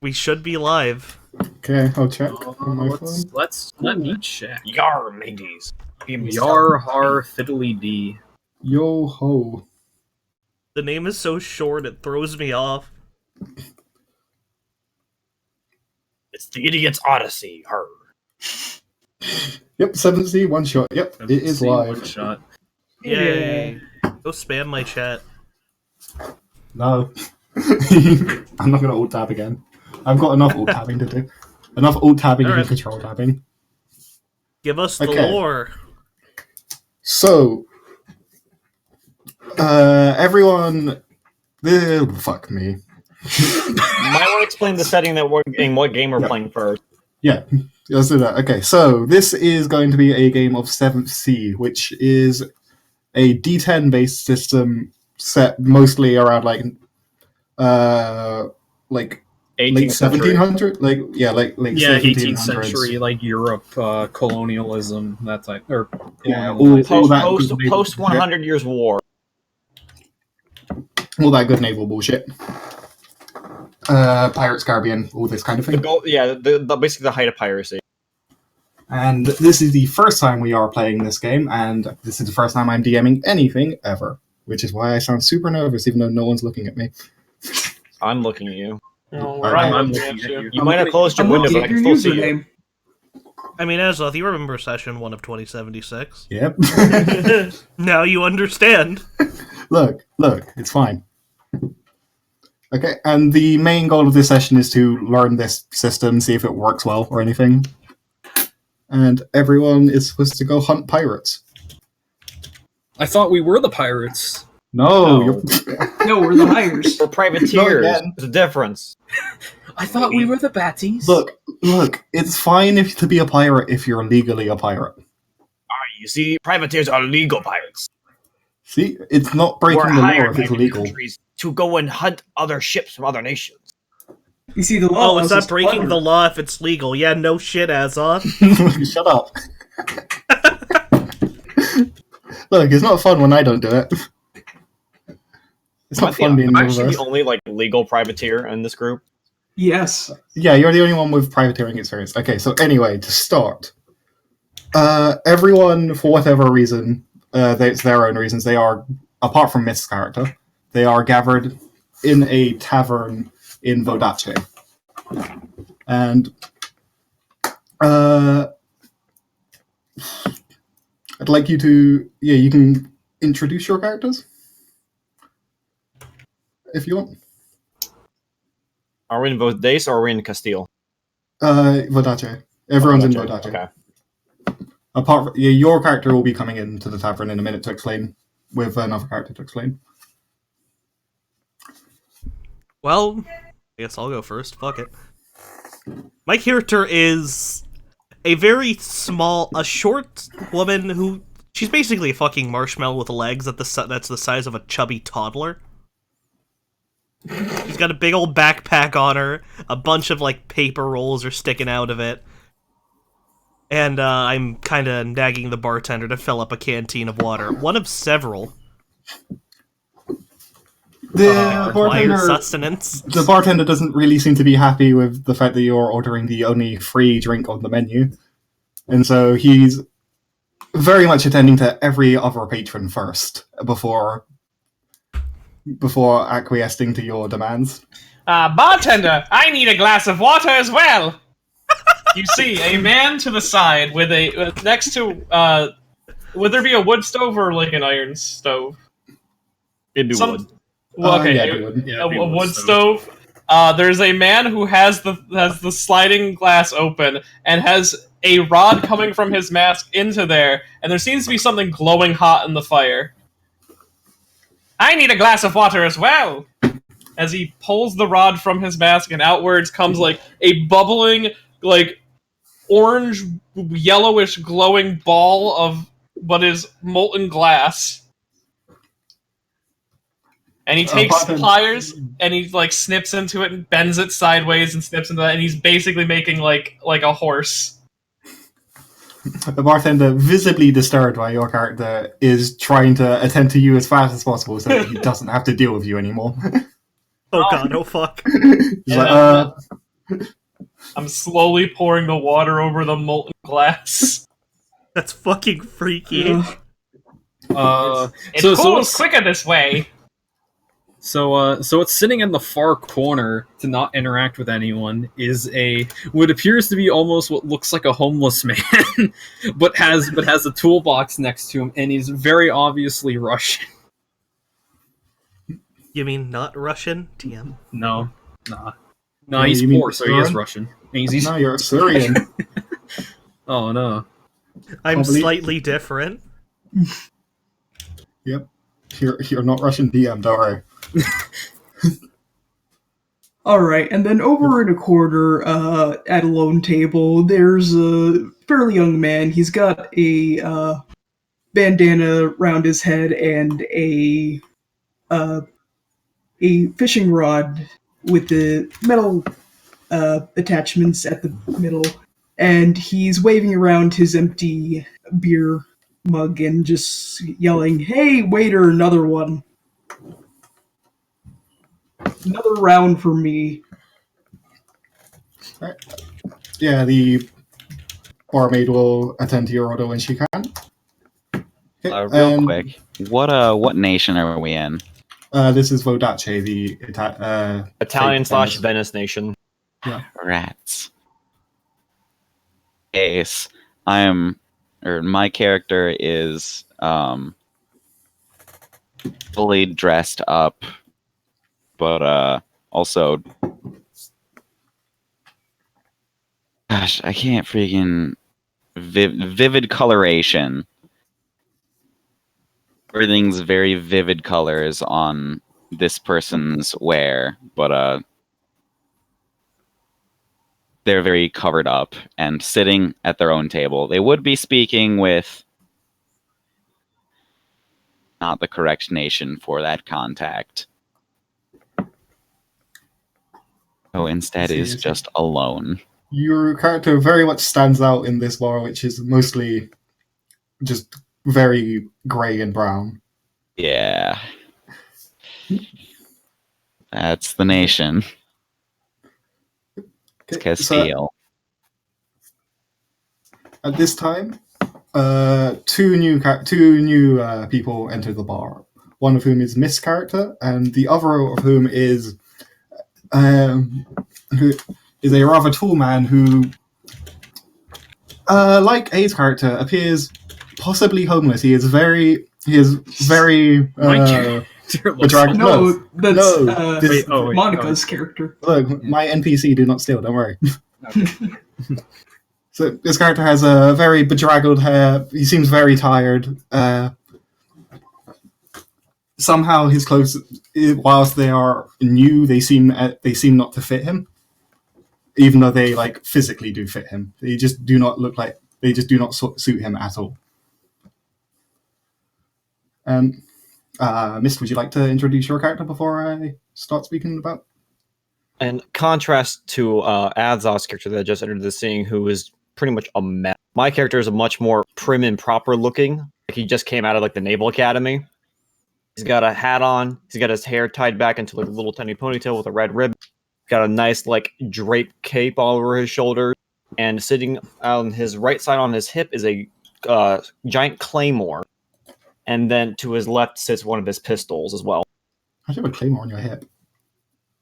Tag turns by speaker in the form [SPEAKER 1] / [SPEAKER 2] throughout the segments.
[SPEAKER 1] We should be live.
[SPEAKER 2] Okay, I'll check on my phone.
[SPEAKER 3] Let me check.
[SPEAKER 4] Yar, mateys.
[SPEAKER 3] Yar har fiddly dee.
[SPEAKER 2] Yo ho.
[SPEAKER 1] The name is so short it throws me off.
[SPEAKER 4] It's the Idiot's Odyssey. Her.
[SPEAKER 2] Yep, 7C, one shot. Yep, it is live.
[SPEAKER 3] One shot.
[SPEAKER 1] Yay. Go spam my chat.
[SPEAKER 2] No. I'm not going to alt-tab again. I've got enough alt-tabbing to do. Enough alt-tabbing and control tabbing.
[SPEAKER 1] Give us the
[SPEAKER 2] Okay.
[SPEAKER 1] lore.
[SPEAKER 2] So, everyone... fuck me.
[SPEAKER 4] Might want to explain the setting that in what game we're playing first.
[SPEAKER 2] Yeah, let's do that. Okay, so this is going to be a game of 7th Sea, which is a D10 based system set mostly around like late 1700, like late
[SPEAKER 3] 18th
[SPEAKER 2] 1700s.
[SPEAKER 3] century, like Europe, colonialism, that type, or
[SPEAKER 2] Yeah,
[SPEAKER 3] colonialization.
[SPEAKER 4] Post 100 Years War.
[SPEAKER 2] all that good naval bullshit. Pirates Caribbean, all this kind of thing.
[SPEAKER 4] Basically the height of piracy.
[SPEAKER 2] And this is the first time we are playing this game, and this is the first time I'm DMing anything ever, which is why I sound super nervous, even though no one's looking at me.
[SPEAKER 4] I'm looking at you.
[SPEAKER 5] No,
[SPEAKER 3] I'm looking at you.
[SPEAKER 4] You might have closed your window, but I can still see you.
[SPEAKER 1] I mean, Azoth, you remember session 1 of 2076.
[SPEAKER 2] Yep.
[SPEAKER 1] Now you understand.
[SPEAKER 2] Look, it's fine. Okay, and the main goal of this session is to learn this system, see if it works well or anything. And everyone is supposed to go hunt pirates.
[SPEAKER 3] I thought we were the pirates.
[SPEAKER 2] No.
[SPEAKER 5] No, we're the hires.
[SPEAKER 4] We're privateers. There's a difference.
[SPEAKER 3] I thought we were the batties.
[SPEAKER 2] Look, it's fine to be a pirate if you're legally a pirate.
[SPEAKER 4] You see, privateers are legal pirates.
[SPEAKER 2] See, it's not breaking the law if it's illegal.
[SPEAKER 4] Countries to go and hunt other ships from other nations.
[SPEAKER 5] You see, the law.
[SPEAKER 1] Oh, it's not breaking the law if it's legal. Yeah, no shit, Azoth.
[SPEAKER 2] Shut up. Look, it's not fun when I don't do it. It's not fun being
[SPEAKER 4] I'm
[SPEAKER 2] the
[SPEAKER 4] actually
[SPEAKER 2] reverse.
[SPEAKER 4] the only legal privateer in this group.
[SPEAKER 5] Yes.
[SPEAKER 2] Yeah, you're the only one with privateering experience. Okay, so anyway, to start, everyone, for whatever reason, it's their own reasons, they are, apart from Myth's character, they are gathered in a tavern in Vodace. And I'd like you to, you can introduce your characters, if you want.
[SPEAKER 4] Are we in Vodace or are we in Castile?
[SPEAKER 2] Vodace. Everyone's in Vodace.
[SPEAKER 4] Okay.
[SPEAKER 2] Apart from, your character will be coming into the tavern in a minute to explain, with another character to explain.
[SPEAKER 1] Well, I guess I'll go first. Fuck it. My character is a very a short woman who... She's basically a fucking marshmallow with legs that's the size of a chubby toddler. She's got a big old backpack on her. A bunch of, paper rolls are sticking out of it. And I'm kind of nagging the bartender to fill up a canteen of water. One of several.
[SPEAKER 2] The
[SPEAKER 1] sustenance.
[SPEAKER 2] The bartender doesn't really seem to be happy with the fact that you're ordering the only free drink on the menu. And so he's very much attending to every other patron first before acquiescing to your demands.
[SPEAKER 5] Bartender, I need a glass of water as well. You see a man to the side with next to would there be a wood stove or an iron stove?
[SPEAKER 4] It'd be wood.
[SPEAKER 5] Well, okay,
[SPEAKER 2] yeah,
[SPEAKER 5] a wood stove. There's a man who has the sliding glass open and has a rod coming from his mask into there, and there seems to be something glowing hot in the fire. I need a glass of water as well. As he pulls the rod from his mask, and outwards comes a bubbling, orange, yellowish, glowing ball of what is molten glass. And he takes pliers and he snips into it and bends it sideways and snips into that, and he's basically making like a horse.
[SPEAKER 2] The bartender, visibly disturbed by your character, is trying to attend to you as fast as possible so that he doesn't have to deal with you anymore.
[SPEAKER 1] Oh god, oh fuck.
[SPEAKER 2] He's
[SPEAKER 5] I'm slowly pouring the water over the molten glass.
[SPEAKER 1] That's fucking freaky.
[SPEAKER 6] Ugh.
[SPEAKER 5] It
[SPEAKER 3] so
[SPEAKER 5] cools
[SPEAKER 3] it's
[SPEAKER 5] quicker this way.
[SPEAKER 3] so it's sitting in the far corner to not interact with anyone is what appears to be almost what looks like a homeless man, but has a toolbox next to him, and he's very obviously Russian.
[SPEAKER 1] You mean not Russian? TM.
[SPEAKER 3] No,
[SPEAKER 2] Oh,
[SPEAKER 3] he's
[SPEAKER 2] you mean
[SPEAKER 3] poor, so he is
[SPEAKER 2] Syrian?
[SPEAKER 3] Russian. He's
[SPEAKER 2] No, you're Syrian.
[SPEAKER 3] oh no.
[SPEAKER 1] I'm
[SPEAKER 2] Probably-
[SPEAKER 1] slightly different.
[SPEAKER 2] Yep. You're not Russian DM, don't worry.
[SPEAKER 6] Alright, and then over in a corner, at a lone table, there's a fairly young man. He's got a bandana around his head and a fishing rod with the metal attachments at the middle, and he's waving around his empty beer mug and just yelling, "Hey, waiter, another one. Another round for me."
[SPEAKER 2] Yeah, the barmaid will attend to your order when she can. Okay,
[SPEAKER 7] Real quick, what nation are we in?
[SPEAKER 2] This is Vodace, the
[SPEAKER 4] Italian
[SPEAKER 2] fake
[SPEAKER 4] / Venice nation.
[SPEAKER 7] Rats. Case. My character is fully dressed up, but also, gosh, I can't freaking vivid coloration. Everything's very vivid colors on this person's wear, but they're very covered up and sitting at their own table. They would be speaking with not the correct nation for that contact. So instead is just alone.
[SPEAKER 2] Your character very much stands out in this bar, which is mostly just very grey and brown.
[SPEAKER 7] Yeah. That's the nation. It's
[SPEAKER 2] Okay,
[SPEAKER 7] Castile.
[SPEAKER 2] At this time, two new people enter the bar. One of whom is Miss character, and the other of whom is who is a rather tall man who, like A's character, appears possibly homeless. He is very bedraggled.
[SPEAKER 6] No, that's
[SPEAKER 2] no, this-
[SPEAKER 6] Monica's character.
[SPEAKER 2] Look, my NPC do not steal. Don't worry.
[SPEAKER 3] Okay.
[SPEAKER 2] So this character has a very bedraggled hair. He seems very tired. Somehow his clothes, whilst they are new, they seem not to fit him, even though they physically do fit him. They just do not suit him at all. Mist, would you like to introduce your character before I start speaking about?
[SPEAKER 4] In contrast to Adzov's character that just entered the scene, who is pretty much a mess. My character is a much more prim and proper looking. Like he just came out of the Naval Academy. He's got a hat on. He's got his hair tied back into a little tiny ponytail with a red ribbon. Got a nice draped cape all over his shoulders. And sitting on his right side on his hip is a giant claymore. And then to his left sits one of his pistols as well.
[SPEAKER 2] I have a claymore on your hip.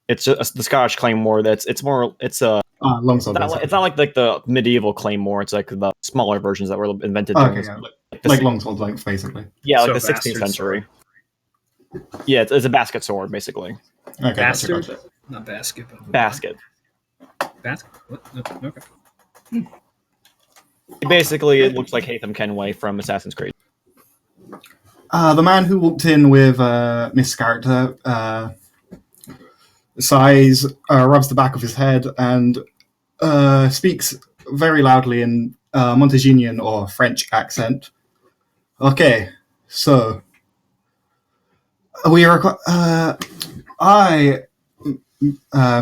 [SPEAKER 4] It's just the Scottish claymore. It's
[SPEAKER 2] Longsword.
[SPEAKER 4] it's not like the medieval claymore. It's like the smaller versions that were invented.
[SPEAKER 2] Okay,
[SPEAKER 4] during
[SPEAKER 2] yeah,
[SPEAKER 4] the-
[SPEAKER 2] like longsword length, basically.
[SPEAKER 4] yeah,
[SPEAKER 3] So
[SPEAKER 4] like the 16th
[SPEAKER 3] bastard
[SPEAKER 4] century. Yeah, it's a basket sword, basically.
[SPEAKER 2] Okay,
[SPEAKER 3] Bastard?
[SPEAKER 2] gotcha.
[SPEAKER 3] Not basket. But
[SPEAKER 4] Basket.
[SPEAKER 3] Basket? What? No, okay.
[SPEAKER 4] Basically, it looks like Hatham Kenway from Assassin's Creed.
[SPEAKER 2] The man who walked in with Miss character sighs, rubs the back of his head, and speaks very loudly in Montagninian or French accent. Okay, so we are.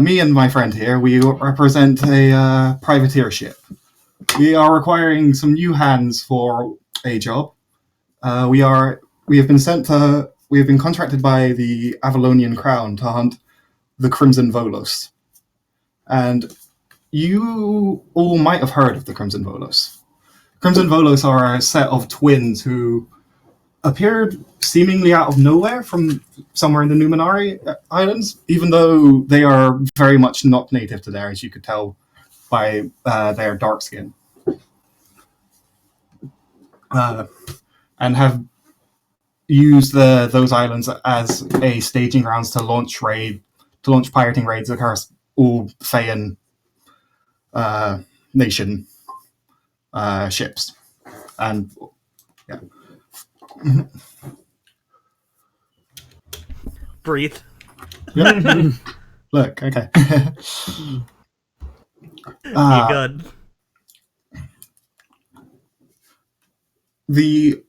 [SPEAKER 2] Me and my friend here, we represent a privateer ship. We are requiring some new hands for a job. We have been contracted by the Avalonian Crown to hunt the Crimson Volos. And you all might have heard of the Crimson Volos. Crimson Volos are a set of twins who appeared seemingly out of nowhere from somewhere in the Numenari Islands, even though they are very much not native to there, as you could tell by their dark skin. And have used those islands as a staging grounds to launch pirating raids across all Feyan nation ships. And yeah.
[SPEAKER 1] Breathe.
[SPEAKER 2] Yep. Look, okay.
[SPEAKER 1] You good?
[SPEAKER 2] The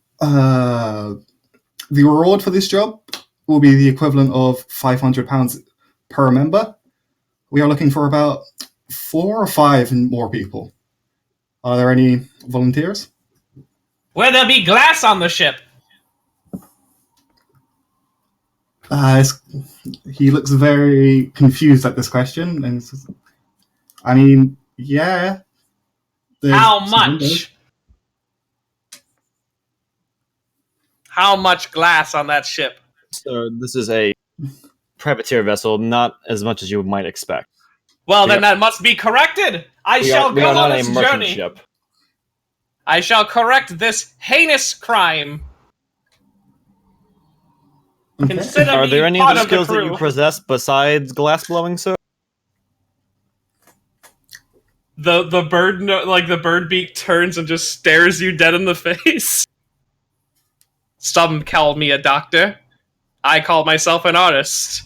[SPEAKER 2] reward for this job will be the equivalent of £500 per member. We are looking for about 4 or 5 more people. Are there any volunteers?
[SPEAKER 5] Will there be glass on the ship?
[SPEAKER 2] He looks very confused at this question, and says, I mean, yeah.
[SPEAKER 5] How much? How much glass on that ship?
[SPEAKER 4] So this is a privateer vessel, not as much as you might expect.
[SPEAKER 5] Well, then that must be corrected. I shall go on this journey.
[SPEAKER 4] Ship.
[SPEAKER 5] I shall correct this heinous crime.
[SPEAKER 2] Okay.
[SPEAKER 5] Consider
[SPEAKER 4] Are
[SPEAKER 5] me
[SPEAKER 4] there any
[SPEAKER 5] part
[SPEAKER 4] other
[SPEAKER 5] of the
[SPEAKER 4] skills that you
[SPEAKER 5] crew.
[SPEAKER 4] possess besides glass blowing, sir?
[SPEAKER 5] The bird the bird beak turns and just stares you dead in the face. Some call me a doctor. I call myself an artist.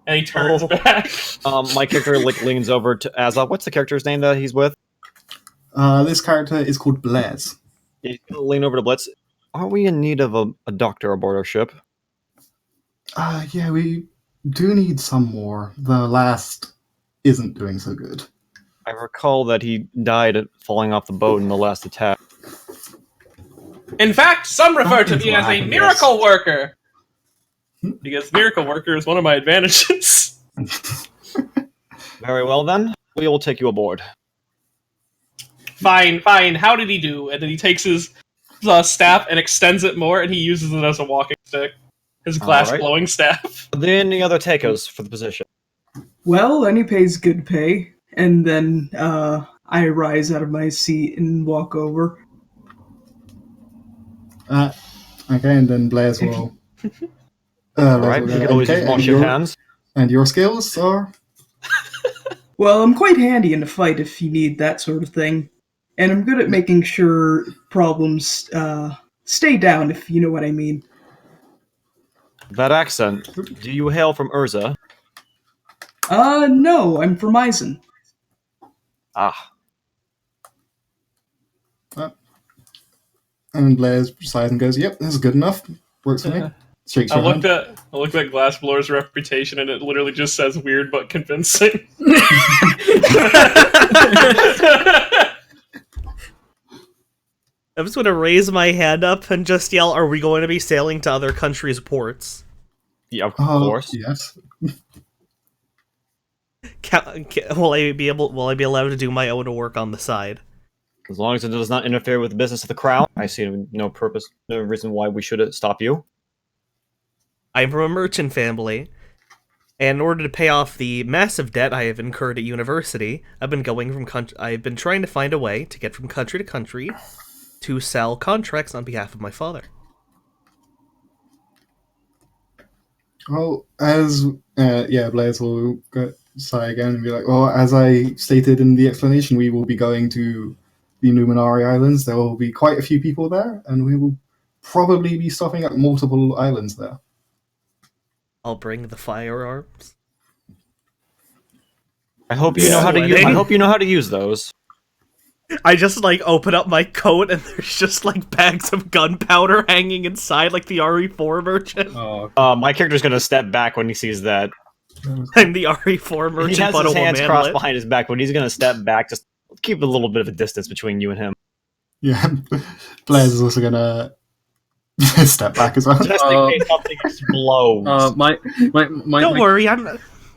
[SPEAKER 5] And he turns back.
[SPEAKER 4] My character leans over to Azov. What's the character's name that he's with?
[SPEAKER 2] This character is called Blaise.
[SPEAKER 4] He's gonna lean over to Blitz. Are we in need of a doctor aboard our ship?
[SPEAKER 2] Yeah, we do need some more. The last isn't doing so good.
[SPEAKER 4] I recall that he died falling off the boat in the last attack.
[SPEAKER 5] In fact, some refer
[SPEAKER 2] That
[SPEAKER 5] to
[SPEAKER 2] is
[SPEAKER 5] me
[SPEAKER 2] what
[SPEAKER 5] as a
[SPEAKER 2] happened,
[SPEAKER 5] miracle worker. Because miracle worker is one of my advantages.
[SPEAKER 4] Very well then, we will take you aboard.
[SPEAKER 5] Fine. How did he do? And then he takes his staff and extends it more, and he uses it as a walking stick. His glass-blowing staff.
[SPEAKER 4] Are there any other takers for the position?
[SPEAKER 6] Well, any pay's good pay. And then I rise out of my seat and walk over.
[SPEAKER 2] Okay, and then Blaise will.
[SPEAKER 4] Alright, you can always use more ship hands.
[SPEAKER 2] And your skills are?
[SPEAKER 6] Well, I'm quite handy in a fight if you need that sort of thing. And I'm good at making sure problems stay down, if you know what I mean.
[SPEAKER 4] That accent, do you hail from Urza?
[SPEAKER 6] No, I'm from Eisen.
[SPEAKER 4] Ah.
[SPEAKER 2] And Blaise sighs and goes, "Yep, this is good enough. Works for me." Shakes
[SPEAKER 5] I
[SPEAKER 2] your hand.
[SPEAKER 5] looked at Glassblower's reputation, and it literally just says weird but convincing.
[SPEAKER 1] I'm just going to raise my hand up and just yell, "Are we going to be sailing to other countries' ports?"
[SPEAKER 4] Yeah, of course.
[SPEAKER 2] Yes.
[SPEAKER 1] Will I be allowed to do my own work on the side?
[SPEAKER 4] As long as it does not interfere with the business of the crown, I see no reason why we should stop you.
[SPEAKER 1] I'm from a merchant family, and in order to pay off the massive debt I have incurred at university, I've been trying to find a way to get from country to country to sell contracts on behalf of my father.
[SPEAKER 2] Well, Blaise will sigh again and be like, "Well, as I stated in the explanation, we will be going to the Numenari Islands. There will be quite a few people there, and we will probably be stopping at multiple islands there."
[SPEAKER 1] I'll bring the firearms.
[SPEAKER 4] I hope you know how to use. I hope you know how to use those.
[SPEAKER 1] I just open up my coat and there's just bags of gunpowder hanging inside, like the RE4 merchant.
[SPEAKER 4] My character's gonna step back when he sees that.
[SPEAKER 1] I'm the RE4 merchant.
[SPEAKER 4] He has
[SPEAKER 1] but
[SPEAKER 4] his
[SPEAKER 1] a
[SPEAKER 4] hands
[SPEAKER 1] womanlet.
[SPEAKER 4] crossed behind his back, but he's gonna step back, just keep a little bit of a distance between you and him.
[SPEAKER 2] Yeah, Blaise is also gonna step back as well.
[SPEAKER 4] Just in case something explodes.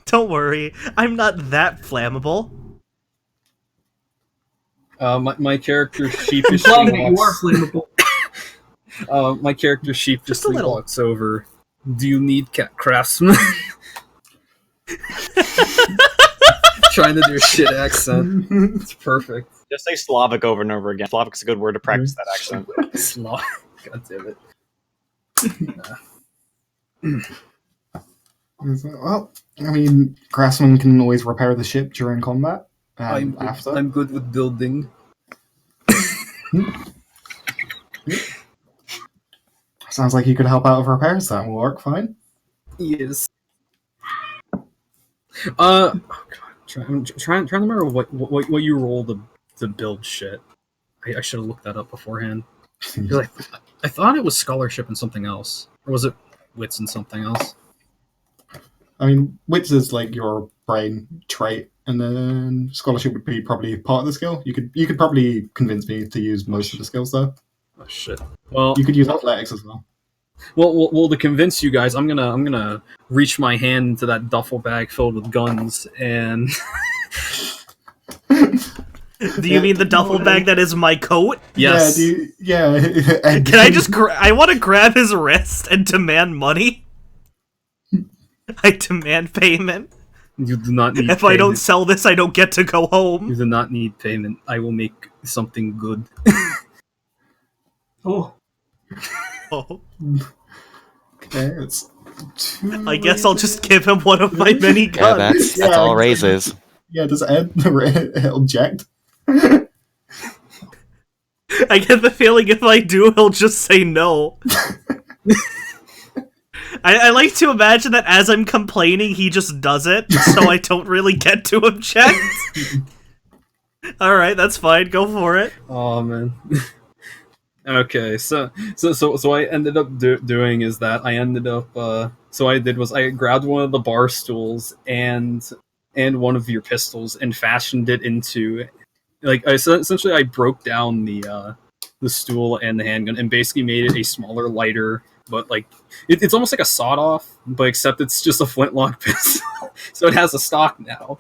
[SPEAKER 1] Don't worry, I'm not that flammable.
[SPEAKER 3] My character sheepishly
[SPEAKER 6] Implying that you are
[SPEAKER 3] walks.
[SPEAKER 6] flammable.
[SPEAKER 3] My character
[SPEAKER 1] Just a
[SPEAKER 3] sheepishly
[SPEAKER 1] little.
[SPEAKER 3] walks over. Do you need craftsman? Trying to do a shit accent. It's perfect.
[SPEAKER 4] Just say Slavic over and over again. Slavic's a good word to practice that accent.
[SPEAKER 3] Slav. God damn it.
[SPEAKER 2] Well, I mean, craftsmen can always repair the ship during combat. And after.
[SPEAKER 3] I'm good with building.
[SPEAKER 2] Sounds like you could help out with repairs. That will work fine.
[SPEAKER 3] Yes. Oh god. I'm trying to remember what you roll to build shit. I should have looked that up beforehand. 'Cause I thought it was scholarship and something else, or was it wits and something else?
[SPEAKER 2] I mean, wits is like your brain trait, and then scholarship would be probably part of the skill. You could probably convince me to use most of the skills though.
[SPEAKER 3] Oh shit. Well,
[SPEAKER 2] You could use athletics as well.
[SPEAKER 3] well, to convince you guys, I'm gonna reach my hand into that duffel bag filled with guns and.
[SPEAKER 1] Do you mean the duffel bag that is my coat?
[SPEAKER 3] Yes.
[SPEAKER 2] Yeah.
[SPEAKER 1] Can I just? I want to grab his wrist and demand money. I demand payment.
[SPEAKER 3] You do not need.
[SPEAKER 1] If
[SPEAKER 3] payment.
[SPEAKER 1] I don't sell this, I don't get to go
[SPEAKER 3] You
[SPEAKER 1] home.
[SPEAKER 3] do not need payment. I will make something good.
[SPEAKER 6] Oh,
[SPEAKER 1] Oh,
[SPEAKER 2] Okay, it's
[SPEAKER 1] I guess I'll just give him one of my many
[SPEAKER 7] Yeah,
[SPEAKER 1] guns.
[SPEAKER 7] that's all raises.
[SPEAKER 2] Yeah, does Ed object?
[SPEAKER 1] I get the feeling if I do, he'll just say no. I like to imagine that as I'm complaining, he just does it, so I don't really get to object. Alright, that's fine, go for it.
[SPEAKER 3] Oh man. Okay, so I ended up doing is that I ended up so I did was I grabbed one of the bar stools and one of your pistols and fashioned it into essentially I broke down the stool and the handgun and basically made it a smaller, lighter, but like it's almost like a sawed off, but except it's just a flintlock pistol, so it has a stock now.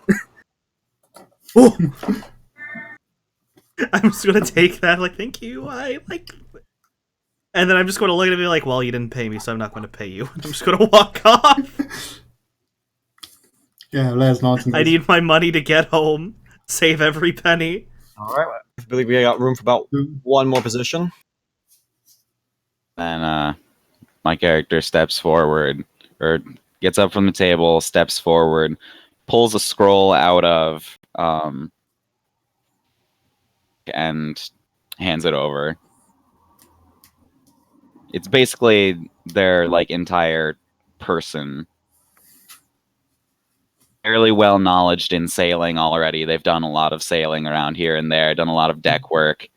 [SPEAKER 1] I'm just gonna take that, like, thank you, I like... And then I'm just gonna look at him and be like, well, you didn't pay me, so I'm not gonna pay you. I'm just gonna walk off.
[SPEAKER 2] Yeah, Les nods.
[SPEAKER 1] I need my money to get home. Save every penny.
[SPEAKER 4] Alright, I believe we got room for about one more position.
[SPEAKER 7] Then my character steps forward, or gets up from the table, steps forward, pulls a scroll out of, and hands it over. It's basically their like entire person. Fairly well knowledged in sailing already. They've done a lot of sailing around here and there, done a lot of deck work.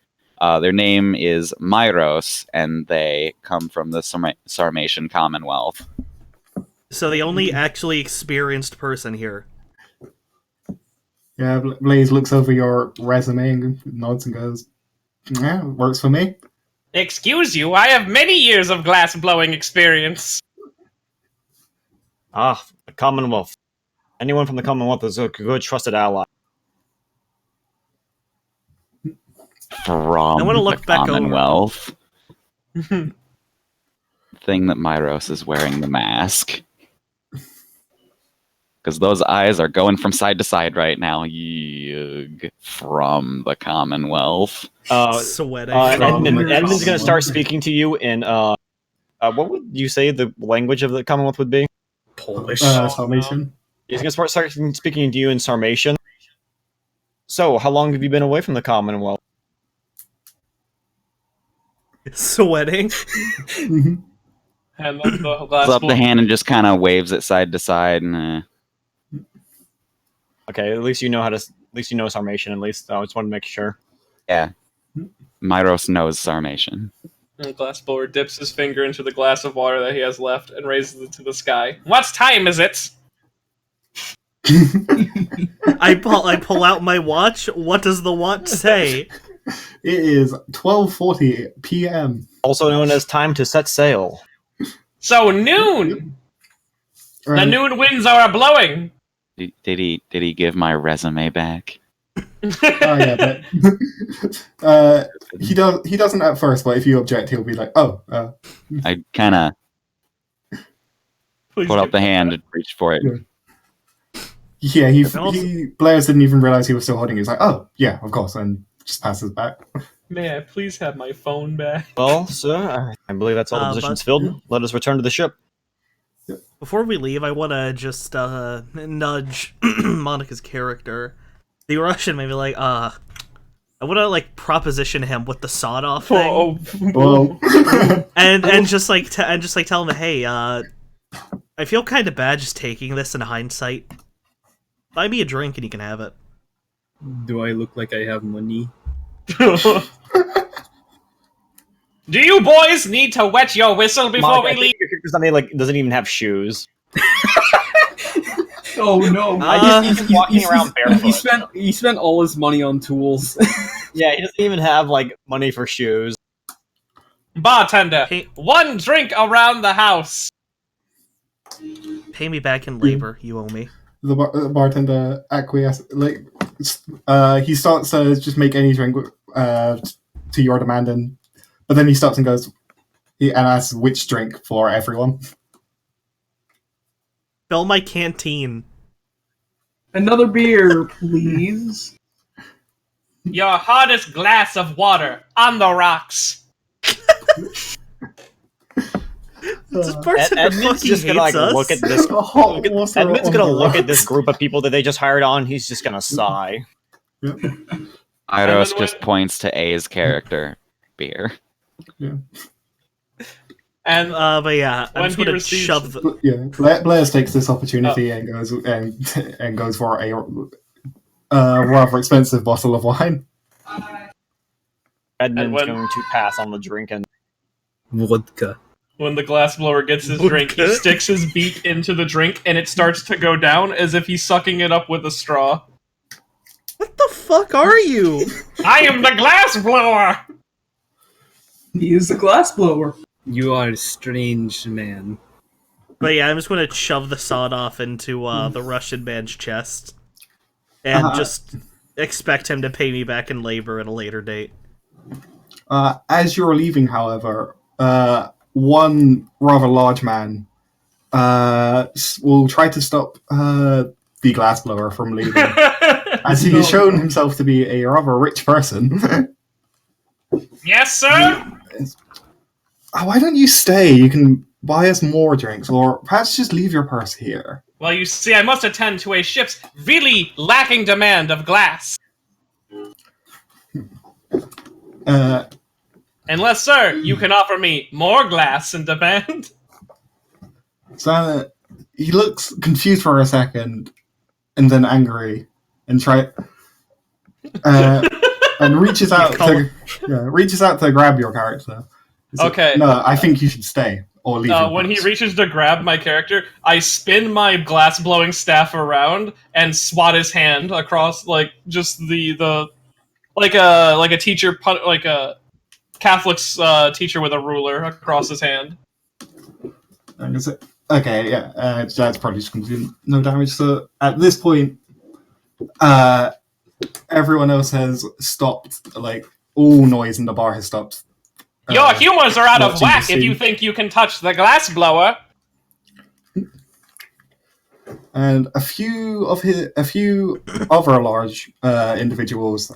[SPEAKER 7] Their name is Myros, and they come from the Sarmatian Commonwealth.
[SPEAKER 1] So the only actually experienced person here.
[SPEAKER 2] Yeah, Blaze looks over your resume and nods and goes, "Yeah, works for me."
[SPEAKER 5] Excuse you, I have many years of glass blowing experience.
[SPEAKER 4] Ah, the Commonwealth. Anyone from the Commonwealth is a good, trusted ally.
[SPEAKER 7] From
[SPEAKER 1] I wanna look
[SPEAKER 7] the
[SPEAKER 1] back over.
[SPEAKER 7] Commonwealth. Thing that Myros is wearing the mask. Because those eyes are going from side to side right now. Yug, from the Commonwealth.
[SPEAKER 1] Sweating.
[SPEAKER 3] Commonwealth.
[SPEAKER 4] Edmund's going to start speaking to you in, what would you say the language of the Commonwealth would be?
[SPEAKER 3] Polish.
[SPEAKER 2] Sarmatian.
[SPEAKER 4] He's going to start speaking to you in Sarmatian. So, how long have you been away from the Commonwealth?
[SPEAKER 1] Sweating.
[SPEAKER 5] And the
[SPEAKER 7] Pulls
[SPEAKER 5] glass
[SPEAKER 7] up the hand and just kind of waves it side to side. And,
[SPEAKER 4] Okay, at least you know Sarmatian, at least. I just wanted to make sure.
[SPEAKER 7] yeah. Myros knows Sarmatian.
[SPEAKER 5] The glass blower dips his finger into the glass of water that he has left and raises it to the sky. What time is it?
[SPEAKER 1] I pull out my watch. What does the watch say?
[SPEAKER 2] It is 12:40 p.m.
[SPEAKER 4] Also known as time to set sail.
[SPEAKER 5] So noon! The
[SPEAKER 2] Right.
[SPEAKER 5] noon winds are a blowing!
[SPEAKER 7] Did he give my resume back?
[SPEAKER 2] yeah, but he doesn't at first, but if you object, he'll be like, "Oh,
[SPEAKER 7] I kind of
[SPEAKER 5] Please
[SPEAKER 7] put
[SPEAKER 5] do.
[SPEAKER 7] up the hand and reach for it.
[SPEAKER 2] yeah."
[SPEAKER 1] also-
[SPEAKER 2] Blair didn't even realize he was still holding it. He's like, "Oh, yeah, of course," and just passes back.
[SPEAKER 5] May I please have my phone back?
[SPEAKER 4] Well, sir, I believe that's all the positions
[SPEAKER 1] but-
[SPEAKER 4] filled. Let us return to the ship.
[SPEAKER 1] Before we leave, I want to just nudge Monica's character. The Russian may be like, I want to like proposition him with the sawed off thing,
[SPEAKER 5] Oh,
[SPEAKER 2] Well,
[SPEAKER 1] and just like tell him, hey, I feel kind of bad just taking this in hindsight. Buy me a drink and you can have it.
[SPEAKER 3] Do I look like I have money?
[SPEAKER 5] Do you boys need to wet your whistle before
[SPEAKER 4] Monica,
[SPEAKER 5] we
[SPEAKER 4] I think
[SPEAKER 5] leave?
[SPEAKER 4] your character's not like doesn't even have shoes.
[SPEAKER 6] Oh no!
[SPEAKER 4] He's just walking around barefoot.
[SPEAKER 3] He spent all his money on tools.
[SPEAKER 4] Yeah, he doesn't even have like money for shoes.
[SPEAKER 5] Bartender,
[SPEAKER 1] Hey.
[SPEAKER 5] 1 drink around the house.
[SPEAKER 1] Pay me back in labor. You owe me.
[SPEAKER 2] the bartender acquiesces. Like, he starts to just make any drink to your demand, but then he stops and goes, and asks which drink for everyone.
[SPEAKER 1] Fill my canteen.
[SPEAKER 6] Another beer, please.
[SPEAKER 5] Your hottest glass of water on the rocks.
[SPEAKER 1] This bartender
[SPEAKER 4] Edmund's
[SPEAKER 1] fucking
[SPEAKER 4] just gonna like
[SPEAKER 1] hates us.
[SPEAKER 4] look at this.
[SPEAKER 2] Hot water
[SPEAKER 4] Edmund's
[SPEAKER 2] on
[SPEAKER 4] gonna
[SPEAKER 2] the
[SPEAKER 4] look at
[SPEAKER 2] rocks.
[SPEAKER 4] this group of people that they just hired on. He's just gonna sigh.
[SPEAKER 7] Iros
[SPEAKER 5] And then
[SPEAKER 7] just points to A's character beer.
[SPEAKER 5] And
[SPEAKER 1] But yeah, I'm
[SPEAKER 5] When
[SPEAKER 1] just
[SPEAKER 5] he
[SPEAKER 1] gonna
[SPEAKER 5] receives-
[SPEAKER 1] shove the.
[SPEAKER 2] But, yeah, Blaise takes this opportunity and goes for a rather expensive bottle of wine.
[SPEAKER 4] Edmund's
[SPEAKER 5] when-
[SPEAKER 4] going to pass on the drinking.
[SPEAKER 3] Vodka.
[SPEAKER 5] when the glassblower gets his drink, he sticks his beak into the drink and it starts to go down as if he's sucking it up with a straw.
[SPEAKER 1] What the fuck are you?
[SPEAKER 5] I am the glassblower!
[SPEAKER 6] He is the glassblower.
[SPEAKER 3] You are a strange man.
[SPEAKER 1] But yeah, I'm just gonna shove the sawed off into the Russian man's chest, and just expect him to pay me back in labor at a later date.
[SPEAKER 2] As you're leaving, however, one rather large man will try to stop the glassblower from leaving, as he has shown himself to be a rather rich person.
[SPEAKER 5] Yes, sir?
[SPEAKER 2] Why don't you stay? You can buy us more drinks, or perhaps just leave your purse here.
[SPEAKER 5] Well, you see, I must attend to a ship's really lacking demand of glass. Unless, sir, you can offer me more glass in demand.
[SPEAKER 2] So he looks confused for a second, and then angry, and and reaches out to grab your character. He's like,
[SPEAKER 5] Okay.
[SPEAKER 2] no, I think you should stay or leave. your
[SPEAKER 5] When he
[SPEAKER 2] purse."
[SPEAKER 5] reaches to grab my character, I spin my glass blowing staff around and swat his hand across, like just like a teacher, like a Catholic's teacher with a ruler across his hand.
[SPEAKER 2] And it's like, okay, yeah, that's probably just going to do no damage. So at this point, everyone else has stopped. Like all noise in the bar has stopped.
[SPEAKER 5] Your humors are out of
[SPEAKER 2] watching the
[SPEAKER 5] whack if
[SPEAKER 2] scene.
[SPEAKER 5] you think you can touch the glass blower.
[SPEAKER 2] And a few other large individuals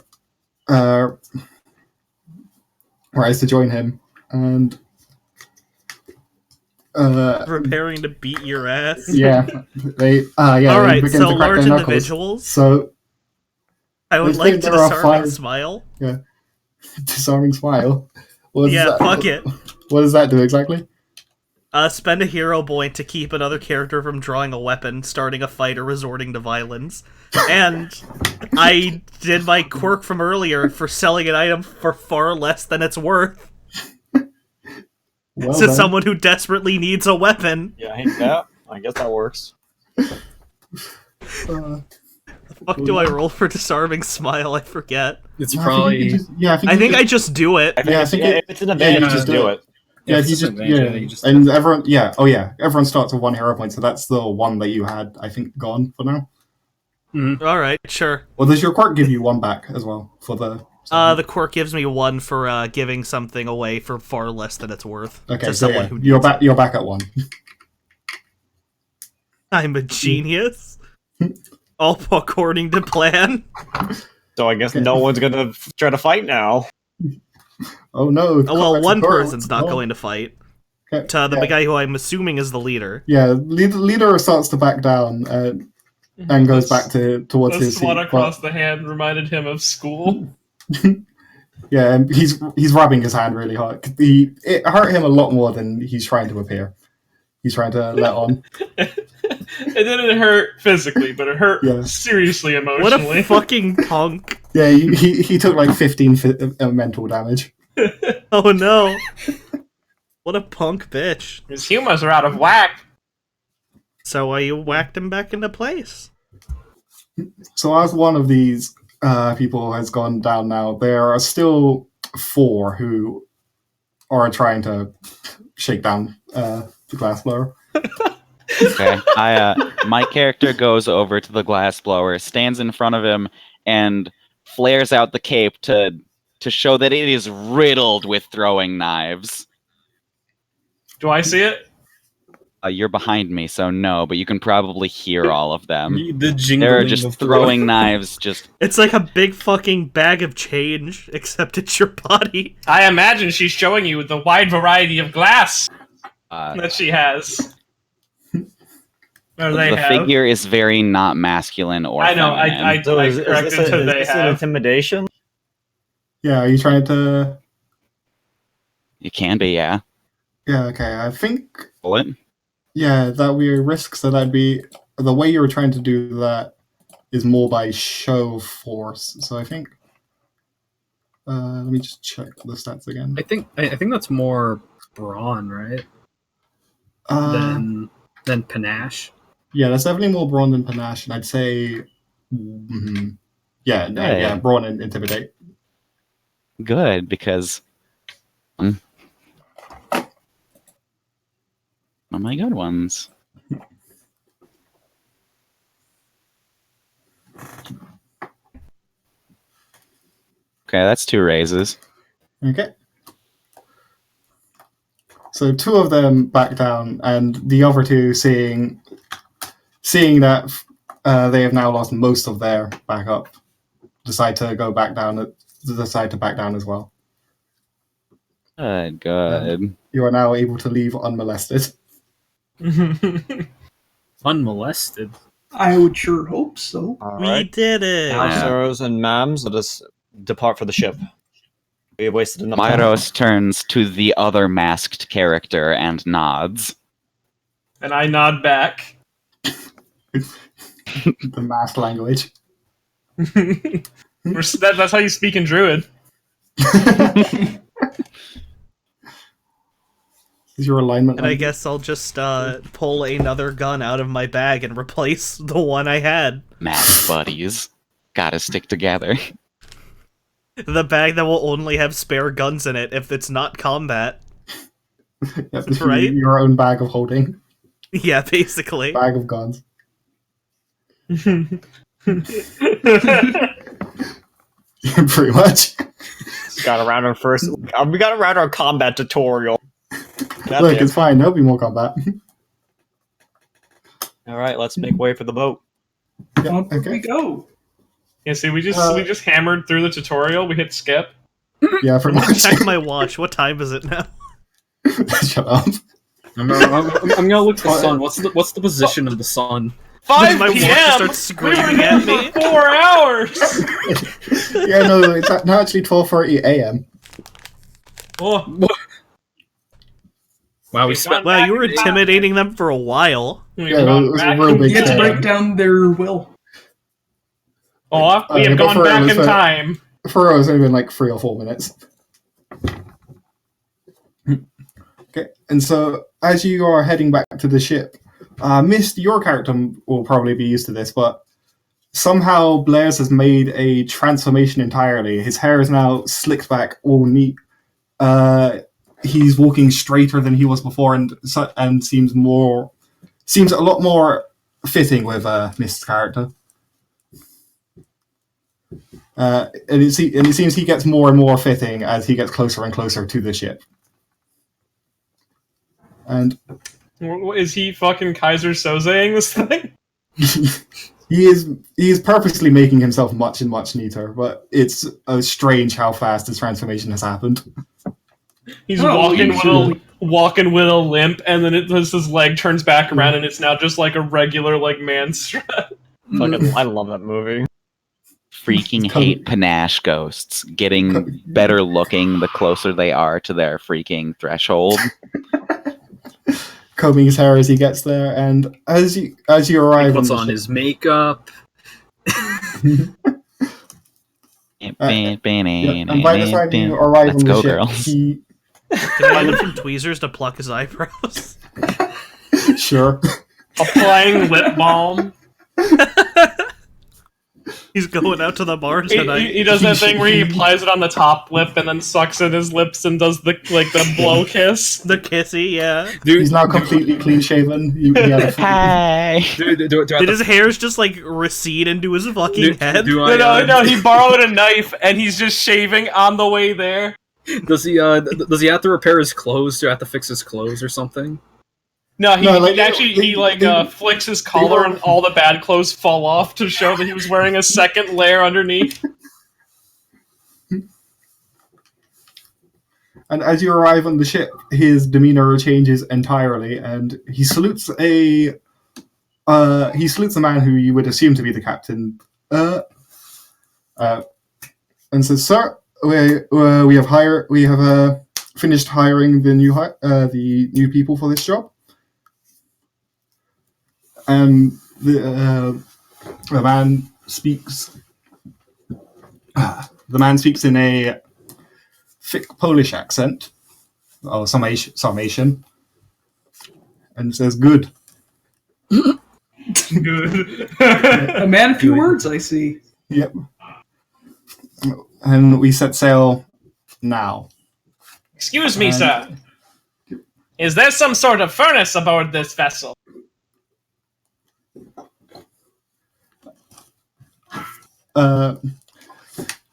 [SPEAKER 2] rise to join him, and
[SPEAKER 1] Preparing to beat your ass.
[SPEAKER 2] yeah, they
[SPEAKER 1] All
[SPEAKER 2] they
[SPEAKER 1] right,
[SPEAKER 2] begin
[SPEAKER 1] so
[SPEAKER 2] to crack
[SPEAKER 1] large
[SPEAKER 2] their knuckles.
[SPEAKER 1] individuals.
[SPEAKER 2] So
[SPEAKER 1] I would
[SPEAKER 2] I
[SPEAKER 1] like
[SPEAKER 2] think
[SPEAKER 1] to
[SPEAKER 2] there are
[SPEAKER 1] disarming
[SPEAKER 2] 5.
[SPEAKER 1] smile.
[SPEAKER 2] disarming smile. What does
[SPEAKER 1] Yeah,
[SPEAKER 2] that,
[SPEAKER 1] fuck it.
[SPEAKER 2] What does that do exactly?
[SPEAKER 1] Spend a hero point to keep another character from drawing a weapon, starting a fight, or resorting to violence. And I did my quirk from earlier for selling an item for far less than it's worth
[SPEAKER 2] Well
[SPEAKER 1] to
[SPEAKER 2] done.
[SPEAKER 1] someone who desperately needs a weapon.
[SPEAKER 4] Yeah, I guess that works.
[SPEAKER 1] Fuck do I roll for disarming smile? I forget.
[SPEAKER 3] It's
[SPEAKER 2] I think you
[SPEAKER 3] probably
[SPEAKER 2] just- yeah,
[SPEAKER 1] I think I just do it.
[SPEAKER 4] I think,
[SPEAKER 2] Yeah, I
[SPEAKER 4] it's,
[SPEAKER 2] think
[SPEAKER 4] yeah,
[SPEAKER 2] it-
[SPEAKER 4] if it's an advantage,
[SPEAKER 2] you
[SPEAKER 4] just
[SPEAKER 2] just
[SPEAKER 4] do
[SPEAKER 2] do
[SPEAKER 4] it.
[SPEAKER 2] Yeah,
[SPEAKER 3] it's
[SPEAKER 2] if you
[SPEAKER 3] just
[SPEAKER 2] just
[SPEAKER 3] advantage,
[SPEAKER 2] yeah,
[SPEAKER 3] I think you just-
[SPEAKER 2] and everyone everyone starts with 1 hero point, so that's the one that you had, I think, gone for now.
[SPEAKER 1] All right, sure.
[SPEAKER 2] Well, does your quirk give you one back as well for the?
[SPEAKER 1] The quirk gives me 1 for giving something away for far less than it's worth
[SPEAKER 2] Okay,
[SPEAKER 1] to
[SPEAKER 2] so
[SPEAKER 1] someone
[SPEAKER 2] yeah,
[SPEAKER 1] who
[SPEAKER 2] you're
[SPEAKER 1] needs
[SPEAKER 2] back.
[SPEAKER 1] it.
[SPEAKER 2] You're back at 1.
[SPEAKER 1] I'm a genius. All according to plan.
[SPEAKER 4] So I guess
[SPEAKER 2] Okay.
[SPEAKER 4] no one's gonna try to fight now.
[SPEAKER 2] Oh no!
[SPEAKER 1] Oh, well,
[SPEAKER 2] combat
[SPEAKER 1] one
[SPEAKER 2] tutorial.
[SPEAKER 1] person's not
[SPEAKER 2] Oh.
[SPEAKER 1] going to fight.
[SPEAKER 2] Okay,
[SPEAKER 1] To the
[SPEAKER 2] yeah.
[SPEAKER 1] guy who I'm assuming is the leader.
[SPEAKER 2] Yeah, leader starts to back down and goes back towards
[SPEAKER 5] The
[SPEAKER 2] his
[SPEAKER 5] swat
[SPEAKER 2] seat.
[SPEAKER 5] across the hand reminded him of school.
[SPEAKER 2] Yeah, and he's rubbing his hand really hard. It hurt him a lot more than he's trying to appear. He's trying to let on.
[SPEAKER 5] It didn't hurt physically, but it hurt
[SPEAKER 2] Yeah.
[SPEAKER 5] seriously
[SPEAKER 1] What
[SPEAKER 5] emotionally.
[SPEAKER 1] a fucking punk.
[SPEAKER 2] Yeah, he took like 15 mental damage.
[SPEAKER 1] Oh no. What a punk bitch.
[SPEAKER 5] His humors are out of whack.
[SPEAKER 1] So you whacked him back into place.
[SPEAKER 2] So as one of these people has gone down now, there are still 4 who are trying to shake down the glassblower.
[SPEAKER 7] Okay. My character goes over to the glassblower, stands in front of him, and flares out the cape to show that it is riddled with throwing knives.
[SPEAKER 5] Do I see it?
[SPEAKER 7] You're behind me, so no, but you can probably hear all of them.
[SPEAKER 3] The jingling
[SPEAKER 7] There are
[SPEAKER 3] of
[SPEAKER 7] just
[SPEAKER 3] the
[SPEAKER 7] throwing knives, just
[SPEAKER 1] It's like a big fucking bag of change, except it's your body.
[SPEAKER 5] I imagine she's showing you the wide variety of glass
[SPEAKER 7] uh,
[SPEAKER 5] that she has. Or they
[SPEAKER 7] the
[SPEAKER 5] have.
[SPEAKER 7] figure is very not masculine or
[SPEAKER 5] I know,
[SPEAKER 7] feminine.
[SPEAKER 5] I
[SPEAKER 4] So is
[SPEAKER 5] corrected
[SPEAKER 4] this,
[SPEAKER 5] to
[SPEAKER 4] is
[SPEAKER 5] they
[SPEAKER 4] this an
[SPEAKER 5] have.
[SPEAKER 4] intimidation?
[SPEAKER 2] Yeah, are you trying to?
[SPEAKER 7] You can be, yeah.
[SPEAKER 2] Yeah, okay. I think
[SPEAKER 7] Bullet.
[SPEAKER 2] yeah, that would be a risk. So that'd be the way you were trying to do that is more by show of force. So I think. Let me just check the stats again.
[SPEAKER 3] I think that's more brawn, right?
[SPEAKER 2] Uh,
[SPEAKER 3] Than panache.
[SPEAKER 2] yeah, that's definitely more brawn than panache, and I'd say, yeah, brawn and intimidate.
[SPEAKER 7] Good, because one of my good ones. Okay, that's 2 raises.
[SPEAKER 2] Okay. So 2 of them back down, and the other 2 seeing that they have now lost most of their backup, decide to back down as well.
[SPEAKER 7] Good.
[SPEAKER 2] You are now able to leave unmolested.
[SPEAKER 3] Unmolested.
[SPEAKER 6] I would sure hope so.
[SPEAKER 1] We did it.
[SPEAKER 7] Yeah.
[SPEAKER 4] Alceros and Mams, let us depart for the ship. We have wasted enough time.
[SPEAKER 7] Myros turns to the other masked character and nods.
[SPEAKER 5] And I nod back.
[SPEAKER 2] The masked language.
[SPEAKER 5] That's how you speak in Druid.
[SPEAKER 2] Is your alignment?
[SPEAKER 1] And I
[SPEAKER 2] language?
[SPEAKER 1] guess I'll just pull another gun out of my bag and replace the one I had.
[SPEAKER 7] Masked buddies. Gotta stick together.
[SPEAKER 1] The bag that will only have spare guns in it if it's not combat.
[SPEAKER 2] Yep,
[SPEAKER 1] right?
[SPEAKER 2] Your own bag of holding.
[SPEAKER 1] Yeah, basically.
[SPEAKER 2] Bag of guns. Pretty much.
[SPEAKER 4] Got around our first. We got around our combat tutorial. That's
[SPEAKER 2] Look,
[SPEAKER 4] it.
[SPEAKER 2] it's fine. There'll be more combat.
[SPEAKER 4] All right, let's make way for the boat.
[SPEAKER 2] Yeah,
[SPEAKER 6] Onward we go.
[SPEAKER 5] Yeah, see, we just hammered through the tutorial. We hit skip.
[SPEAKER 2] Yeah, pretty much.
[SPEAKER 1] Check my watch. What time is it now?
[SPEAKER 2] Shut up.
[SPEAKER 3] I'm gonna look at the sun. What's the position of the sun?
[SPEAKER 5] 5
[SPEAKER 1] My watch
[SPEAKER 5] p.m.
[SPEAKER 1] starts
[SPEAKER 5] We were
[SPEAKER 1] screaming
[SPEAKER 5] here
[SPEAKER 1] at me.
[SPEAKER 5] for 4 hours.
[SPEAKER 2] Yeah, no, it's now actually 12:30 a.m.
[SPEAKER 5] Oh,
[SPEAKER 3] Wow, we
[SPEAKER 5] We
[SPEAKER 3] spent.
[SPEAKER 1] Wow, you were intimidating them for a while.
[SPEAKER 5] we've
[SPEAKER 2] Yeah,
[SPEAKER 5] gone
[SPEAKER 2] it was a
[SPEAKER 5] back.
[SPEAKER 2] real big
[SPEAKER 6] You get to
[SPEAKER 2] fan.
[SPEAKER 6] break down their will.
[SPEAKER 5] Oh, we have
[SPEAKER 2] but
[SPEAKER 5] gone
[SPEAKER 2] for
[SPEAKER 5] back
[SPEAKER 2] it
[SPEAKER 5] in
[SPEAKER 2] was,
[SPEAKER 5] time.
[SPEAKER 2] For us, it's only been like 3 or 4 minutes. Okay, and so as you are heading back to the ship, Mist, your character will probably be used to this, but somehow Blair's has made a transformation entirely. His hair is now slicked back, all neat. He's walking straighter than he was before, and seems a lot more fitting with Mist's character. And it seems he gets more and more fitting as he gets closer and closer to the ship. And
[SPEAKER 5] Is he fucking Kaiser Sozeing this thing?
[SPEAKER 2] he is purposely making himself much and much neater, but it's strange how fast his transformation has happened.
[SPEAKER 5] He's
[SPEAKER 6] Oh,
[SPEAKER 5] walking with a limp, and then his leg turns back around, and it's now just like a regular like man strut.
[SPEAKER 4] Fucking, I love that movie.
[SPEAKER 7] Freaking hate panache ghosts. Getting better looking the closer they are to their freaking threshold.
[SPEAKER 2] Combing his hair as he gets there, and as you arrive,
[SPEAKER 3] Puts
[SPEAKER 2] on
[SPEAKER 3] on
[SPEAKER 2] the
[SPEAKER 3] his makeup.
[SPEAKER 2] and by the time you arrive
[SPEAKER 7] Let's
[SPEAKER 2] on the
[SPEAKER 7] go,
[SPEAKER 2] ship,
[SPEAKER 7] girls.
[SPEAKER 1] Can I get some tweezers to pluck his eyebrows?
[SPEAKER 2] Sure.
[SPEAKER 5] Applying lip balm.
[SPEAKER 1] He's going out to the bar
[SPEAKER 5] He,
[SPEAKER 1] tonight.
[SPEAKER 5] he does that thing where he applies it on the top lip and then sucks in his lips and does the blow kiss.
[SPEAKER 1] The kissy, yeah.
[SPEAKER 3] Dude,
[SPEAKER 2] He's now completely clean shaven. He had a
[SPEAKER 7] Hi.
[SPEAKER 1] Did his hairs just like recede into his fucking head?
[SPEAKER 5] No, he borrowed a knife and he's just shaving on the way there.
[SPEAKER 3] Does he have to repair his clothes or have to fix his clothes or something?
[SPEAKER 5] No, he
[SPEAKER 2] they
[SPEAKER 5] flicks his collar and all the bad clothes fall off to show that he was wearing a second layer underneath.
[SPEAKER 2] And as you arrive on the ship, his demeanor changes entirely, and he salutes a man who you would assume to be the captain, and says, "Sir, we have finished hiring the new people for this job." And the man speaks. The man speaks in a thick Polish accent, or summation, and says, "Good."
[SPEAKER 5] Good.
[SPEAKER 6] A man of few words, I see.
[SPEAKER 2] Yep. And we set sail now.
[SPEAKER 5] Excuse me, sir. Is there some sort of furnace aboard this vessel?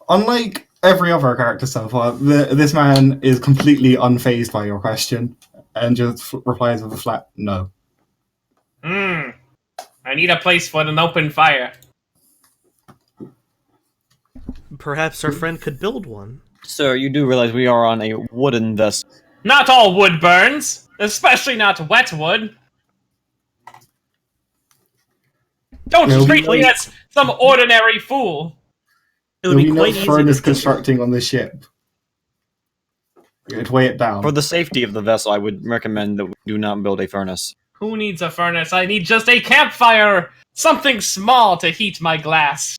[SPEAKER 2] Unlike every other character so far, this man is completely unfazed by your question and just replies with a flat no.
[SPEAKER 5] I need a place for an open fire.
[SPEAKER 1] Perhaps our friend could build one.
[SPEAKER 4] Sir, you do realize we are on a wooden vessel.
[SPEAKER 5] Not all wood burns, especially not wet wood. Don't
[SPEAKER 2] There'll be
[SPEAKER 5] treat me as some ordinary fool.
[SPEAKER 1] It would
[SPEAKER 2] There'll
[SPEAKER 1] be
[SPEAKER 2] be no
[SPEAKER 1] quite easy
[SPEAKER 2] furnace
[SPEAKER 1] to
[SPEAKER 2] constructing on this ship. It'd weigh it down.
[SPEAKER 4] For the safety of the vessel, I would recommend that we do not build a furnace.
[SPEAKER 5] Who needs a furnace? I need just a campfire, something small to heat my glass.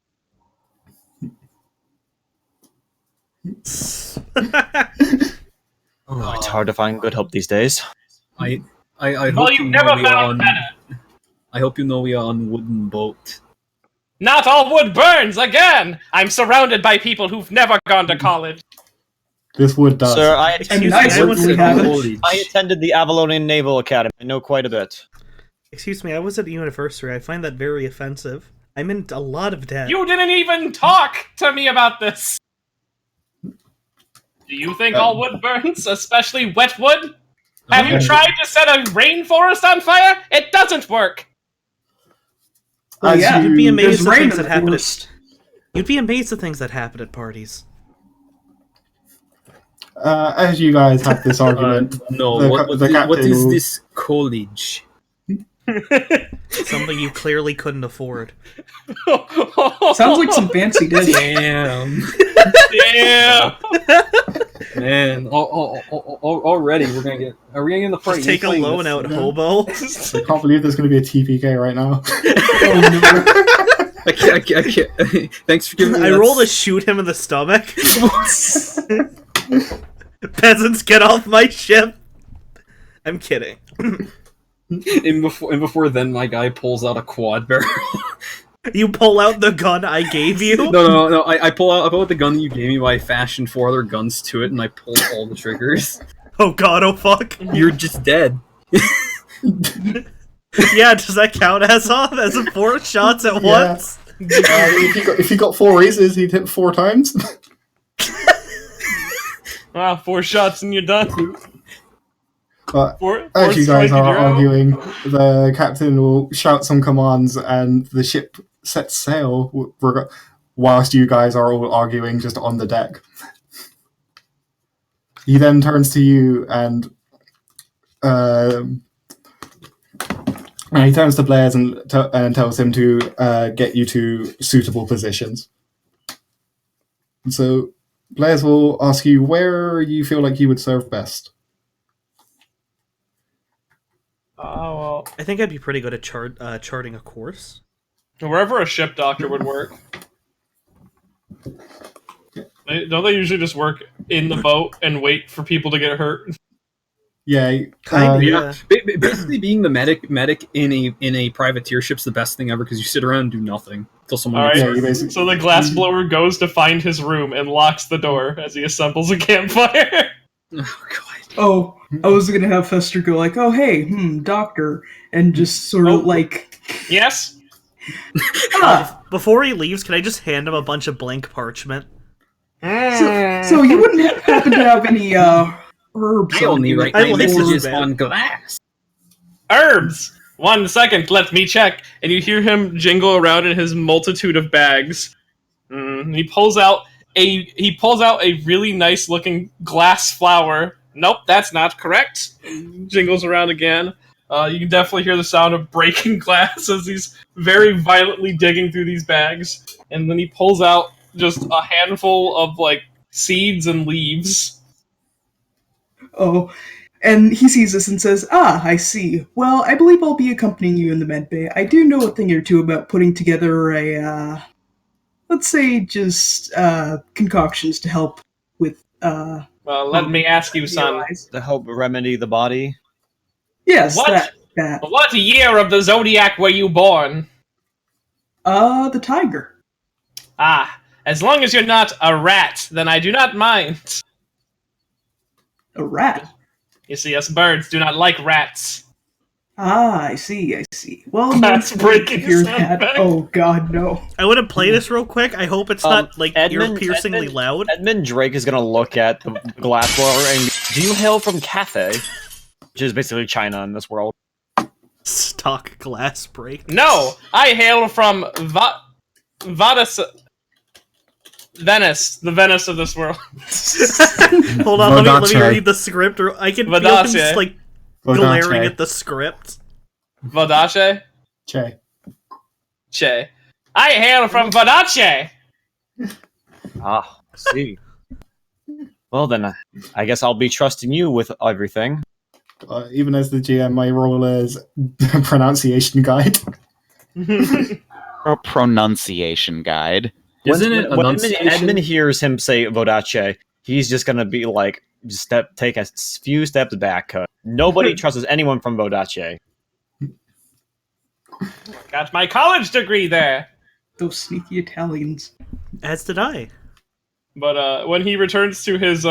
[SPEAKER 4] Oh, it's hard to find good help these days.
[SPEAKER 3] I
[SPEAKER 5] Well,
[SPEAKER 3] hope
[SPEAKER 5] you've
[SPEAKER 3] you
[SPEAKER 5] never
[SPEAKER 3] know we are
[SPEAKER 5] found
[SPEAKER 3] on.
[SPEAKER 5] better.
[SPEAKER 3] I hope you know we are on wooden boat.
[SPEAKER 5] Not all wood burns, again! I'm surrounded by people who've never gone to college.
[SPEAKER 2] This wood does.
[SPEAKER 4] Sir, I
[SPEAKER 1] Excuse me,
[SPEAKER 6] I
[SPEAKER 1] I was
[SPEAKER 6] certainly
[SPEAKER 1] at
[SPEAKER 6] haven't.
[SPEAKER 4] I attended the Avalonian Naval Academy. I know quite a bit.
[SPEAKER 1] Excuse me, I was at the university. I find that very offensive. I'm in a lot of debt.
[SPEAKER 5] You didn't even talk to me about this! Do you think all wood burns, especially wet wood? Have you tried to set a rainforest on fire? It doesn't work!
[SPEAKER 6] Well,
[SPEAKER 2] As
[SPEAKER 6] yeah,
[SPEAKER 1] You'd be amazed
[SPEAKER 6] there's
[SPEAKER 1] at
[SPEAKER 6] rain
[SPEAKER 1] things
[SPEAKER 6] in
[SPEAKER 1] that
[SPEAKER 6] the
[SPEAKER 1] happen at...
[SPEAKER 6] forest.
[SPEAKER 1] You'd be amazed at things that happen at parties.
[SPEAKER 2] As you guys have this argument,
[SPEAKER 3] No,
[SPEAKER 2] the
[SPEAKER 3] what
[SPEAKER 2] captain
[SPEAKER 3] is
[SPEAKER 2] will-
[SPEAKER 3] this college?
[SPEAKER 1] Something you clearly couldn't afford.
[SPEAKER 6] Sounds like some fancy dish.
[SPEAKER 3] Damn,
[SPEAKER 5] Yeah!
[SPEAKER 3] man! Already we're gonna get. Are we gonna get in the party?
[SPEAKER 1] Just take a
[SPEAKER 3] Playing
[SPEAKER 1] loan
[SPEAKER 3] this?
[SPEAKER 1] out, hobo.
[SPEAKER 2] I can't believe there's going to be a TPK right now.
[SPEAKER 3] I can't. Thanks for giving me.
[SPEAKER 1] I
[SPEAKER 3] that
[SPEAKER 1] roll to shoot him in the stomach. Peasants, get off my ship! I'm kidding.
[SPEAKER 3] And before then, my guy pulls out a quad barrel.
[SPEAKER 1] You pull out the gun I gave you?
[SPEAKER 3] No. I pull out the gun that you gave me, but I fashioned 4 other guns to it, and I pull all the triggers.
[SPEAKER 1] Oh god, oh fuck.
[SPEAKER 3] You're just dead.
[SPEAKER 1] Yeah, does that count as 4 shots at once?
[SPEAKER 2] If he got 4 aces, he'd hit 4 times.
[SPEAKER 5] Wow, 4 shots and you're done.
[SPEAKER 2] But
[SPEAKER 5] Four
[SPEAKER 2] as you guys
[SPEAKER 5] strike
[SPEAKER 2] are
[SPEAKER 5] and you're out.
[SPEAKER 2] arguing, the captain will shout some commands, and the ship sets sail. Whilst you guys are all arguing just on the deck, he then turns to you and he turns to Blaze and tells him to get you to suitable positions. So Blaze will ask you where you feel like you would serve best.
[SPEAKER 5] Oh, well.
[SPEAKER 1] I think I'd be pretty good at charting a course.
[SPEAKER 5] Wherever a ship doctor would work. Don't they usually just work in the boat and wait for people to get hurt?
[SPEAKER 2] Yeah,
[SPEAKER 1] Kinda,
[SPEAKER 3] Yeah, basically being the medic in a privateer ship's the best thing ever because you sit around and do nothing until someone
[SPEAKER 5] All
[SPEAKER 3] gets
[SPEAKER 5] right.
[SPEAKER 2] Yeah, you basically.
[SPEAKER 5] So the glassblower goes to find his room and locks the door as he assembles a campfire.
[SPEAKER 3] Oh god.
[SPEAKER 6] Oh, I was gonna have Fester go like, "Oh, hey, doctor," and just sort of like,
[SPEAKER 5] Yes?
[SPEAKER 6] ah.
[SPEAKER 1] Before he leaves, can I just hand him a bunch of blank parchment?
[SPEAKER 6] So you wouldn't happen to have any herbs?
[SPEAKER 3] I only write
[SPEAKER 1] I
[SPEAKER 3] my
[SPEAKER 1] like
[SPEAKER 3] messages
[SPEAKER 1] this, man.
[SPEAKER 3] on glass.
[SPEAKER 5] Herbs! 1 second, let me check. And you hear him jingle around in his multitude of bags. He pulls out a really nice looking glass flower. Nope, that's not correct. Jingles around again. You can definitely hear the sound of breaking glass as he's very violently digging through these bags. And then he pulls out just a handful of like seeds and leaves.
[SPEAKER 6] Oh, and he sees this and says, "Ah, I see. Well, I believe I'll be accompanying you in the med bay. I do know a thing or two about putting together a, let's say, just concoctions to help with
[SPEAKER 5] Well, let me ask you, son.
[SPEAKER 4] To help remedy the body.
[SPEAKER 6] Yes,
[SPEAKER 5] What?
[SPEAKER 6] that.
[SPEAKER 5] What year of the zodiac were you born?
[SPEAKER 6] The tiger.
[SPEAKER 5] Ah, as long as you're not a rat, then I do not mind.
[SPEAKER 6] A rat.
[SPEAKER 5] You see, us birds do not like rats.
[SPEAKER 6] Ah, I see. Well,
[SPEAKER 5] That's
[SPEAKER 6] no,
[SPEAKER 5] breaking
[SPEAKER 6] hear
[SPEAKER 5] his
[SPEAKER 6] that.
[SPEAKER 5] handbag.
[SPEAKER 6] Oh God, no.
[SPEAKER 1] I want to play this real quick. I hope it's not like
[SPEAKER 4] Edmund-
[SPEAKER 1] ear-piercingly
[SPEAKER 4] Edmund-
[SPEAKER 1] loud.
[SPEAKER 4] Edmund Drake is gonna look at the glass blower and do you hail from Cathay? Which is basically China in this world.
[SPEAKER 1] Stock glass break.
[SPEAKER 5] No, I hail from Venice, the Venice of this world.
[SPEAKER 1] Hold on, let me
[SPEAKER 2] Vodace.
[SPEAKER 1] read the script. Or I can feel him
[SPEAKER 5] Vodace.
[SPEAKER 1] just like glaring at the script.
[SPEAKER 5] Vodace?
[SPEAKER 2] Che.
[SPEAKER 5] I hail from Vodace!
[SPEAKER 4] Ah, see. Well then, I guess I'll be trusting you with everything.
[SPEAKER 2] Even as the GM, my role is pronunciation guide.
[SPEAKER 7] Or pronunciation guide.
[SPEAKER 3] Isn't it
[SPEAKER 4] When
[SPEAKER 3] enunciation?
[SPEAKER 4] Edmund hears him say Vodace, he's just gonna be like, take a few steps back. Nobody trusts anyone from Vodace.
[SPEAKER 5] Got my college degree there!
[SPEAKER 6] Those sneaky Italians.
[SPEAKER 1] As did I.
[SPEAKER 5] But when he returns to his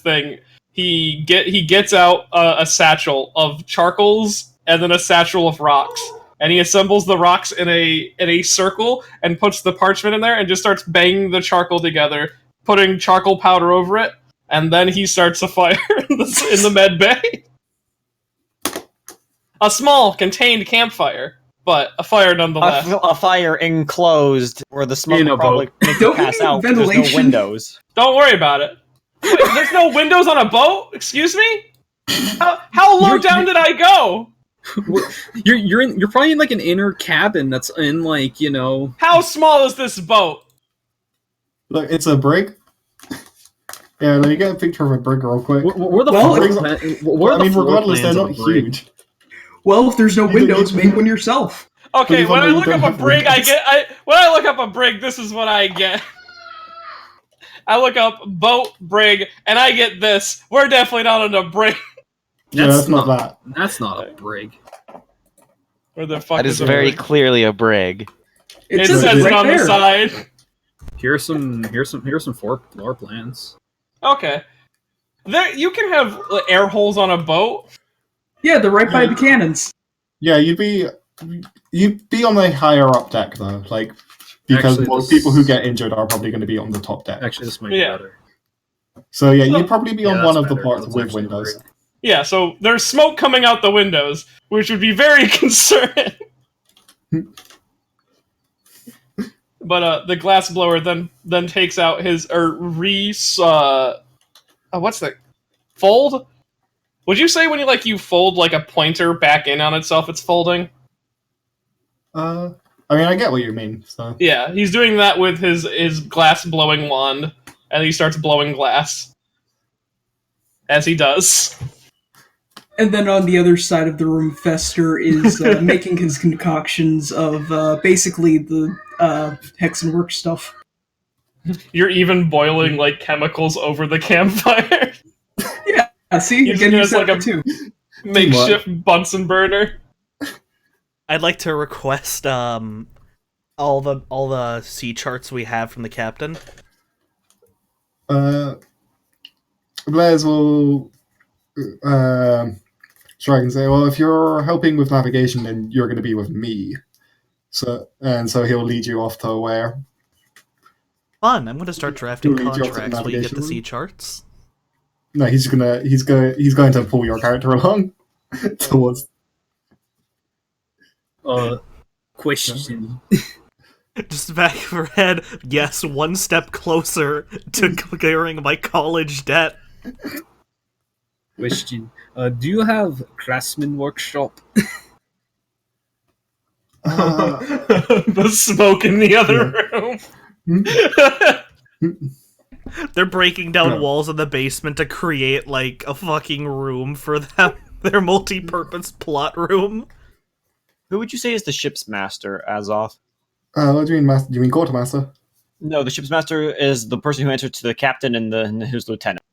[SPEAKER 5] thing, he gets out a satchel of charcoals and then a satchel of rocks, and he assembles the rocks in a circle and puts the parchment in there and just starts banging the charcoal together, putting charcoal powder over it, and then he starts a fire in the med bay. A small contained campfire, but a fire nonetheless.
[SPEAKER 4] A fire enclosed where the smoke
[SPEAKER 3] In a
[SPEAKER 4] will probably
[SPEAKER 3] boat.
[SPEAKER 4] make you
[SPEAKER 6] Don't
[SPEAKER 4] pass
[SPEAKER 6] need
[SPEAKER 4] out because there's no
[SPEAKER 6] ventilation.
[SPEAKER 4] windows.
[SPEAKER 5] Don't worry about it. Wait, there's no windows on a boat? Excuse me? How low down did I go?
[SPEAKER 3] You're probably in like an inner cabin that's in like
[SPEAKER 5] How small is this boat?
[SPEAKER 2] Look, it's a brig. Yeah, let me get a picture of a brig real quick.
[SPEAKER 3] where the
[SPEAKER 6] Well,
[SPEAKER 3] fuck
[SPEAKER 2] it's-
[SPEAKER 3] where are the floor
[SPEAKER 2] regardless, they're
[SPEAKER 3] plans of
[SPEAKER 2] not
[SPEAKER 3] the brig?
[SPEAKER 2] huge.
[SPEAKER 6] Well, if there's no windows, make one yourself.
[SPEAKER 5] Okay,
[SPEAKER 2] But
[SPEAKER 5] when I
[SPEAKER 2] even though
[SPEAKER 5] look
[SPEAKER 2] you
[SPEAKER 5] up
[SPEAKER 2] don't
[SPEAKER 5] a
[SPEAKER 2] have
[SPEAKER 5] brig,
[SPEAKER 2] windows.
[SPEAKER 5] when I look up a brig, this is what I get. I look up boat brig, and I get this. We're definitely not on a brig.
[SPEAKER 2] Yeah, that's not that.
[SPEAKER 3] That's not a brig.
[SPEAKER 5] Where the fuck
[SPEAKER 7] That is
[SPEAKER 5] a
[SPEAKER 7] very
[SPEAKER 5] brig?
[SPEAKER 7] clearly a brig.
[SPEAKER 5] It
[SPEAKER 6] says
[SPEAKER 5] says it
[SPEAKER 6] right
[SPEAKER 5] on the
[SPEAKER 6] there.
[SPEAKER 5] side.
[SPEAKER 3] Here's some floor plans.
[SPEAKER 5] Okay. There, you can have air holes on a boat.
[SPEAKER 6] Yeah, they're right by the cannons.
[SPEAKER 2] Yeah, you'd be on the higher up deck though, like because
[SPEAKER 3] Actually,
[SPEAKER 2] most
[SPEAKER 3] this-
[SPEAKER 2] people who get injured are probably going to be on the top deck.
[SPEAKER 3] Actually, this might be
[SPEAKER 5] Yeah.
[SPEAKER 3] better.
[SPEAKER 2] So yeah,
[SPEAKER 5] So-
[SPEAKER 2] you'd probably be
[SPEAKER 3] Yeah,
[SPEAKER 2] on
[SPEAKER 3] that's
[SPEAKER 2] one of the
[SPEAKER 3] better.
[SPEAKER 2] parts
[SPEAKER 3] That's
[SPEAKER 2] with
[SPEAKER 3] actually
[SPEAKER 2] windows.
[SPEAKER 3] great.
[SPEAKER 5] Yeah, so there's smoke coming out the windows, which would be very concerning. But the glass blower then takes out his what's the fold? Would you say when you fold like a pointer back in on itself, it's folding?
[SPEAKER 2] I mean, I get what you mean. So
[SPEAKER 5] Yeah, he's doing that with his glass blowing wand, and he starts blowing glass as he does.
[SPEAKER 6] And then on the other side of the room, Fester is making his concoctions of basically the Hexenwork stuff.
[SPEAKER 5] You're even boiling like chemicals over the campfire.
[SPEAKER 6] Yeah, see,
[SPEAKER 5] Using
[SPEAKER 6] again,
[SPEAKER 5] it
[SPEAKER 6] you
[SPEAKER 5] as
[SPEAKER 6] said
[SPEAKER 5] like a
[SPEAKER 6] that too.
[SPEAKER 5] makeshift Bunsen burner.
[SPEAKER 1] I'd like to request all the sea charts we have from the captain.
[SPEAKER 2] Blaise will strike and say, "Well, if you're helping with navigation, then you're going to be with me." So he'll lead you off to where.
[SPEAKER 1] Fun. I'm going to start drafting
[SPEAKER 2] Who leads you up to the
[SPEAKER 1] contracts while you get
[SPEAKER 2] navigation
[SPEAKER 1] the sea
[SPEAKER 2] room?
[SPEAKER 1] charts.
[SPEAKER 2] No, he's going to pull your character along towards.
[SPEAKER 3] Question.
[SPEAKER 1] Just back of her head, yes, one step closer to clearing my college debt.
[SPEAKER 3] Question. Do you have craftsman workshop?
[SPEAKER 5] The smoke in the other room.
[SPEAKER 1] They're breaking down
[SPEAKER 2] No.
[SPEAKER 1] walls in the basement to create, like, a fucking room for them. Their multi-purpose plot room.
[SPEAKER 4] Who would you say is the ship's master, Azov?
[SPEAKER 2] What do you mean, master? Do you mean quartermaster?
[SPEAKER 4] No, the ship's master is the person who answers to the captain and his lieutenant,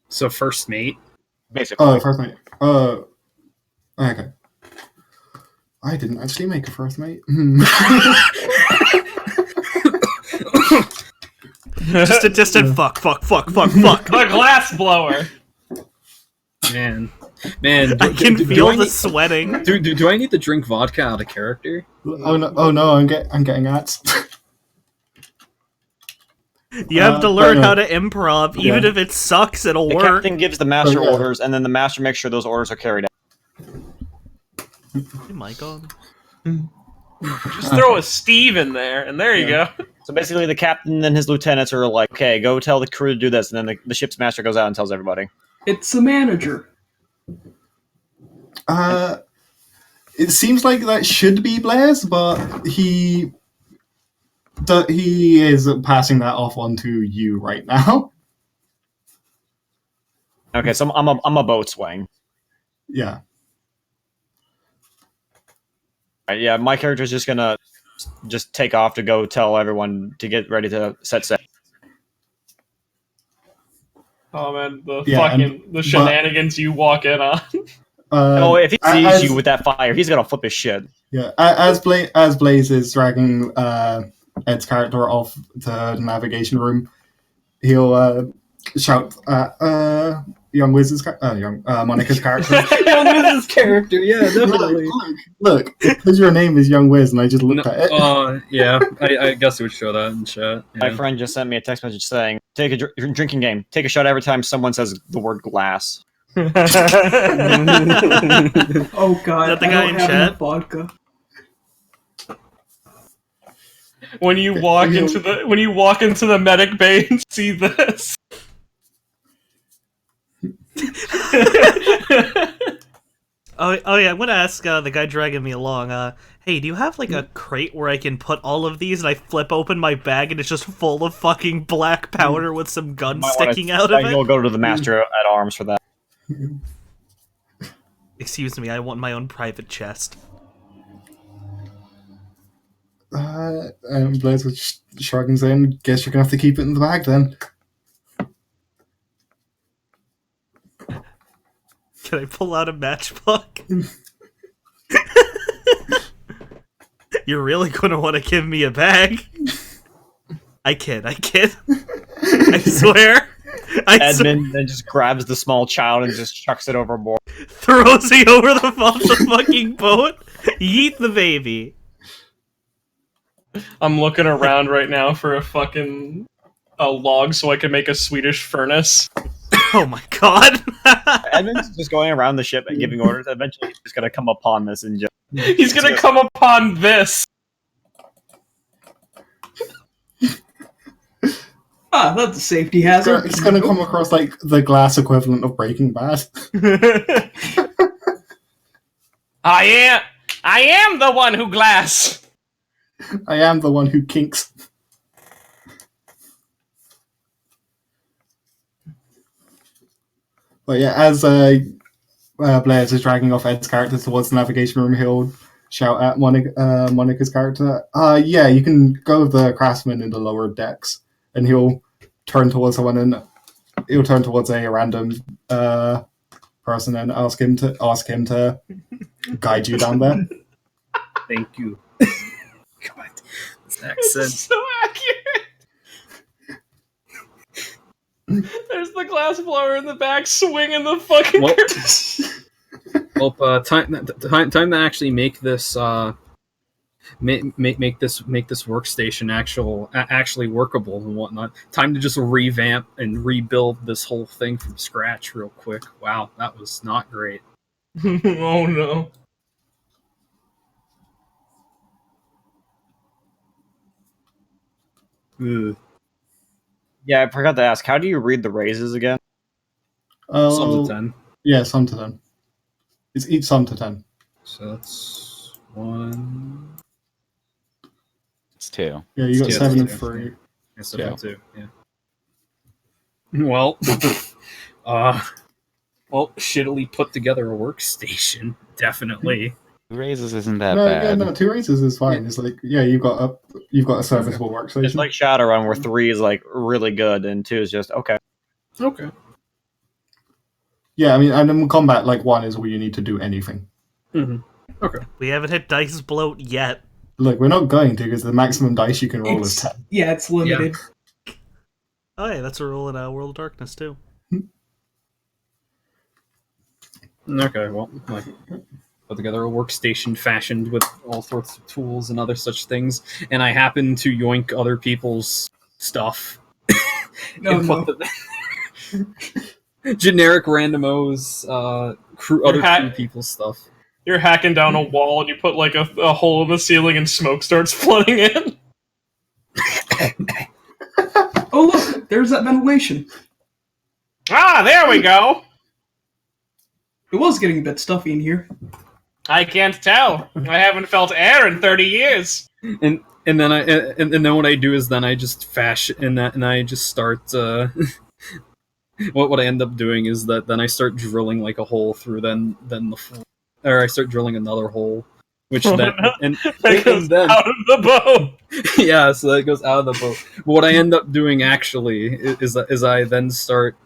[SPEAKER 3] So first mate.
[SPEAKER 4] basically.
[SPEAKER 2] Oh, first mate. Okay. I didn't actually make a first mate.
[SPEAKER 1] Just a distant fuck.
[SPEAKER 5] The glass blower.
[SPEAKER 3] Man.
[SPEAKER 1] I can feel the sweating.
[SPEAKER 3] Do I need to drink vodka out of character?
[SPEAKER 2] Oh no! I'm getting ads.
[SPEAKER 1] You have to learn
[SPEAKER 2] but,
[SPEAKER 1] how to improv. Even if it sucks, it'll
[SPEAKER 4] The
[SPEAKER 1] work.
[SPEAKER 4] captain gives the master
[SPEAKER 2] Oh, yeah.
[SPEAKER 4] orders, and then the master makes sure those orders are carried out.
[SPEAKER 1] Hey, mic on.
[SPEAKER 5] Just throw a Steve in there, and there you go.
[SPEAKER 4] So basically, the captain and his lieutenants are like, "Okay, go tell the crew to do this," and then the ship's master goes out and tells everybody.
[SPEAKER 6] It's the manager.
[SPEAKER 2] It seems like that should be Blaise, but he is passing that off onto you right now.
[SPEAKER 4] Okay, so I'm a boatswain.
[SPEAKER 2] Yeah.
[SPEAKER 4] Yeah, my character's just gonna just take off to go tell everyone to get ready to set sail.
[SPEAKER 5] Oh man,
[SPEAKER 2] Yeah,
[SPEAKER 5] the shenanigans you walk in on.
[SPEAKER 4] Oh, if he sees
[SPEAKER 2] as-
[SPEAKER 4] you with that fire, he's gonna flip his shit.
[SPEAKER 2] Yeah, as Blaise is dragging Ed's character off to the navigation room, he'll shout at young Wiz's Monica's character.
[SPEAKER 3] Young Wiz's character, yeah, definitely.
[SPEAKER 2] Look, because your name is Young Wiz, and I just looked at it.
[SPEAKER 3] Yeah, I guess it would show that in chat.
[SPEAKER 4] My
[SPEAKER 3] Yeah.
[SPEAKER 4] friend just sent me a text message saying, "Take a drinking game. Take a shot every time someone says the word glass."
[SPEAKER 6] Oh god,
[SPEAKER 1] Is that the
[SPEAKER 6] I
[SPEAKER 1] guy
[SPEAKER 6] don't
[SPEAKER 1] in
[SPEAKER 6] have
[SPEAKER 1] chat?
[SPEAKER 6] enough vodka.
[SPEAKER 5] when you walk into the medic bay and see this.
[SPEAKER 1] Oh yeah, I'm gonna ask the guy dragging me along. Hey, do you have like a crate where I can put all of these? And I flip open my bag and it's just full of fucking black powder with some guns sticking out of
[SPEAKER 4] You'll
[SPEAKER 1] it.
[SPEAKER 4] go to the master at arms for that.
[SPEAKER 1] Excuse me, I want my own private chest.
[SPEAKER 2] And Blaise was shrugging, saying, "Guess you're gonna have to keep it in the bag then."
[SPEAKER 1] Can I pull out a matchbook? You're really gonna want to give me a bag? I kid. I swear.
[SPEAKER 4] Edmund then just grabs the small child and just chucks it overboard.
[SPEAKER 1] Throws me over off the fucking boat. Yeet the baby.
[SPEAKER 5] I'm looking around right now for a log so I can make a Swedish furnace.
[SPEAKER 1] Oh my god.
[SPEAKER 4] Edmund's just going around the ship and giving orders. Eventually, he's just gonna come upon this and just.
[SPEAKER 5] He's gonna come upon this.
[SPEAKER 6] Ah, that's a safety hazard.
[SPEAKER 2] It's going to come across like the glass equivalent of Breaking Bad.
[SPEAKER 5] I am the one who glass.
[SPEAKER 2] I am the one who kinks. But yeah, as Blaze is dragging off Ed's character towards the navigation room, he'll shout at Monica's character, yeah, you can go with the craftsman in the lower decks. And he'll turn towards someone and he'll turn towards a random person and ask him to guide you down there.
[SPEAKER 3] Thank you. God, this accent.
[SPEAKER 5] It's so accurate. There's the glass blower in the back swinging the fucking.
[SPEAKER 3] Well, time to actually make this make this workstation actually workable and whatnot. Time to just revamp and rebuild this whole thing from scratch real quick. Wow, that was not great.
[SPEAKER 5] Oh no.
[SPEAKER 3] Ugh.
[SPEAKER 4] Yeah, I forgot to ask. How do you read the raises again?
[SPEAKER 3] Sum to 10.
[SPEAKER 2] Yeah, sum to 10. It's each sum to 10.
[SPEAKER 3] So that's 1.
[SPEAKER 7] It's 2.
[SPEAKER 2] Yeah, you got
[SPEAKER 3] Yeah,
[SPEAKER 2] 7 and
[SPEAKER 3] two.
[SPEAKER 2] 3.
[SPEAKER 3] Yes,
[SPEAKER 2] Yeah.
[SPEAKER 3] 2. Yeah. Well, shittily put together a workstation. Definitely.
[SPEAKER 7] 2 raises isn't that
[SPEAKER 2] No,
[SPEAKER 7] bad.
[SPEAKER 2] yeah, no, 2 races is fine. It's like, yeah, you've got a serviceable workstation.
[SPEAKER 4] It's like Shadowrun, where 3 is like really good and 2 is just okay.
[SPEAKER 3] Okay.
[SPEAKER 2] Yeah, I mean, and in combat, like 1 is where you need to do anything.
[SPEAKER 3] Mm-hmm. Okay.
[SPEAKER 1] We haven't hit dice bloat yet.
[SPEAKER 2] Look, we're not going to because the maximum dice you can roll is 10.
[SPEAKER 6] Yeah, it's limited.
[SPEAKER 1] Oh, yeah, that's a rule in World of Darkness, too.
[SPEAKER 3] Okay, well, like, put together a workstation fashioned with all sorts of tools and other such things, and I happen to yoink other people's stuff.
[SPEAKER 6] No,
[SPEAKER 3] and
[SPEAKER 6] no.
[SPEAKER 3] put the generic randomos, other crew people's stuff.
[SPEAKER 5] You're hacking down a wall and you put like a hole in the ceiling and smoke starts flooding in.
[SPEAKER 6] Oh, look, there's that ventilation.
[SPEAKER 5] Ah, there we go.
[SPEAKER 6] It was getting a bit stuffy in here.
[SPEAKER 5] I can't tell. I haven't felt air in 30 years.
[SPEAKER 3] And then what I do is then I just fashion and I just start. What I end up doing is that then I start drilling like a hole through then the floor, or I start drilling another hole, which then
[SPEAKER 5] That goes
[SPEAKER 3] then
[SPEAKER 5] out of the boat.
[SPEAKER 3] yeah, so that goes out of the boat. But what I end up doing actually is I then start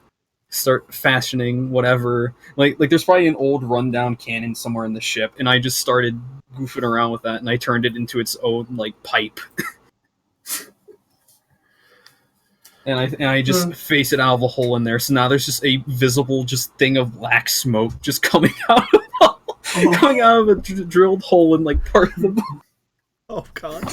[SPEAKER 3] fashioning whatever, like there's probably an old rundown cannon somewhere in the ship, and I just started goofing around with that, and I turned it into its own like pipe. And I just face it out of a hole in there, so now there's just a visible just thing of black smoke just coming out of a drilled hole in like part of the boat.
[SPEAKER 1] Oh god.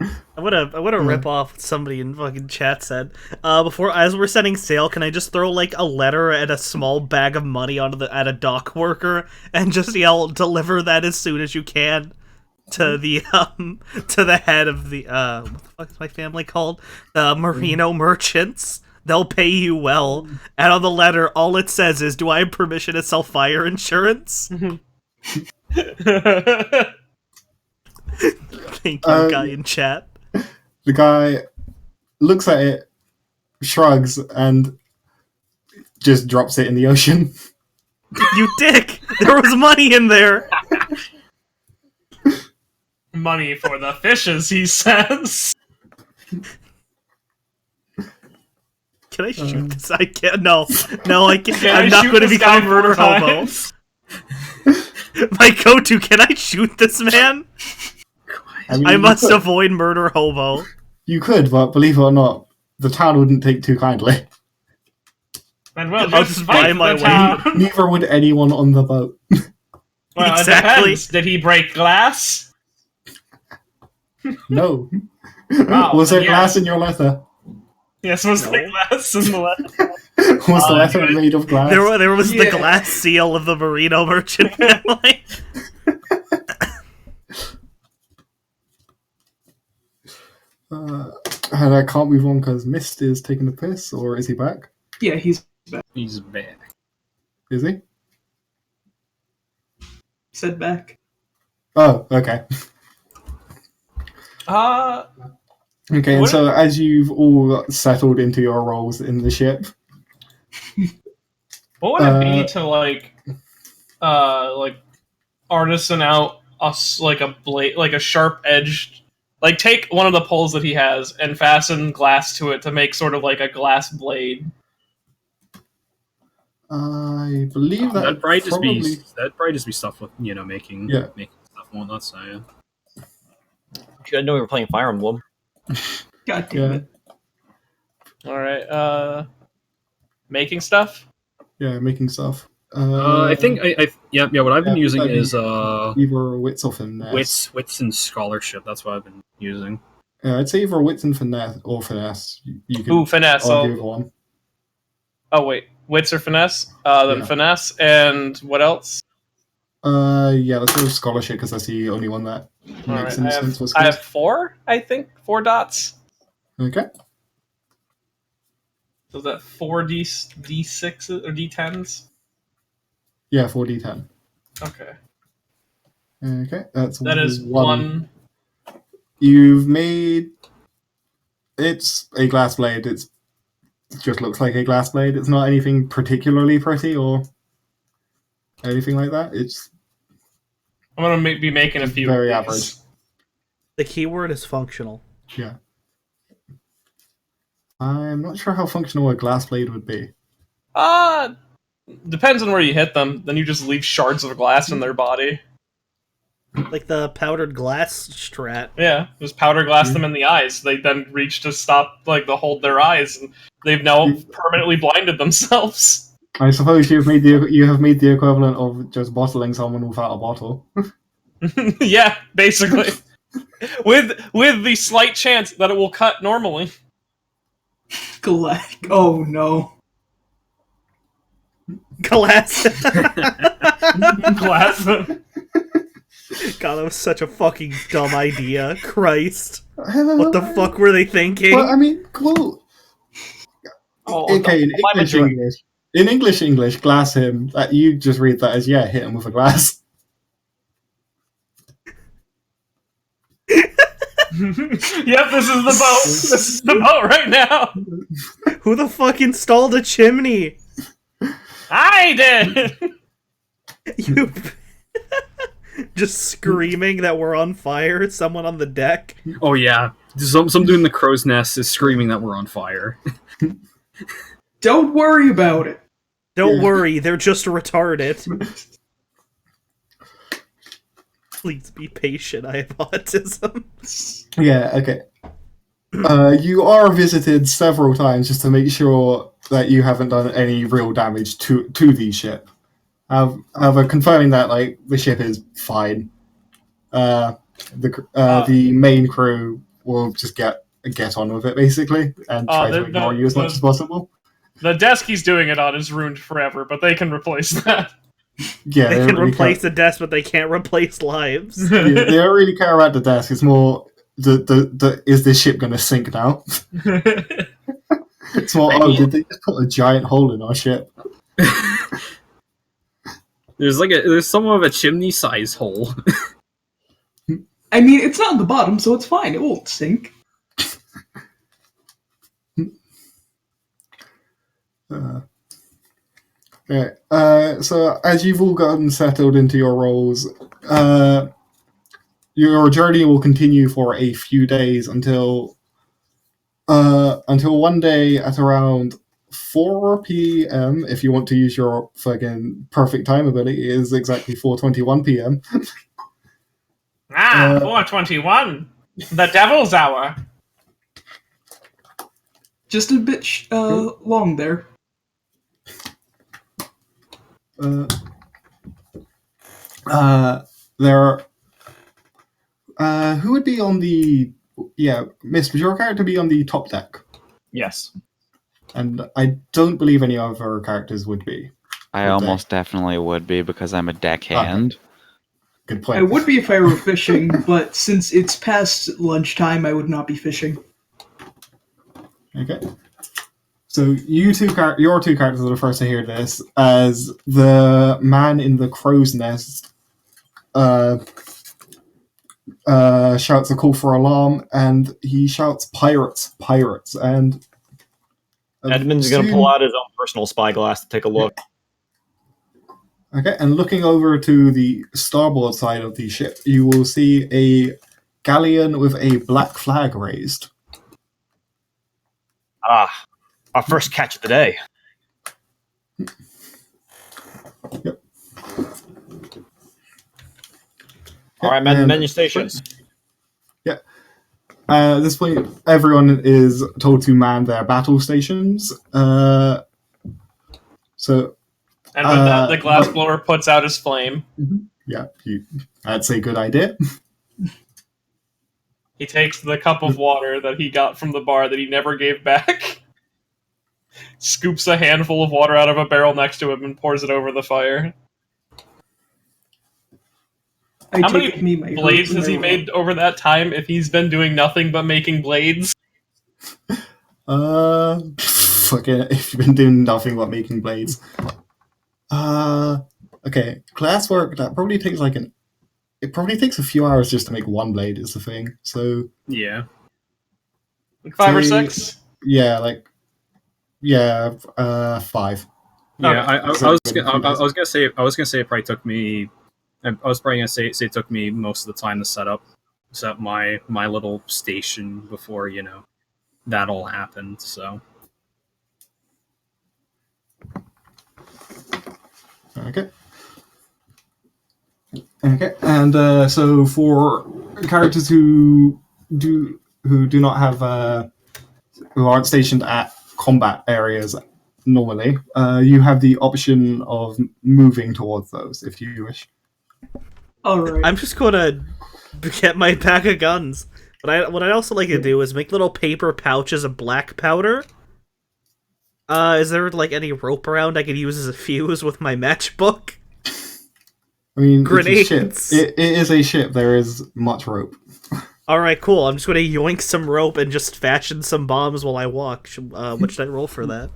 [SPEAKER 1] I wanna rip off what somebody in fucking chat said. Before, as we're setting sail, can I just throw like a letter and a small bag of money at a dock worker and just yell, "Deliver that as soon as you can," to the head of the what the fuck is my family called? The Merino merchants. They'll pay you well. And on the letter, all it says is, "Do I have permission to sell fire insurance?" Thank you, guy in chat.
[SPEAKER 2] The guy looks at it, shrugs, and just drops it in the ocean.
[SPEAKER 1] You dick! There was money in there!
[SPEAKER 5] Money for the fishes, he says.
[SPEAKER 1] Can I shoot this? I can't. No, I can't.
[SPEAKER 5] Can
[SPEAKER 1] I'm
[SPEAKER 5] I
[SPEAKER 1] not
[SPEAKER 5] shoot
[SPEAKER 1] going to
[SPEAKER 5] this
[SPEAKER 1] become
[SPEAKER 5] guy
[SPEAKER 1] a murder
[SPEAKER 5] 4
[SPEAKER 1] hobo.
[SPEAKER 5] times?
[SPEAKER 1] My go-to. Can I shoot this man?
[SPEAKER 2] mean,
[SPEAKER 1] I
[SPEAKER 2] you
[SPEAKER 1] must
[SPEAKER 2] could.
[SPEAKER 1] avoid murder hobo.
[SPEAKER 2] You could, but believe it or not, the town wouldn't take too kindly.
[SPEAKER 5] Then we'll
[SPEAKER 1] I'll
[SPEAKER 5] just
[SPEAKER 1] just
[SPEAKER 5] fight
[SPEAKER 1] buy my
[SPEAKER 5] the
[SPEAKER 1] way.
[SPEAKER 5] town.
[SPEAKER 2] Neither would anyone on the boat.
[SPEAKER 5] Well,
[SPEAKER 1] Exactly.
[SPEAKER 5] it depends. Did he break glass?
[SPEAKER 2] No.
[SPEAKER 5] Wow,
[SPEAKER 2] Was there
[SPEAKER 5] yeah.
[SPEAKER 2] glass in your letter?
[SPEAKER 5] Yes, was the
[SPEAKER 1] No.
[SPEAKER 5] glass in the letter?
[SPEAKER 2] Was the letter made of glass?
[SPEAKER 1] There was the
[SPEAKER 6] Yeah.
[SPEAKER 1] glass seal of the Marino merchant family.
[SPEAKER 2] And I can't move on because Mist is taking the piss, or is he back?
[SPEAKER 6] Yeah, he's
[SPEAKER 3] He's back.
[SPEAKER 2] Is he?
[SPEAKER 6] said back.
[SPEAKER 2] Oh, okay. Okay, and
[SPEAKER 5] What-
[SPEAKER 2] so as you've all settled into your roles in the ship,
[SPEAKER 5] What would it be
[SPEAKER 2] Uh,
[SPEAKER 5] to like artisan out like a blade, like a sharp edged, like take one of the poles that he has and fasten glass to it to make sort of like a glass blade.
[SPEAKER 2] I believe that
[SPEAKER 3] That'd probably just be stuff with making
[SPEAKER 2] Yeah.
[SPEAKER 3] making stuff and whatnot. So yeah.
[SPEAKER 4] I know we were playing Fire Emblem.
[SPEAKER 6] God damn
[SPEAKER 2] Yeah.
[SPEAKER 6] it.
[SPEAKER 5] All right, making stuff.
[SPEAKER 2] Yeah, making stuff.
[SPEAKER 3] I think what I've been
[SPEAKER 2] yeah,
[SPEAKER 3] using
[SPEAKER 2] that'd be-
[SPEAKER 3] is
[SPEAKER 2] either wits or finesse.
[SPEAKER 3] wits and scholarship. That's what I've been using.
[SPEAKER 2] Yeah, I'd say either wits and finesse or finesse. You could
[SPEAKER 5] Ooh, finesse.
[SPEAKER 2] argue with one.
[SPEAKER 5] Oh wait, wits or finesse? Then
[SPEAKER 2] Yeah.
[SPEAKER 5] finesse and what else?
[SPEAKER 2] Yeah, let's go with scholarship because that's the only one that
[SPEAKER 5] All
[SPEAKER 2] makes
[SPEAKER 5] right,
[SPEAKER 2] any
[SPEAKER 5] I
[SPEAKER 2] sense for
[SPEAKER 5] have
[SPEAKER 2] skills.
[SPEAKER 5] 4. I think 4 dots.
[SPEAKER 2] Okay.
[SPEAKER 5] So is that 4d6s or d10s?
[SPEAKER 2] Yeah, 4d10.
[SPEAKER 5] Okay,
[SPEAKER 2] Okay, that's
[SPEAKER 5] that is one.
[SPEAKER 2] You've made. It's a glass blade. It just looks like a glass blade. It's not anything particularly pretty or anything like that. It's
[SPEAKER 5] I'm gonna be making a few.
[SPEAKER 2] very
[SPEAKER 5] of these.
[SPEAKER 2] average.
[SPEAKER 1] The keyword is functional.
[SPEAKER 2] Yeah. I'm not sure how functional a glass blade would be.
[SPEAKER 5] Depends on where you hit them. Then you just leave shards of glass in their body.
[SPEAKER 1] Like the powdered glass strat.
[SPEAKER 5] Yeah, just powder glass them in the eyes. They then reach to stop, like, to hold their eyes, and they've now permanently blinded themselves.
[SPEAKER 2] I suppose you have made the equivalent of just bottling someone without a bottle.
[SPEAKER 5] Yeah, basically. with the slight chance that it will cut normally.
[SPEAKER 6] Oh no.
[SPEAKER 1] Glass.
[SPEAKER 5] Glass.
[SPEAKER 1] God, that was such a fucking dumb idea. Christ. What the fuck were they thinking?
[SPEAKER 2] Well, I mean, well, okay, in English, glass him. You just read that as hit him with a glass.
[SPEAKER 5] Yep, this is the boat. This is the boat right now.
[SPEAKER 1] Who the fuck installed a chimney?
[SPEAKER 5] I did.
[SPEAKER 1] You just screaming that we're on fire. Someone on the deck.
[SPEAKER 3] Oh yeah, some dude in the crow's nest is screaming that we're on fire.
[SPEAKER 6] Don't worry about it.
[SPEAKER 1] Don't worry, they're just retarded. Please be patient. I have autism.
[SPEAKER 2] Yeah, okay. You are visited several times just to make sure that you haven't done any real damage to the ship. However, confirming that the ship is fine. The main crew will just get on with it basically and try to ignore you as much as possible.
[SPEAKER 5] The desk he's doing it on is ruined forever, but they can replace that.
[SPEAKER 2] Yeah,
[SPEAKER 1] They can
[SPEAKER 2] really
[SPEAKER 1] replace the desk, but they can't replace lives.
[SPEAKER 2] Yeah, they don't really care about the desk. It's more is this ship going to sink now? It's more, did they just put a giant hole in our ship?
[SPEAKER 3] There's somewhat of a chimney size hole.
[SPEAKER 6] I mean, it's not on the bottom, so it's fine. It won't sink.
[SPEAKER 2] So as you've all gotten settled into your roles, your journey will continue for a few days until one day at around 4 p.m. If you want to use your fucking perfect time ability, it is exactly 4:21 p.m.
[SPEAKER 5] 4:21. The devil's hour.
[SPEAKER 6] Just a bit long there.
[SPEAKER 2] There who would be on the... Yeah, Miss, would your character be on the top deck?
[SPEAKER 4] Yes.
[SPEAKER 2] And I don't believe any other characters would be.
[SPEAKER 7] I almost definitely would be because I'm a deckhand.
[SPEAKER 2] Good point.
[SPEAKER 6] I would be if I were fishing, but since it's past lunchtime, I would not be fishing.
[SPEAKER 2] Okay. So your two characters are the first to hear this, as the man in the crow's nest shouts a call for alarm, and he shouts, "Pirates, pirates!" And
[SPEAKER 4] Edmund's going to pull out his own personal spyglass to take a look.
[SPEAKER 2] Okay, and looking over to the starboard side of the ship, you will see a galleon with a black flag raised.
[SPEAKER 4] Ah, our first catch of the day.
[SPEAKER 2] Yep.
[SPEAKER 4] All right, men, menu stations.
[SPEAKER 2] Yeah. At this point, everyone is told to man their battle stations.
[SPEAKER 5] And with that, the glassblower puts out his flame.
[SPEAKER 2] Yeah, that's a good idea.
[SPEAKER 5] He takes the cup of water that he got from the bar that he never gave back, scoops a handful of water out of a barrel next to him, and pours it over the fire. How many blades has he made over that time if he's been doing nothing but making blades?
[SPEAKER 2] Fucking, if you've been doing nothing but making blades. Okay, glasswork, that probably takes it probably takes a few hours just to make one blade is the thing, so...
[SPEAKER 3] Yeah.
[SPEAKER 5] Like 5 or 6?
[SPEAKER 2] Yeah, 5.
[SPEAKER 3] Yeah,
[SPEAKER 5] Okay.
[SPEAKER 3] I was gonna say it probably took me. I was probably gonna say it took me most of the time to set up my little station before that all happened. So
[SPEAKER 2] Okay. Okay, and so for characters who do not have who aren't stationed at combat areas normally, you have the option of moving towards those if you wish.
[SPEAKER 6] Alright.
[SPEAKER 1] I'm just gonna get my pack of guns. But what I'd also like to do is make little paper pouches of black powder. Is there any rope around I could use as a fuse with my matchbook?
[SPEAKER 2] I mean,
[SPEAKER 1] Grenades.
[SPEAKER 2] It's a ship. It is a ship. There is much rope.
[SPEAKER 1] Alright, cool. I'm just gonna yoink some rope and just fashion some bombs while I walk. What should I roll for that?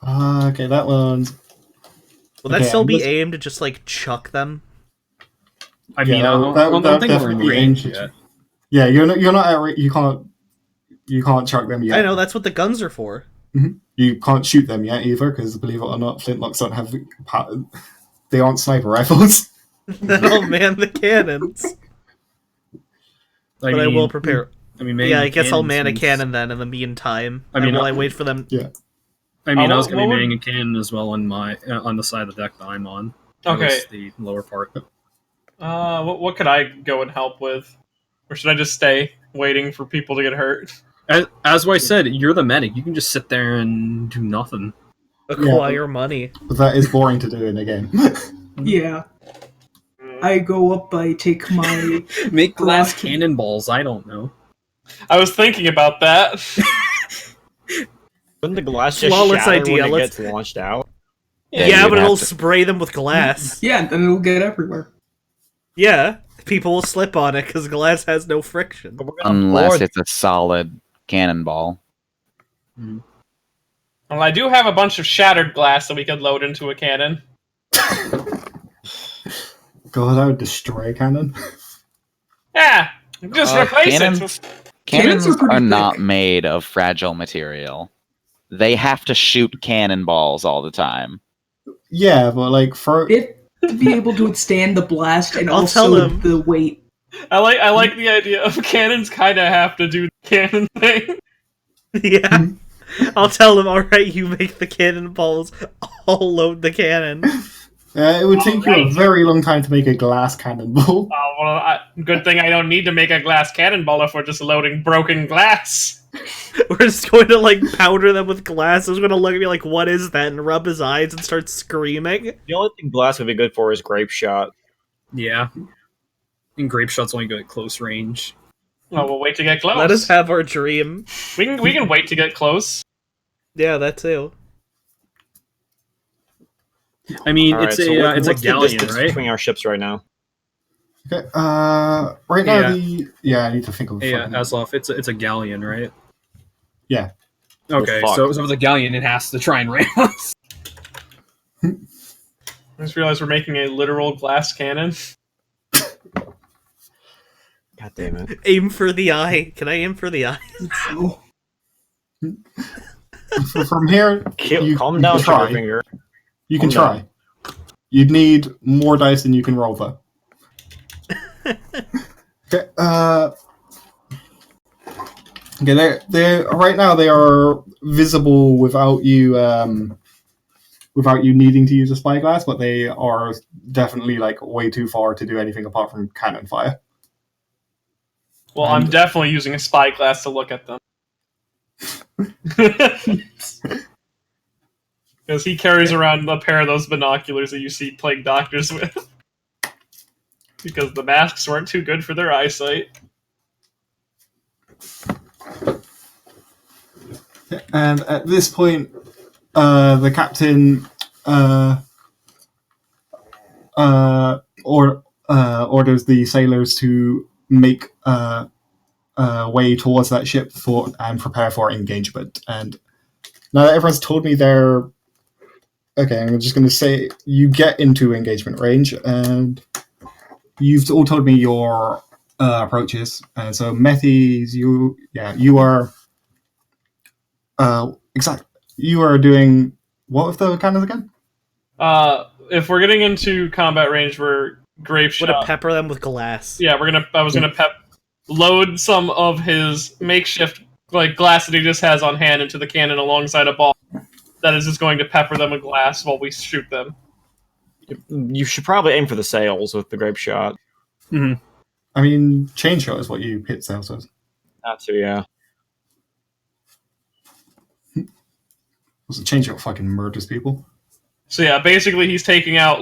[SPEAKER 2] Okay, that one's...
[SPEAKER 1] Will that still be aimed to just, chuck them?
[SPEAKER 3] I mean,
[SPEAKER 2] Yeah,
[SPEAKER 3] I don't think we're in
[SPEAKER 2] definitely
[SPEAKER 3] range
[SPEAKER 2] aimed.
[SPEAKER 3] yet.
[SPEAKER 2] Yeah, you're not at range. You can't chuck them yet.
[SPEAKER 1] I know, that's what the guns are for.
[SPEAKER 2] You can't shoot them yet either, because believe it or not, flintlocks don't have... They aren't sniper rifles.
[SPEAKER 1] Oh man, the cannons. But I will prepare.
[SPEAKER 3] I mean,
[SPEAKER 1] I guess I'll man a cannon then in the meantime. While I wait for them.
[SPEAKER 2] Yeah.
[SPEAKER 3] I mean, I was
[SPEAKER 5] what
[SPEAKER 3] going to be
[SPEAKER 5] would-
[SPEAKER 3] manning a cannon as well on the side of the deck that I'm on.
[SPEAKER 5] Okay.
[SPEAKER 3] At least the lower part.
[SPEAKER 5] What could I go and help with? Or should I just stay, waiting for people to get hurt?
[SPEAKER 3] As I said, you're the medic. You can just sit there and do nothing.
[SPEAKER 1] Acquire money.
[SPEAKER 2] But that is boring to do in a game.
[SPEAKER 6] Yeah. I go up, I take my...
[SPEAKER 3] Make glass cannonballs. I don't know.
[SPEAKER 5] I was thinking about that.
[SPEAKER 4] Wouldn't the glass just
[SPEAKER 1] Flawless
[SPEAKER 4] shatter
[SPEAKER 1] idea,
[SPEAKER 4] when it
[SPEAKER 1] let's-
[SPEAKER 4] gets launched out?
[SPEAKER 7] Yeah,
[SPEAKER 1] Yeah,
[SPEAKER 7] you'd
[SPEAKER 1] but
[SPEAKER 7] have
[SPEAKER 1] it'll
[SPEAKER 7] to-
[SPEAKER 1] spray them with glass.
[SPEAKER 6] Yeah, and then it'll get everywhere.
[SPEAKER 1] Yeah, people will slip on it because glass has no friction.
[SPEAKER 4] But we're gonna
[SPEAKER 7] Unless
[SPEAKER 4] pour-
[SPEAKER 7] it's a solid cannonball.
[SPEAKER 5] Well, I do have a bunch of shattered glass that we could load into a cannon.
[SPEAKER 2] God, I would destroy a cannon.
[SPEAKER 5] Yeah, just replace
[SPEAKER 7] cannons-
[SPEAKER 5] it.
[SPEAKER 6] Cannons
[SPEAKER 7] Cannons
[SPEAKER 6] are pretty
[SPEAKER 7] are not
[SPEAKER 6] thick.
[SPEAKER 7] made of fragile material. They have to shoot cannonballs all the time.
[SPEAKER 2] Yeah, but for...
[SPEAKER 6] It to be able to withstand the blast and
[SPEAKER 1] I'll tell
[SPEAKER 6] also
[SPEAKER 1] him.
[SPEAKER 6] the weight.
[SPEAKER 5] I like the idea of cannons kind of have to do the cannon thing.
[SPEAKER 1] Yeah. I'll tell them, alright, you make the cannonballs, I'll load the cannon.
[SPEAKER 2] it would take you a
[SPEAKER 5] Alright.
[SPEAKER 2] very long time to make a glass cannonball.
[SPEAKER 5] Good thing I don't need to make a glass cannonball if we're just loading broken glass.
[SPEAKER 1] We're just going to, powder them with glass. He's going to look at me like, what is that? And rub his eyes and start screaming.
[SPEAKER 4] The only thing glass would be good for is grape shot.
[SPEAKER 3] Yeah. And grape shot's only good at close range.
[SPEAKER 5] Oh, we'll wait to get close.
[SPEAKER 1] Let us have our dream.
[SPEAKER 5] We can wait to get close.
[SPEAKER 1] Yeah, that too.
[SPEAKER 3] I mean,
[SPEAKER 4] All right,
[SPEAKER 3] it's
[SPEAKER 4] so
[SPEAKER 3] a
[SPEAKER 4] what's
[SPEAKER 3] it's a
[SPEAKER 4] the
[SPEAKER 3] galleon,
[SPEAKER 4] distance
[SPEAKER 3] right?
[SPEAKER 4] between our ships right now?
[SPEAKER 2] Okay. Right now
[SPEAKER 3] Yeah.
[SPEAKER 2] I need to think of.
[SPEAKER 3] Yeah, Asloff, it's a galleon, right?
[SPEAKER 2] Yeah.
[SPEAKER 3] Okay,
[SPEAKER 4] Well, fuck.
[SPEAKER 3] so if it's a galleon, it has to try and ram us.
[SPEAKER 5] I just realized we're making a literal glass cannon.
[SPEAKER 4] God damn it.
[SPEAKER 1] Aim for the eye. Can I aim for the eye?
[SPEAKER 6] So,
[SPEAKER 2] From here,
[SPEAKER 4] Calm
[SPEAKER 2] you
[SPEAKER 4] down,
[SPEAKER 2] can try.
[SPEAKER 4] Sugarfinger.
[SPEAKER 2] You can
[SPEAKER 4] Calm down.
[SPEAKER 2] try. You'd need more dice than you can roll, though. Okay. Okay. They right now they are visible without you needing to use a spyglass, but they are definitely like way too far to do anything apart from cannon fire.
[SPEAKER 5] Well, I'm definitely using a spyglass to look at them. Because he carries around a pair of those binoculars that you see plague doctors with. Because the masks weren't too good for their eyesight.
[SPEAKER 2] And at this point, the captain orders the sailors to make way towards that ship and prepare for engagement. And now that everyone's told me they're okay, I'm just going to say you get into engagement range, and you've all told me your approaches. And so, Methes, you are You are doing what with the cannons again?
[SPEAKER 5] If we're getting into combat range, we're grape
[SPEAKER 1] Would have
[SPEAKER 5] shot.
[SPEAKER 1] pepper them with glass.
[SPEAKER 5] Yeah, I was gonna load some of his makeshift glass that he just has on hand into the cannon alongside a ball that is just going to pepper them with glass while we shoot them.
[SPEAKER 4] You should probably aim for the sails with the grape shot.
[SPEAKER 3] Mm-hmm.
[SPEAKER 2] I mean, chain shot is what you hit sails with.
[SPEAKER 4] That too, yeah.
[SPEAKER 2] Was it chain shot fucking murders people?
[SPEAKER 5] So yeah, basically he's taking out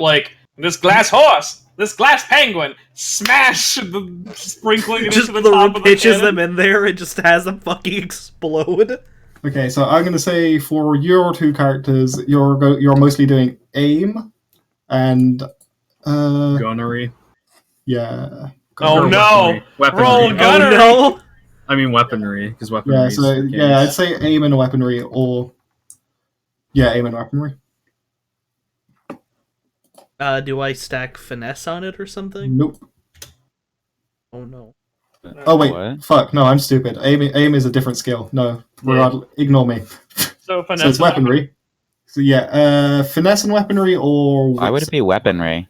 [SPEAKER 5] this glass horse, this glass penguin, smash the sprinkling it
[SPEAKER 1] Just
[SPEAKER 5] into the top of the
[SPEAKER 1] pitches
[SPEAKER 5] cannon.
[SPEAKER 1] them in there and just has them fucking explode.
[SPEAKER 2] Okay, so I'm going to say for your two characters, you're mostly doing aim and
[SPEAKER 3] Gunnery.
[SPEAKER 2] yeah.
[SPEAKER 5] Oh
[SPEAKER 3] Or
[SPEAKER 5] no!
[SPEAKER 3] Weaponry.
[SPEAKER 5] Roll
[SPEAKER 3] Weaponry.
[SPEAKER 5] gunnery!
[SPEAKER 1] Oh no!
[SPEAKER 3] I mean weaponry, because weaponry.
[SPEAKER 2] Yeah,
[SPEAKER 3] is
[SPEAKER 2] so
[SPEAKER 3] the
[SPEAKER 2] yeah, I'd
[SPEAKER 3] case.
[SPEAKER 2] say aim and weaponry, or aim and weaponry.
[SPEAKER 1] Do I stack finesse on it or something?
[SPEAKER 2] Nope.
[SPEAKER 1] Oh no.
[SPEAKER 2] Oh wait,
[SPEAKER 7] What?
[SPEAKER 2] fuck. No, I'm stupid. Aim is a different skill. No, ignore me.
[SPEAKER 5] So finesse.
[SPEAKER 2] So it's weaponry. So yeah, finesse and weaponry, or
[SPEAKER 7] Why would it be weaponry?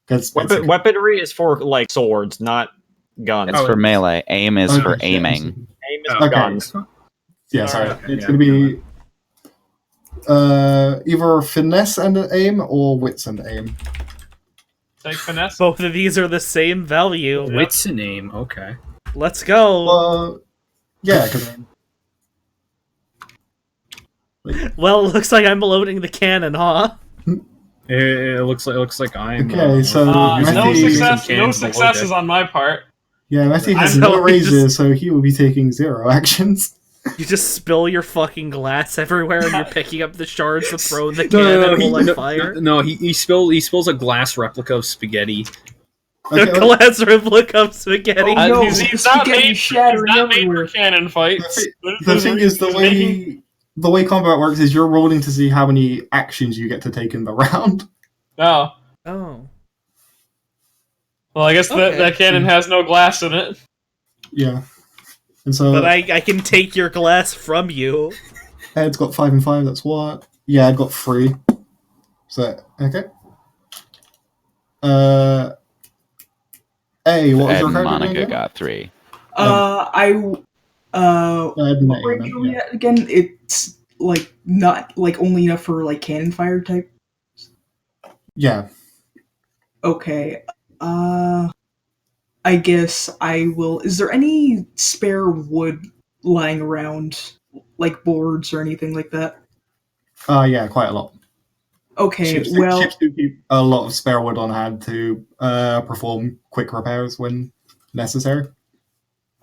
[SPEAKER 2] Because
[SPEAKER 4] Weaponry is for swords, not guns.
[SPEAKER 7] It's for melee. Aim is for
[SPEAKER 2] Okay,
[SPEAKER 7] aiming.
[SPEAKER 4] Aim is
[SPEAKER 3] Okay.
[SPEAKER 4] guns.
[SPEAKER 2] yeah, sorry.
[SPEAKER 3] Alright,
[SPEAKER 2] It's
[SPEAKER 3] yeah,
[SPEAKER 2] going to be either finesse and an aim or wits and aim.
[SPEAKER 5] Take finesse.
[SPEAKER 1] Both of these are the same value.
[SPEAKER 3] Wits and aim. Okay.
[SPEAKER 1] Let's go.
[SPEAKER 2] Yeah, because
[SPEAKER 1] Well, it looks like I'm loading the cannon, huh?
[SPEAKER 3] It looks like I'm.
[SPEAKER 2] Okay, so
[SPEAKER 5] No
[SPEAKER 2] Matthew-
[SPEAKER 5] successes on my part.
[SPEAKER 2] yeah, Matthew has
[SPEAKER 1] I know,
[SPEAKER 2] no
[SPEAKER 1] he
[SPEAKER 2] raises,
[SPEAKER 1] just-
[SPEAKER 2] so he will be taking 0 actions.
[SPEAKER 1] You just spill your fucking glass everywhere and you're picking up the shards to throw in the cannon while I fire.
[SPEAKER 3] No, he spills a glass replica of spaghetti.
[SPEAKER 1] The
[SPEAKER 2] Okay,
[SPEAKER 1] glass replica of spaghetti.
[SPEAKER 6] Oh, no.
[SPEAKER 5] He's not
[SPEAKER 6] Spaghetti
[SPEAKER 5] made
[SPEAKER 6] shattering
[SPEAKER 5] for
[SPEAKER 6] everywhere.
[SPEAKER 5] cannon fights.
[SPEAKER 2] the thing is, the way combat works is you're rolling to see how many actions you get to take in the round.
[SPEAKER 5] Oh.
[SPEAKER 1] Oh.
[SPEAKER 5] Well, I guess
[SPEAKER 1] Okay.
[SPEAKER 5] that cannon has no glass in it.
[SPEAKER 2] Yeah. And so
[SPEAKER 1] But I can take your glass from you.
[SPEAKER 2] Ed's got 5 and 5, that's what? Yeah, Ed got 3. So, okay. A, what was
[SPEAKER 7] Ed
[SPEAKER 2] your
[SPEAKER 7] and
[SPEAKER 2] character
[SPEAKER 7] Monica
[SPEAKER 2] name again?
[SPEAKER 7] got 3.
[SPEAKER 2] Ed and
[SPEAKER 6] What were
[SPEAKER 2] Aim,
[SPEAKER 6] you doing
[SPEAKER 2] yeah.
[SPEAKER 6] again? It's not only enough for cannon fire type.
[SPEAKER 2] Yeah.
[SPEAKER 6] Okay. I guess I will. Is there any spare wood lying around, like boards or anything like that?
[SPEAKER 2] Yeah, quite a lot.
[SPEAKER 6] Okay,
[SPEAKER 2] Ships,
[SPEAKER 6] well,
[SPEAKER 2] ships do keep a lot of spare wood on hand to perform quick repairs when necessary.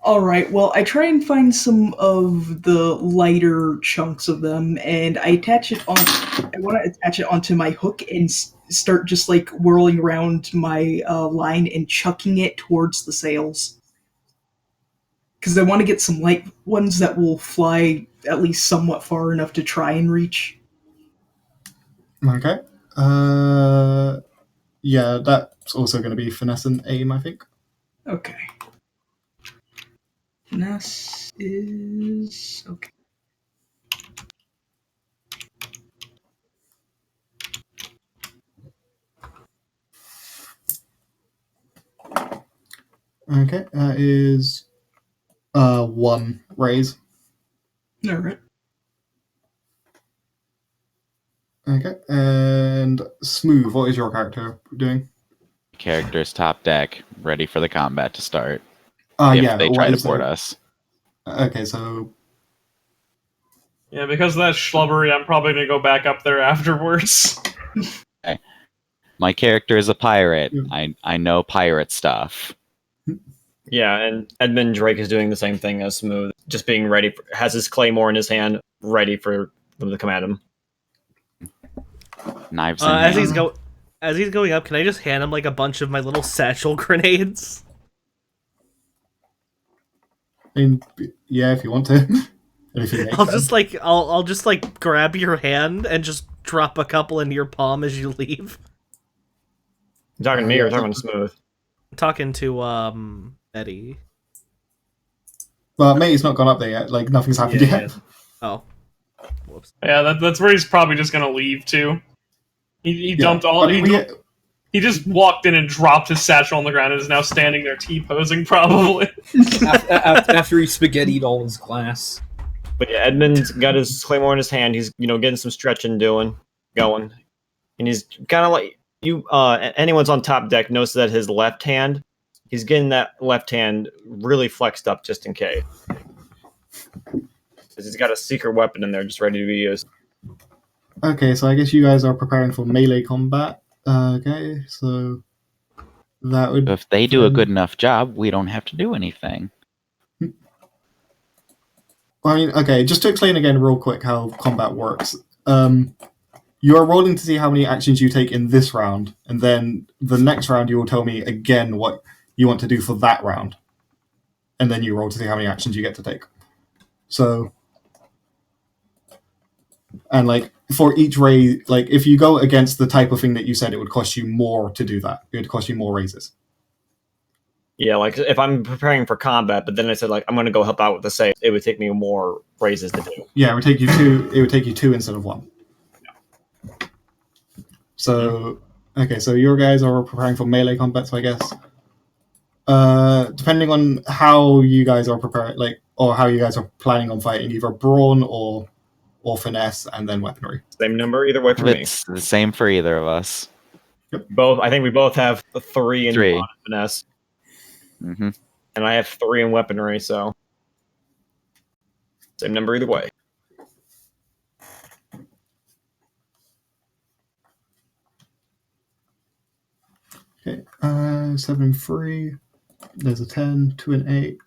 [SPEAKER 6] all right. Well, I try and find some of the lighter chunks of them, and I attach it on. I want to attach it onto my hook and start just like whirling around my line and chucking it towards the sails. Because I want to get some light ones that will fly at least somewhat far enough to try and reach.
[SPEAKER 2] Okay. Yeah, that's also going to be finesse and aim, I think.
[SPEAKER 6] Okay. Finesse is okay.
[SPEAKER 2] Okay, that is one raise.
[SPEAKER 6] All right.
[SPEAKER 2] Okay, and Smooth, what is your character doing?
[SPEAKER 7] Characters top deck, ready for the combat to start. If
[SPEAKER 2] Yeah,
[SPEAKER 7] they
[SPEAKER 2] what
[SPEAKER 7] try to
[SPEAKER 2] is
[SPEAKER 7] board
[SPEAKER 2] the-
[SPEAKER 7] us.
[SPEAKER 2] Okay, so
[SPEAKER 5] Yeah, because of that schlubbery, I'm probably gonna go back up there afterwards.
[SPEAKER 7] My character is a pirate.
[SPEAKER 2] Yeah.
[SPEAKER 7] I know pirate stuff.
[SPEAKER 4] Yeah, and Edmund Drake is doing the same thing as Smooth, just being ready. Has his claymore in his hand, ready for them to come at him.
[SPEAKER 7] Knives in
[SPEAKER 1] As
[SPEAKER 7] hand.
[SPEAKER 1] he's going up, can I just hand him like a bunch of my little satchel grenades?
[SPEAKER 2] I mean, yeah, if you want to. If you make
[SPEAKER 1] I'll
[SPEAKER 2] sense.
[SPEAKER 1] just like grab your hand and just drop a couple into your palm as you leave.
[SPEAKER 4] You talking to me or talking to Smooth?
[SPEAKER 1] I'm talking to Eddie.
[SPEAKER 2] Well, mate's not gone up there yet. Like nothing's happened
[SPEAKER 3] Yeah,
[SPEAKER 2] yet.
[SPEAKER 1] Oh, whoops.
[SPEAKER 5] Yeah, that's where he's probably just gonna leave too. He
[SPEAKER 2] Yeah.
[SPEAKER 5] dumped all.
[SPEAKER 2] I mean,
[SPEAKER 5] He just walked in and dropped his satchel on the ground and is now standing there T-posing, probably.
[SPEAKER 3] After he spaghettied all his glass.
[SPEAKER 4] But yeah, Edmund's got his claymore in his hand. He's getting some stretching going, and he's kind of like you. Anyone's on top deck knows that his left hand, he's getting that left hand really flexed up just in case. Because he's got a secret weapon in there just ready to be used.
[SPEAKER 2] Okay, so I guess you guys are preparing for melee combat. Okay, so that would.
[SPEAKER 7] If they do a good enough job, we don't have to do anything.
[SPEAKER 2] I mean, okay, just to explain again real quick how combat works. You're rolling to see how many actions you take in this round, and then the next round you will tell me again what you want to do for that round. And then you roll to see how many actions you get to take. So, and like for each raise, like if you go against the type of thing that you said, it would cost you more to do that. It would cost you more raises.
[SPEAKER 4] Yeah, like if I'm preparing for combat, but then I said like I'm going to go help out with the save, it would take me more raises to do.
[SPEAKER 2] Yeah, it would take you two. It would take you two instead of one. So, okay, so your guys are preparing for melee combat, so I guess. Depending on how you guys are preparing, like, or how you guys are planning on fighting, either brawn or finesse, and then weaponry.
[SPEAKER 4] Same number either way for me.
[SPEAKER 7] It's the same for either of us.
[SPEAKER 4] Both. I think we both have 3 in
[SPEAKER 7] Three.
[SPEAKER 4] finesse,
[SPEAKER 7] Hmm
[SPEAKER 4] and I have 3 in weaponry. So same number either way.
[SPEAKER 2] Okay, 7 and 3. There's a 10, 2 and 8.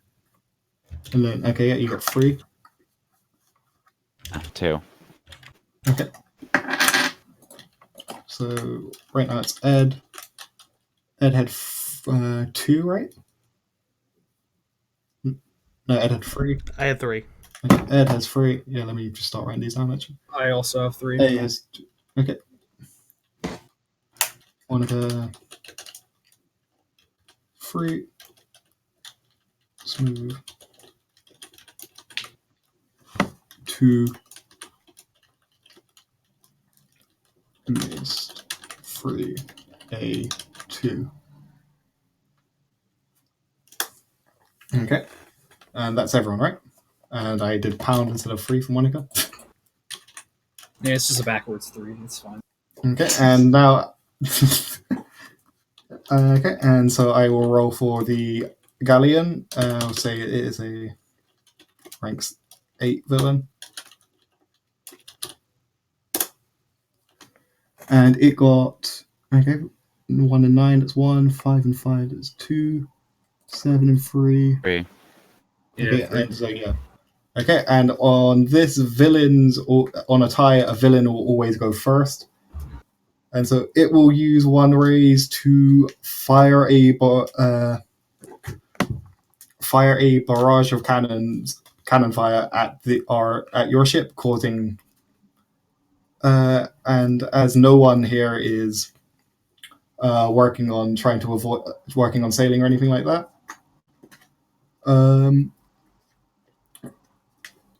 [SPEAKER 2] And then, okay, yeah, you got 3.
[SPEAKER 7] 2.
[SPEAKER 2] Okay. So, right now it's Ed. Ed had 2, right? No, Ed had 3.
[SPEAKER 1] I had 3.
[SPEAKER 2] Okay, Ed has 3. Yeah, let me just start writing these down, actually.
[SPEAKER 3] I also have 3.
[SPEAKER 2] A has 2. Okay. One of the 3. Smooth. 2. Missed. 3. A 2. Okay. And that's everyone, right? And I did pound instead of 3 for Monica.
[SPEAKER 3] Yeah, it's just a backwards 3. It's fine.
[SPEAKER 2] Okay, and now. Okay, and so I will roll for the Galleon. I'll say it is a rank 8 villain. and it got 1 and 9. That's 1. 5 and 5. That's 2. 7 and 3.
[SPEAKER 7] 3.
[SPEAKER 2] Okay, and so yeah. Okay, and on this, villains on a tie, a villain will always go first, and so it will use 1 raise to fire a barrage of cannon fire at your ship, causing. And as no one here is working on sailing or anything like that,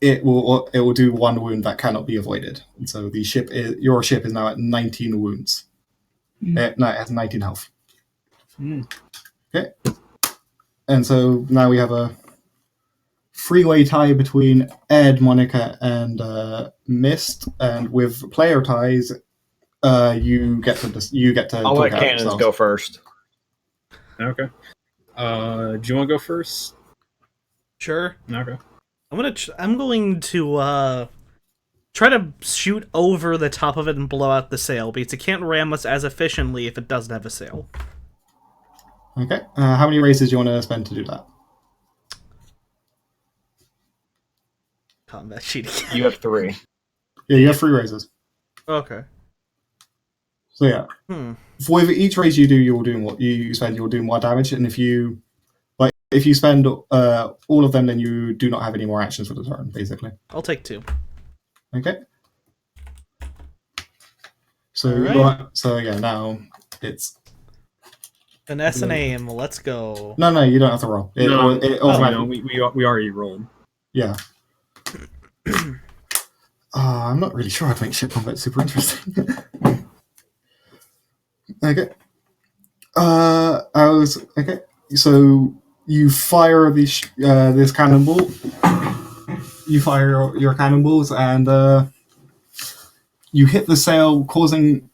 [SPEAKER 2] it will do 1 wound that cannot be avoided. And so your ship is now at 19 wounds. No, it has 19 health. Okay, and so now we have a 3-way tie between Ed, Monica, and Mist, and with player ties, you get to
[SPEAKER 4] I'll
[SPEAKER 2] talk
[SPEAKER 4] let
[SPEAKER 2] out
[SPEAKER 4] cannons
[SPEAKER 2] yourselves.
[SPEAKER 4] go first.
[SPEAKER 3] Okay. Do you want to go first?
[SPEAKER 1] Sure.
[SPEAKER 3] Okay.
[SPEAKER 1] I'm going to try to shoot over the top of it and blow out the sail, because it can't ram us as efficiently if it doesn't have a sail.
[SPEAKER 2] Okay. How many races do you want to spend to do that?
[SPEAKER 1] Combat sheet again.
[SPEAKER 4] You have 3.
[SPEAKER 2] Yeah, you have 3 races.
[SPEAKER 1] Okay.
[SPEAKER 2] So yeah, with each race you do, you'll do more damage, and if you spend all of them, then you do not have any more actions for the turn, basically.
[SPEAKER 1] I'll take 2.
[SPEAKER 2] Okay. So
[SPEAKER 1] Alright.
[SPEAKER 2] so yeah, now it's
[SPEAKER 1] Finesse and aim. Let's go.
[SPEAKER 2] no, you don't have to roll. It automatically.
[SPEAKER 3] We already rolled.
[SPEAKER 2] Yeah. I'm not really sure how to make ship combat super interesting. Okay. Okay. So you fire this cannonball. You fire your cannonballs, and you hit the sail, causing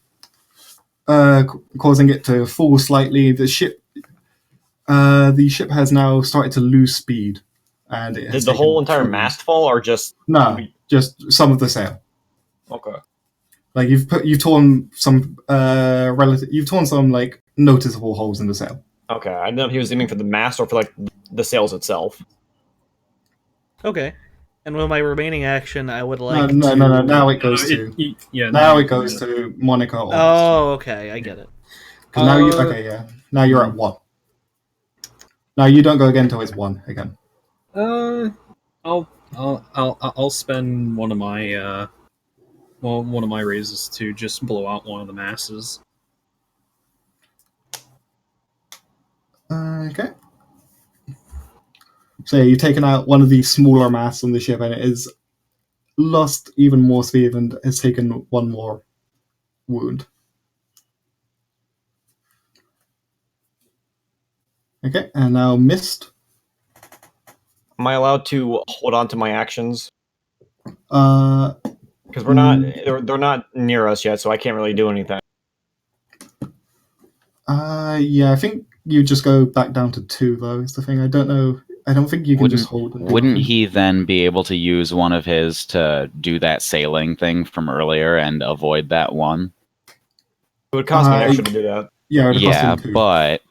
[SPEAKER 2] it to fall slightly. The ship has now started to lose speed, and it has
[SPEAKER 4] Did the whole
[SPEAKER 2] taken
[SPEAKER 4] entire
[SPEAKER 2] 2
[SPEAKER 4] mast fall, or just
[SPEAKER 2] No, just some of the sail.
[SPEAKER 4] Okay.
[SPEAKER 2] Like you've torn some like noticeable holes in the sail.
[SPEAKER 4] Okay, I didn't know if he was aiming for the mast or for like the sails itself.
[SPEAKER 1] Okay. And with my remaining action, I would like
[SPEAKER 2] No. Now it goes to Monica.
[SPEAKER 1] Oh, okay, I get it.
[SPEAKER 2] Because now now you're at 1. Now you don't go again until it's 1 again.
[SPEAKER 3] I'll spend one of my raises to just blow out one of the masses.
[SPEAKER 2] Okay. So you've taken out one of the smaller masts on the ship, and it has lost even more speed and has taken 1 more wound. Okay, and now Mist.
[SPEAKER 4] Am I allowed to hold on to my actions?
[SPEAKER 2] Because
[SPEAKER 4] Because we're not, they're not near us yet, so I can't really do anything.
[SPEAKER 2] Yeah, I think you just go back down to 2, though, is the thing. I don't know. I don't think you can just hold it.
[SPEAKER 7] Wouldn't he then be able to use one of his to do that sailing thing from earlier and avoid that 1?
[SPEAKER 4] It would cost me extra to do that.
[SPEAKER 2] Yeah, it would cost him 2.
[SPEAKER 7] But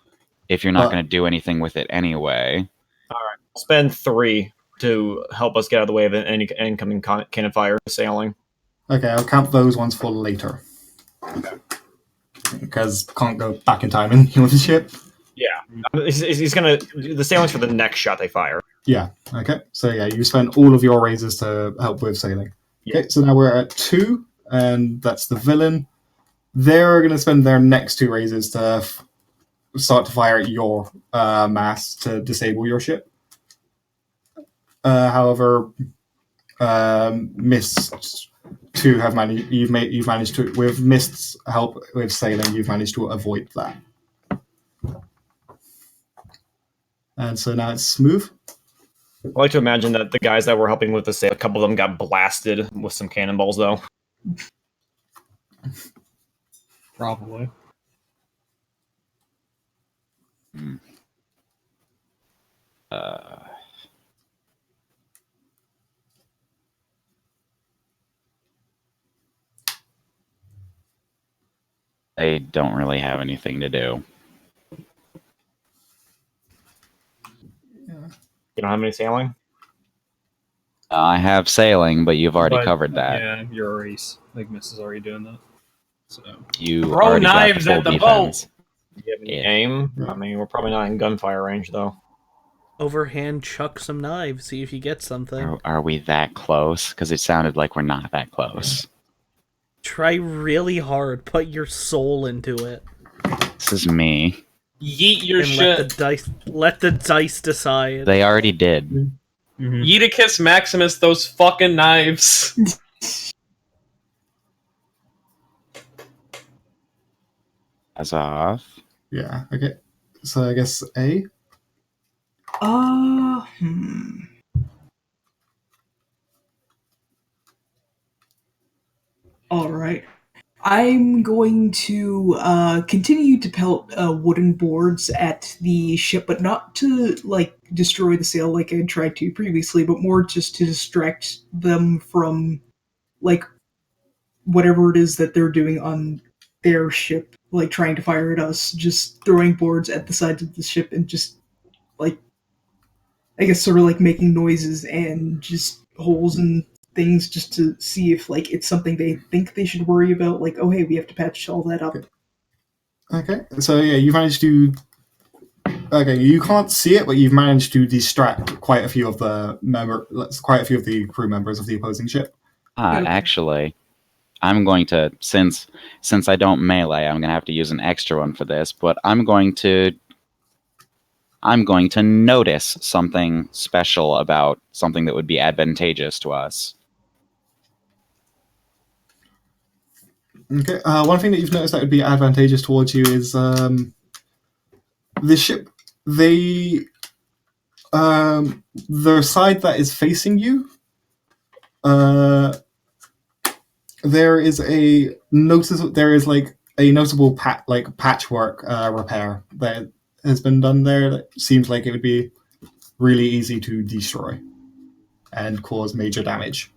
[SPEAKER 7] if you're not going to do anything with it anyway...
[SPEAKER 4] Alright, I'll spend 3 to help us get out of the way of any incoming cannon fire sailing.
[SPEAKER 2] Okay, I'll count those ones for later. Because can't go back in time and heal the ship.
[SPEAKER 4] Yeah. He's gonna... The sailing's for the next shot they fire.
[SPEAKER 2] Yeah, okay. So yeah, you spend all of your raises to help with sailing.
[SPEAKER 4] Yeah.
[SPEAKER 2] Okay, so now we're at 2, and that's the villain. They're going to spend their next 2 raises to start to fire at your mast to disable your ship. However, Mist's 2 have managed. You've managed to, with Mist's help with sailing, you've managed to avoid that. And so now it's smooth.
[SPEAKER 4] I like to imagine that the guys that were helping with the sail, a couple of them got blasted with some cannonballs, though.
[SPEAKER 3] Probably.
[SPEAKER 7] They don't really have anything to do.
[SPEAKER 4] You don't have any sailing?
[SPEAKER 7] I have sailing, but you've already
[SPEAKER 3] But,
[SPEAKER 7] covered that.
[SPEAKER 3] Yeah, you're already like Miss is already doing that. So
[SPEAKER 7] You
[SPEAKER 5] Throw
[SPEAKER 7] already got
[SPEAKER 5] knives
[SPEAKER 7] the full
[SPEAKER 5] at the
[SPEAKER 7] defense.
[SPEAKER 4] Do you have any
[SPEAKER 7] Yeah.
[SPEAKER 4] aim? I mean, we're probably not in gunfire range, though.
[SPEAKER 1] Overhand chuck some knives, see if you get something.
[SPEAKER 7] Are we that close? Because it sounded like we're not that close.
[SPEAKER 1] Try really hard, put your soul into it,
[SPEAKER 7] This is me.
[SPEAKER 5] Yeet your
[SPEAKER 1] and
[SPEAKER 5] shit.
[SPEAKER 1] let the dice decide.
[SPEAKER 7] They already did.
[SPEAKER 3] Mhm.
[SPEAKER 5] Yeeticus Maximus, those fucking knives.
[SPEAKER 7] As off.
[SPEAKER 2] Yeah. Okay. So I guess A.
[SPEAKER 6] Hmm. All right. I'm going to continue to pelt wooden boards at the ship, but not to like destroy the sail like I tried to previously, but more just to distract them from like whatever it is that they're doing on their ship, like trying to fire at us. Just throwing boards at the sides of the ship and just like I guess sort of like making noises and just holes and things just to see if like it's something they think they should worry about. Like, oh hey, we have to patch all that up.
[SPEAKER 2] Okay. So yeah, you managed to. Okay, you can't see it, but you've managed to distract quite a few of the crew members of the opposing ship.
[SPEAKER 6] Okay.
[SPEAKER 7] Actually, I'm going to since I don't melee, I'm gonna have to use an extra one for this. But I'm going to notice something special about something that would be advantageous to us.
[SPEAKER 2] Okay. One thing that you've noticed that would be advantageous towards you is the ship. The side that is facing you. There is like a notable patchwork repair that has been done there. That seems like it would be really easy to destroy and cause major damage.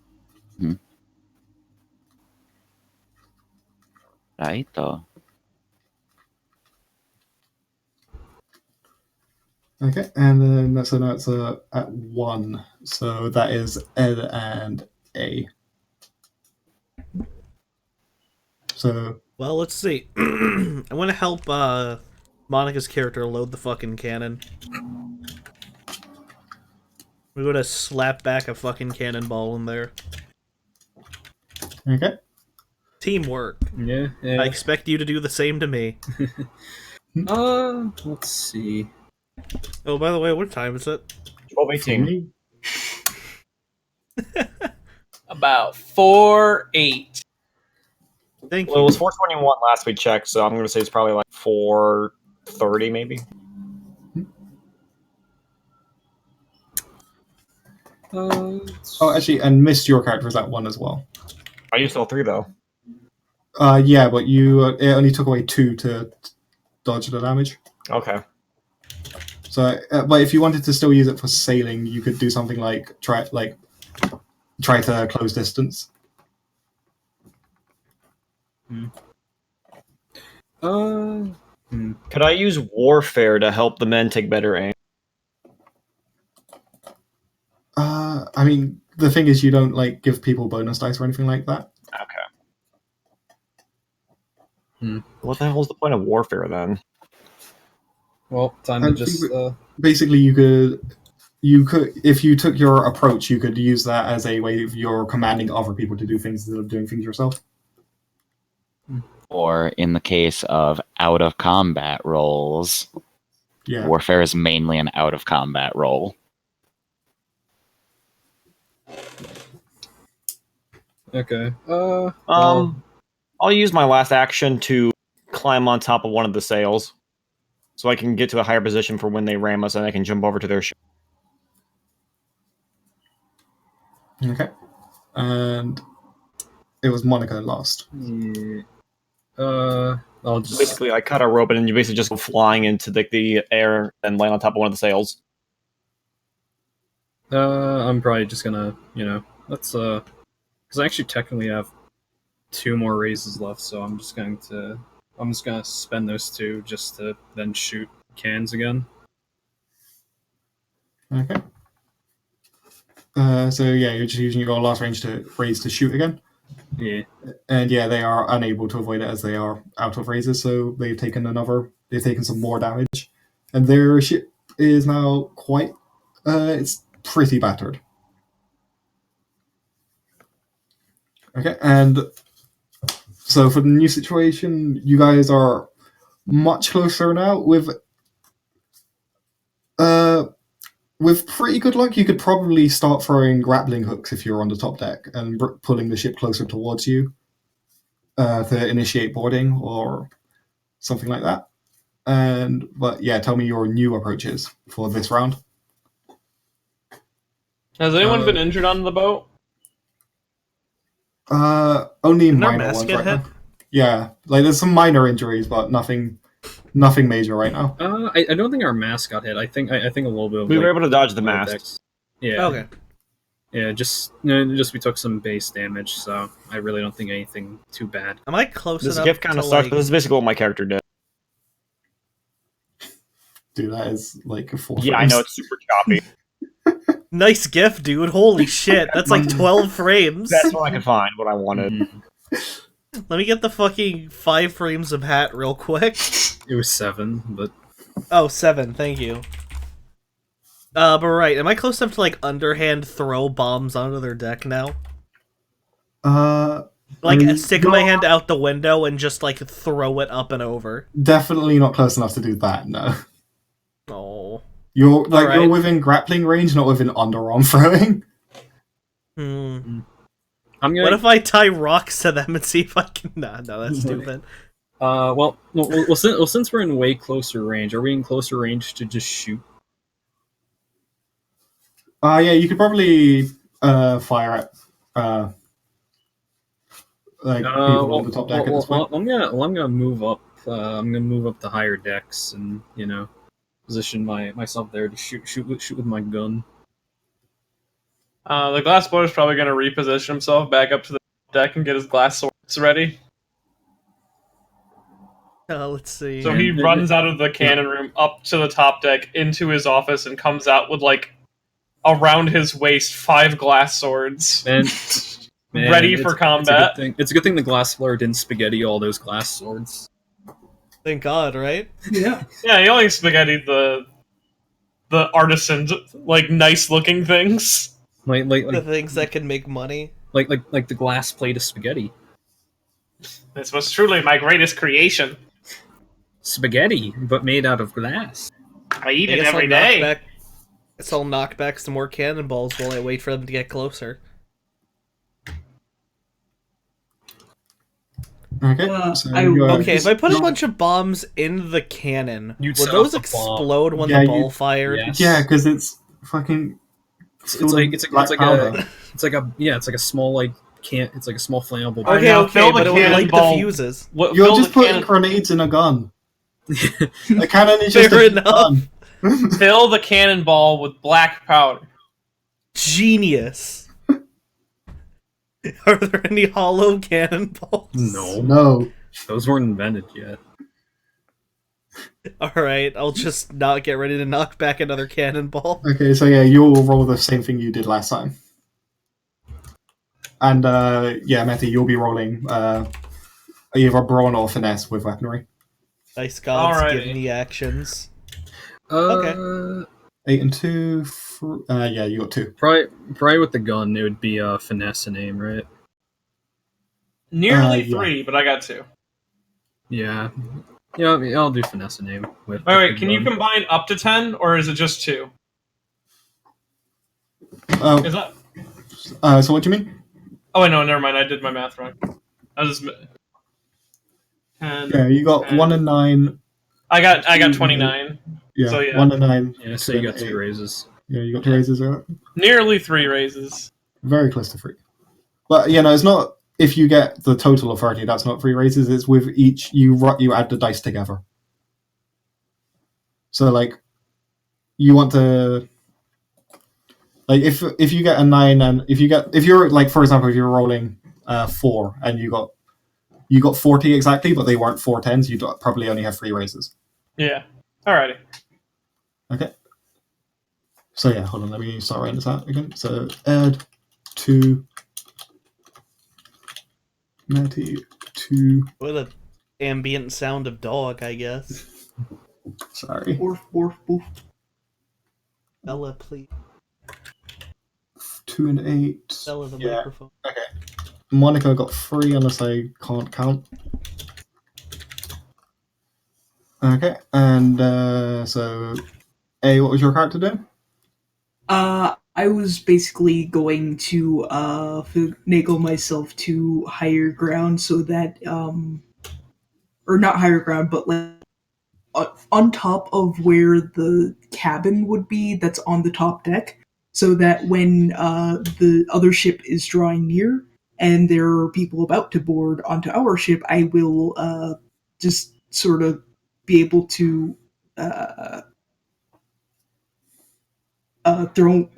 [SPEAKER 7] Right?
[SPEAKER 2] Okay, and then now it's at 1. So that is Ed and A. So
[SPEAKER 1] Well, let's see. I want to help Monica's character load the fucking cannon. We're gonna slap back a fucking cannonball in there.
[SPEAKER 2] okay.
[SPEAKER 3] Yeah.
[SPEAKER 1] Teamwork. I
[SPEAKER 3] Yeah.
[SPEAKER 1] expect you to do the same to me.
[SPEAKER 3] Let's see.
[SPEAKER 1] Oh, by the way, what time is it?
[SPEAKER 4] 12:18.
[SPEAKER 5] About 4-8.
[SPEAKER 1] Thank
[SPEAKER 4] Well, it
[SPEAKER 1] you.
[SPEAKER 4] was 4:21 last we checked, so I'm going to say it's probably like 4:30, maybe.
[SPEAKER 2] Oh, actually, and missed your character was at 1 as well.
[SPEAKER 4] I used all 3 though.
[SPEAKER 2] Yeah, but you it only took away 2 to dodge the damage.
[SPEAKER 4] Okay.
[SPEAKER 2] So, but if you wanted to still use it for sailing, you could do something like try to close distance.
[SPEAKER 4] Could I use warfare to help the men take better aim?
[SPEAKER 2] I mean, the thing is, you don't like give people bonus dice or anything like that.
[SPEAKER 4] Okay. What the hell is the point of warfare then?
[SPEAKER 3] Well, time to just.
[SPEAKER 2] Basically, you could, if you took your approach, you could use that as a way of you're commanding other people to do things instead of doing things yourself.
[SPEAKER 7] Or in the case of out of combat rolls,
[SPEAKER 2] Yeah.
[SPEAKER 7] warfare is mainly an out of combat roll.
[SPEAKER 3] Okay.
[SPEAKER 4] I'll use my last action to climb on top of one of the sails, so I can get to a higher position for when they ram us, and I can jump over to their ship.
[SPEAKER 2] Okay. And it was Monica last.
[SPEAKER 3] Yeah. I'll just.
[SPEAKER 4] Basically, I cut a rope, and then you basically just go flying into the air and land on top of one of the sails.
[SPEAKER 3] I'm probably just gonna, let's because I actually technically have 2 more raises left, so I'm just going to I'm just gonna spend those 2 just to then shoot cans again.
[SPEAKER 2] Okay. So yeah, you're just using your last raise to shoot again.
[SPEAKER 3] Yeah.
[SPEAKER 2] And yeah, they are unable to avoid it as they are out of raises, so they've taken some more damage. And their ship is now it's pretty battered. Okay, and so for the new situation, you guys are much closer now with pretty good luck, you could probably start throwing grappling hooks if you're on the top deck and pulling the ship closer towards you to initiate boarding or something like that. But yeah, tell me your new approaches for this round.
[SPEAKER 5] Has anyone been injured on the boat?
[SPEAKER 2] Only
[SPEAKER 1] Didn't our
[SPEAKER 2] minor
[SPEAKER 1] mask
[SPEAKER 2] ones
[SPEAKER 1] get
[SPEAKER 2] right
[SPEAKER 1] hit?
[SPEAKER 2] now. Yeah, like there's some minor injuries, but nothing major right now.
[SPEAKER 3] I don't think our mask got hit. I think a little bit. Of,
[SPEAKER 4] We
[SPEAKER 3] like,
[SPEAKER 4] were able to dodge the
[SPEAKER 3] low
[SPEAKER 4] mask.
[SPEAKER 3] decks. Yeah.
[SPEAKER 1] Okay.
[SPEAKER 3] Yeah. Just we took some base damage, so I really don't think anything too bad.
[SPEAKER 1] Am I close
[SPEAKER 4] This
[SPEAKER 1] enough
[SPEAKER 4] gift kind
[SPEAKER 1] to
[SPEAKER 4] of sucks,
[SPEAKER 1] like...
[SPEAKER 4] but this is basically what my character did.
[SPEAKER 2] Dude, that is like 4
[SPEAKER 4] Yeah, I
[SPEAKER 2] frames.
[SPEAKER 4] know it's super choppy.
[SPEAKER 1] Nice gift, dude. Holy shit. That's like 12 frames.
[SPEAKER 4] That's what I could find. What I wanted.
[SPEAKER 3] Mhm.
[SPEAKER 1] Let me get the fucking 5 frames of hat real quick.
[SPEAKER 3] It was 7, but
[SPEAKER 1] Oh, 7. Thank you. But right. Am I close enough to like underhand throw bombs onto their deck now? Like stick my hand out the window and just like throw it up and over.
[SPEAKER 2] Definitely not close enough to do that. No,
[SPEAKER 1] Oh.
[SPEAKER 2] you're
[SPEAKER 1] Alright.
[SPEAKER 2] you're within grappling range, not within underarm throwing.
[SPEAKER 3] I'm gonna.
[SPEAKER 1] What if I tie rocks to them and see if I can? No, that's stupid.
[SPEAKER 3] Well, since we're in way closer range, are we in closer range to just shoot?
[SPEAKER 2] Yeah, you could probably fire at people on the top deck at this point.
[SPEAKER 3] I'm gonna move up. I'm gonna move up the higher decks and position myself there to shoot with my gun.
[SPEAKER 5] The glass blower is probably going to reposition himself back up to the deck and get his glass swords ready.
[SPEAKER 1] Let's see.
[SPEAKER 5] So he runs out of the cannon room up to the top deck into his office and comes out with like around his waist 5 glass swords.
[SPEAKER 3] Man,
[SPEAKER 5] ready for combat.
[SPEAKER 3] It's a good thing the glass blower didn't spaghetti all those glass swords.
[SPEAKER 1] Thank God, right?
[SPEAKER 6] Yeah.
[SPEAKER 5] Yeah, he only spaghettied the artisan, like nice looking things.
[SPEAKER 1] The things that can make money.
[SPEAKER 3] Like the glass plate of spaghetti.
[SPEAKER 5] This was truly my greatest creation.
[SPEAKER 3] Spaghetti, but made out of glass.
[SPEAKER 5] I eat
[SPEAKER 1] I
[SPEAKER 5] it
[SPEAKER 1] guess
[SPEAKER 5] every
[SPEAKER 1] I'll
[SPEAKER 5] day.
[SPEAKER 1] I'll knock back some more cannonballs while I wait for them to get closer.
[SPEAKER 2] Okay. So
[SPEAKER 6] I-
[SPEAKER 2] you,
[SPEAKER 1] Okay, if I put a
[SPEAKER 2] just-
[SPEAKER 1] bunch of bombs in the cannon,
[SPEAKER 3] You'd
[SPEAKER 1] would
[SPEAKER 3] set
[SPEAKER 1] those
[SPEAKER 3] off the bomb.
[SPEAKER 1] explode when
[SPEAKER 2] Yeah,
[SPEAKER 1] the
[SPEAKER 2] you-
[SPEAKER 1] ball fired?
[SPEAKER 3] Yes.
[SPEAKER 2] Yeah, because it's fucking.
[SPEAKER 3] It's
[SPEAKER 2] filled
[SPEAKER 3] like
[SPEAKER 2] with
[SPEAKER 3] it's
[SPEAKER 2] black
[SPEAKER 3] like
[SPEAKER 2] powder.
[SPEAKER 3] it's like a small it's like a small flammable.
[SPEAKER 5] Alright,
[SPEAKER 1] Okay,
[SPEAKER 5] now
[SPEAKER 1] okay,
[SPEAKER 5] fill the
[SPEAKER 1] but it would light the
[SPEAKER 5] cannonball.
[SPEAKER 1] fuses.
[SPEAKER 5] What,
[SPEAKER 2] You're
[SPEAKER 5] fill
[SPEAKER 2] just
[SPEAKER 5] the
[SPEAKER 2] putting
[SPEAKER 5] cannon,
[SPEAKER 2] grenades in a gun. A cannon is just
[SPEAKER 1] Fair
[SPEAKER 2] a
[SPEAKER 1] enough.
[SPEAKER 2] gun.
[SPEAKER 5] fill the cannonball with black powder.
[SPEAKER 1] Genius. Are there any hollow cannonballs?
[SPEAKER 3] No,
[SPEAKER 2] No.
[SPEAKER 3] those weren't invented yet.
[SPEAKER 1] Alright, I'll just not get ready to knock back another cannonball.
[SPEAKER 2] Okay, so yeah, you'll roll the same thing you did last time. And yeah, Meti, you'll be rolling either brawn or finesse with weaponry.
[SPEAKER 1] Nice gods,
[SPEAKER 5] Alrighty.
[SPEAKER 1] give me actions.
[SPEAKER 3] Okay.
[SPEAKER 2] 8 and 2. Yeah, you got 2.
[SPEAKER 3] Probably with the gun, it would be finesse and aim, right?
[SPEAKER 5] Nearly
[SPEAKER 2] Yeah.
[SPEAKER 5] 3, but I got 2.
[SPEAKER 3] Yeah. Yeah, I'll do finesse and aim with.
[SPEAKER 5] Wait,
[SPEAKER 3] with the
[SPEAKER 5] can you
[SPEAKER 3] gun.
[SPEAKER 5] combine up to 10, or is it just 2?
[SPEAKER 2] Oh,
[SPEAKER 5] Is that?
[SPEAKER 2] so what do you mean?
[SPEAKER 5] Oh wait, no, never mind. I did my math wrong. I was just. 10.
[SPEAKER 2] Yeah, you got 1 and 9.
[SPEAKER 5] I got 29.
[SPEAKER 2] Yeah,
[SPEAKER 5] So, yeah.
[SPEAKER 2] 1 and 9.
[SPEAKER 3] Yeah, so you got
[SPEAKER 2] 2
[SPEAKER 3] 2 raises.
[SPEAKER 2] Yeah, you got 2 raises, right?
[SPEAKER 5] Nearly 3 raises.
[SPEAKER 2] Very close to 3. But, it's not, if you get the total of 30, that's not 3 raises, it's with each, you add the dice together. So, like, you want to, like, if you get a 9, and if you're, like, for example, if you're rolling 4, and you got you got 40 exactly, but they weren't 4 10s. You'd probably only have 3 raises.
[SPEAKER 5] Yeah. Alrighty.
[SPEAKER 2] Okay. So yeah, hold on. Let me start writing this out again. So add 2 Matty 2.
[SPEAKER 1] What a ambient sound of dog, I guess.
[SPEAKER 2] Sorry.
[SPEAKER 6] Borf, borf, boof.
[SPEAKER 1] Bella, please.
[SPEAKER 2] 2 and 8.
[SPEAKER 1] Bella, the
[SPEAKER 2] Yeah.
[SPEAKER 1] microphone.
[SPEAKER 2] Okay. Monica got 3 unless I can't count. Okay, and so A, what was your character doing?
[SPEAKER 6] I was basically going to finagle myself to higher ground so that or not higher ground, but like on top of where the cabin would be, that's on the top deck, so that when the other ship is drawing near and there are people about to board onto our ship, I will just sort of be able to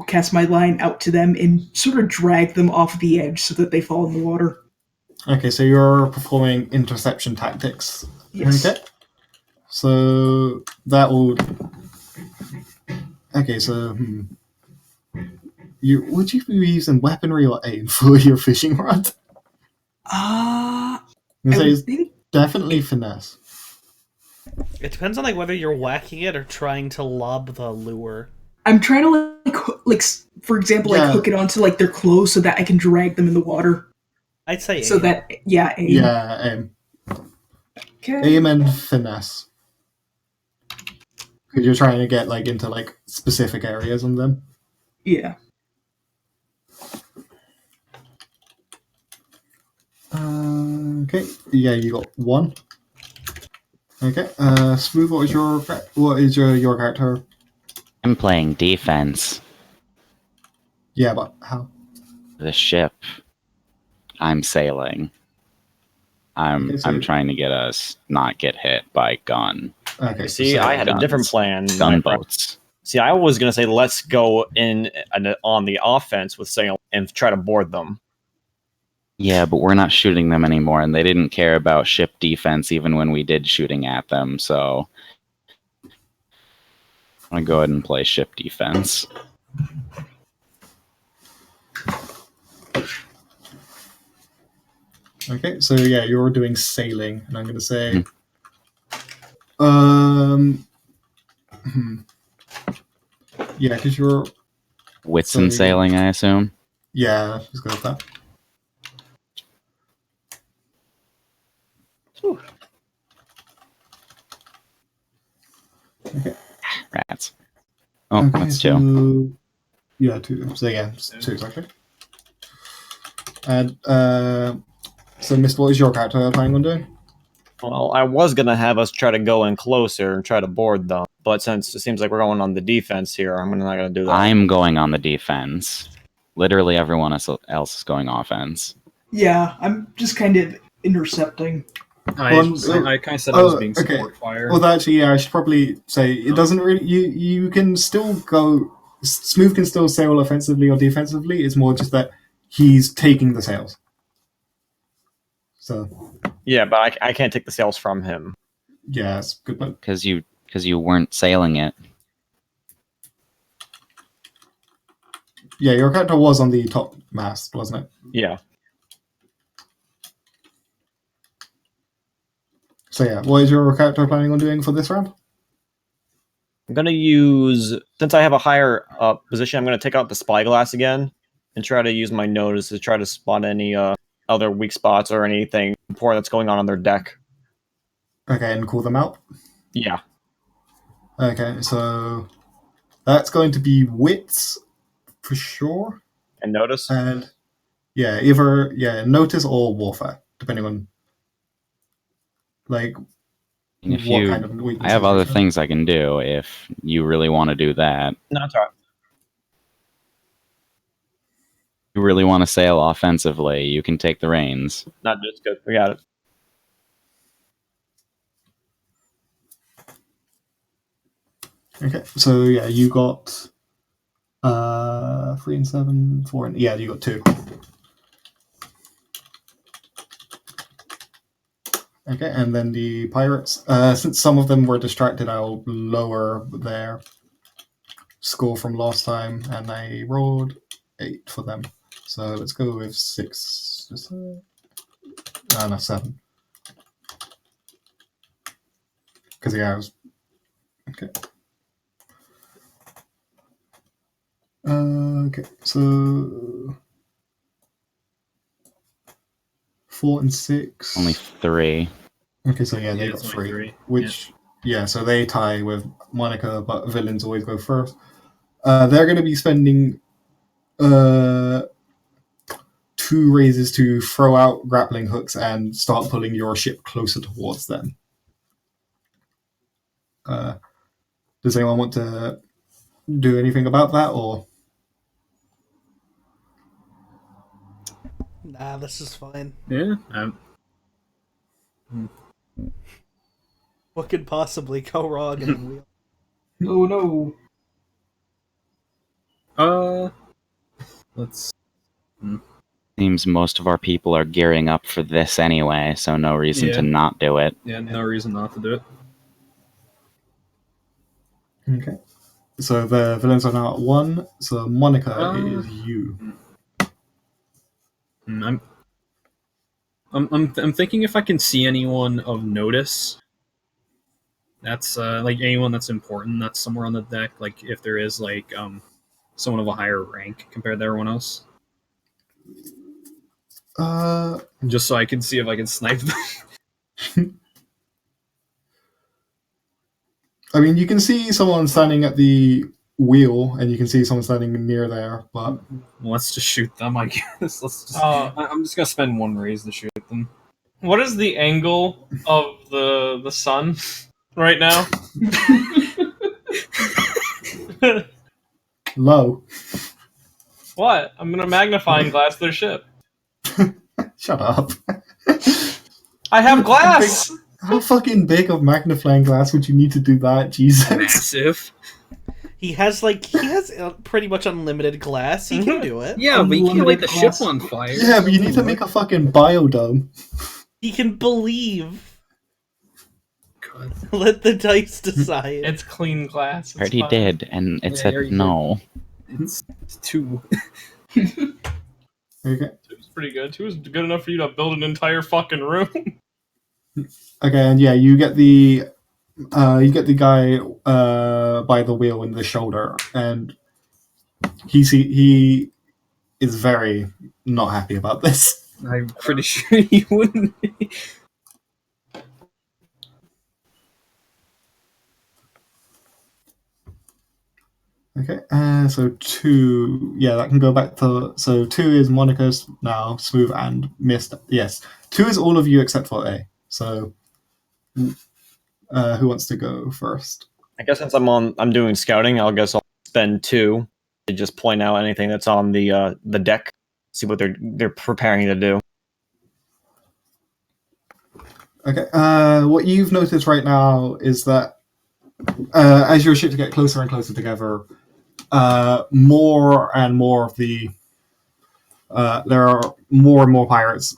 [SPEAKER 6] cast my line out to them and sort of drag them off the edge so that they fall in the water.
[SPEAKER 2] Okay, so you're performing interception tactics.
[SPEAKER 6] Yes.
[SPEAKER 2] Okay. So that will. Okay, so would you be using weaponry or aim for your fishing rod?
[SPEAKER 6] I
[SPEAKER 2] I'm gonna say
[SPEAKER 6] would
[SPEAKER 2] it's
[SPEAKER 6] think
[SPEAKER 2] definitely finesse.
[SPEAKER 1] It depends on like whether you're whacking it or trying to lob the lure.
[SPEAKER 6] I'm trying to for example,
[SPEAKER 2] Yeah.
[SPEAKER 6] hook it onto like their clothes so that I can drag them in the water.
[SPEAKER 1] I'd say
[SPEAKER 6] So
[SPEAKER 1] aim.
[SPEAKER 6] that aim.
[SPEAKER 2] Yeah, aim.
[SPEAKER 6] Okay.
[SPEAKER 2] Aim and finesse. Because you're trying to get like into like specific areas on them.
[SPEAKER 6] Yeah.
[SPEAKER 2] Okay. Yeah, you got 1. Okay. Smooth. What is your character?
[SPEAKER 7] I'm playing defense.
[SPEAKER 2] Yeah, but how?
[SPEAKER 7] The ship. I'm sailing.
[SPEAKER 2] Okay, so-
[SPEAKER 7] I'm trying to get us not get hit by gun
[SPEAKER 2] Okay.
[SPEAKER 4] See,
[SPEAKER 2] so-
[SPEAKER 4] I had a different plan. my friend.
[SPEAKER 7] gunboats.
[SPEAKER 4] See, I was gonna say let's go in on the offense with sail and try to board them.
[SPEAKER 7] Yeah, but we're not shooting them anymore, and they didn't care about ship defense even when we did shooting at them. So I'm gonna go ahead and play ship defense.
[SPEAKER 2] Okay, so yeah, you're doing sailing, and I'm going to say, yeah, because you're,
[SPEAKER 7] Wits
[SPEAKER 2] So
[SPEAKER 7] and
[SPEAKER 2] you-
[SPEAKER 7] sailing, I assume.
[SPEAKER 2] yeah, let's go with that.
[SPEAKER 7] Rats. Oh,
[SPEAKER 2] Okay,
[SPEAKER 7] that's
[SPEAKER 2] so
[SPEAKER 7] 2.
[SPEAKER 2] yeah, 2. So yeah, it's 2 exactly. And so, Mr. What is your character planning on doing?
[SPEAKER 4] Well, I was gonna have us try to go in closer and try to board them, but since it seems like we're going on the defense here, I'm not gonna do that.
[SPEAKER 7] I'm going on the defense. Literally everyone else is going offense.
[SPEAKER 6] Yeah, I'm just kind of intercepting.
[SPEAKER 3] I kind of said I was being
[SPEAKER 2] okay.
[SPEAKER 3] support fire.
[SPEAKER 2] Well, actually, yeah, I should probably say it doesn't really. You can still go. Smooth can still sail offensively or defensively. It's more just that he's taking the sails. So
[SPEAKER 4] Yeah, but I can't take the sails from him.
[SPEAKER 2] yeah, it's good. But
[SPEAKER 7] Because you weren't sailing it.
[SPEAKER 2] yeah, your character was on the top mast, wasn't it?
[SPEAKER 4] Yeah.
[SPEAKER 2] So yeah, what is your character planning on doing for this round?
[SPEAKER 4] I'm gonna use since I have a higher position. I'm gonna take out the spyglass again and try to use my nose to try to spot any other weak spots or anything important that's going on their deck.
[SPEAKER 2] Okay, and call them out.
[SPEAKER 4] Yeah.
[SPEAKER 2] Okay, so that's going to be wits for sure,
[SPEAKER 4] And notice.
[SPEAKER 2] and yeah, either notice or warfare, depending on like
[SPEAKER 7] And if
[SPEAKER 2] what
[SPEAKER 7] you,
[SPEAKER 2] kind of weaknesses.
[SPEAKER 7] I have other
[SPEAKER 2] you show.
[SPEAKER 7] things I can do if you really want to do that.
[SPEAKER 4] No, it's alright.
[SPEAKER 7] You really want to sail offensively, you can take the reins.
[SPEAKER 4] Not just good. We got it.
[SPEAKER 2] Okay, so yeah, you got 3 and 7, 4 and yeah, you got 2. Okay, and then the pirates. Since some of them were distracted, I'll lower their score from last time, and I rolled 8 for them. So let's go with 6. No, 7. Because yeah, I was okay. Okay, so 4 and 6.
[SPEAKER 7] Only 3.
[SPEAKER 2] Okay, so yeah, they
[SPEAKER 3] Yeah,
[SPEAKER 2] got
[SPEAKER 3] it's only
[SPEAKER 2] 3.
[SPEAKER 3] three.
[SPEAKER 2] Which yeah, so they tie with Monica, but villains always go first. They're going to be spending 2 raises to throw out grappling hooks and start pulling your ship closer towards them. Does anyone want to do anything about that, or
[SPEAKER 1] Nah, this is fine.
[SPEAKER 3] Yeah.
[SPEAKER 1] What could possibly go wrong in a wheel?
[SPEAKER 6] Oh no.
[SPEAKER 3] Let's.
[SPEAKER 7] Seems most of our people are gearing up for this anyway, so no reason
[SPEAKER 3] Yeah.
[SPEAKER 7] to not do it.
[SPEAKER 3] Yeah, no reason not to do it.
[SPEAKER 2] okay? So the villains are now at 1. So Monica is you.
[SPEAKER 3] I'm thinking if I can see anyone of notice. That's like anyone that's important that's somewhere on the deck. Like if there is like someone of a higher rank compared to everyone else, just so I can see if I can snipe them.
[SPEAKER 2] I mean, you can see someone standing at the wheel, and you can see someone standing near there, but
[SPEAKER 3] Let's just shoot them, I guess. Let's just.
[SPEAKER 5] Uh,
[SPEAKER 3] I'm just gonna spend 1 raise to shoot them.
[SPEAKER 5] what is the angle of the sun right now?
[SPEAKER 2] low.
[SPEAKER 5] What? I'm gonna magnifying glass their ship.
[SPEAKER 2] Shut up.
[SPEAKER 5] I have glass.
[SPEAKER 2] How fucking big of magnifying glass would you need to do that? Jesus.
[SPEAKER 3] Massive.
[SPEAKER 1] He has pretty much unlimited glass. He can do it.
[SPEAKER 3] Yeah, but you can't light the
[SPEAKER 6] Unlimited
[SPEAKER 3] ship on fire.
[SPEAKER 2] Yeah, but you need to make a fucking biodome.
[SPEAKER 1] He can believe.
[SPEAKER 3] God.
[SPEAKER 1] Let the dice decide.
[SPEAKER 5] It's clean glass. It's
[SPEAKER 7] Already
[SPEAKER 5] fine.
[SPEAKER 7] did, and it
[SPEAKER 3] Yeah,
[SPEAKER 7] said
[SPEAKER 3] already
[SPEAKER 7] no.
[SPEAKER 3] It's 2.
[SPEAKER 2] Okay.
[SPEAKER 5] Two's pretty good. Two is good enough for you to build an entire fucking room.
[SPEAKER 2] Okay, and yeah, you get the guy by the wheel in the shoulder, and he is very not happy about this.
[SPEAKER 3] I'm pretty sure you wouldn't be.
[SPEAKER 2] Okay, so 2, yeah, that can go back to, so 2 is Monica's now, Smooth and Mist. Yes, 2 is all of you except for A. So, who wants to go first?
[SPEAKER 4] I guess since I'm doing scouting, I'll spend 2 to just point out anything that's on the deck, see what they're preparing to do.
[SPEAKER 2] Okay, what you've noticed right now is that as your ships get closer and closer together, more and more of the there are more and more pirates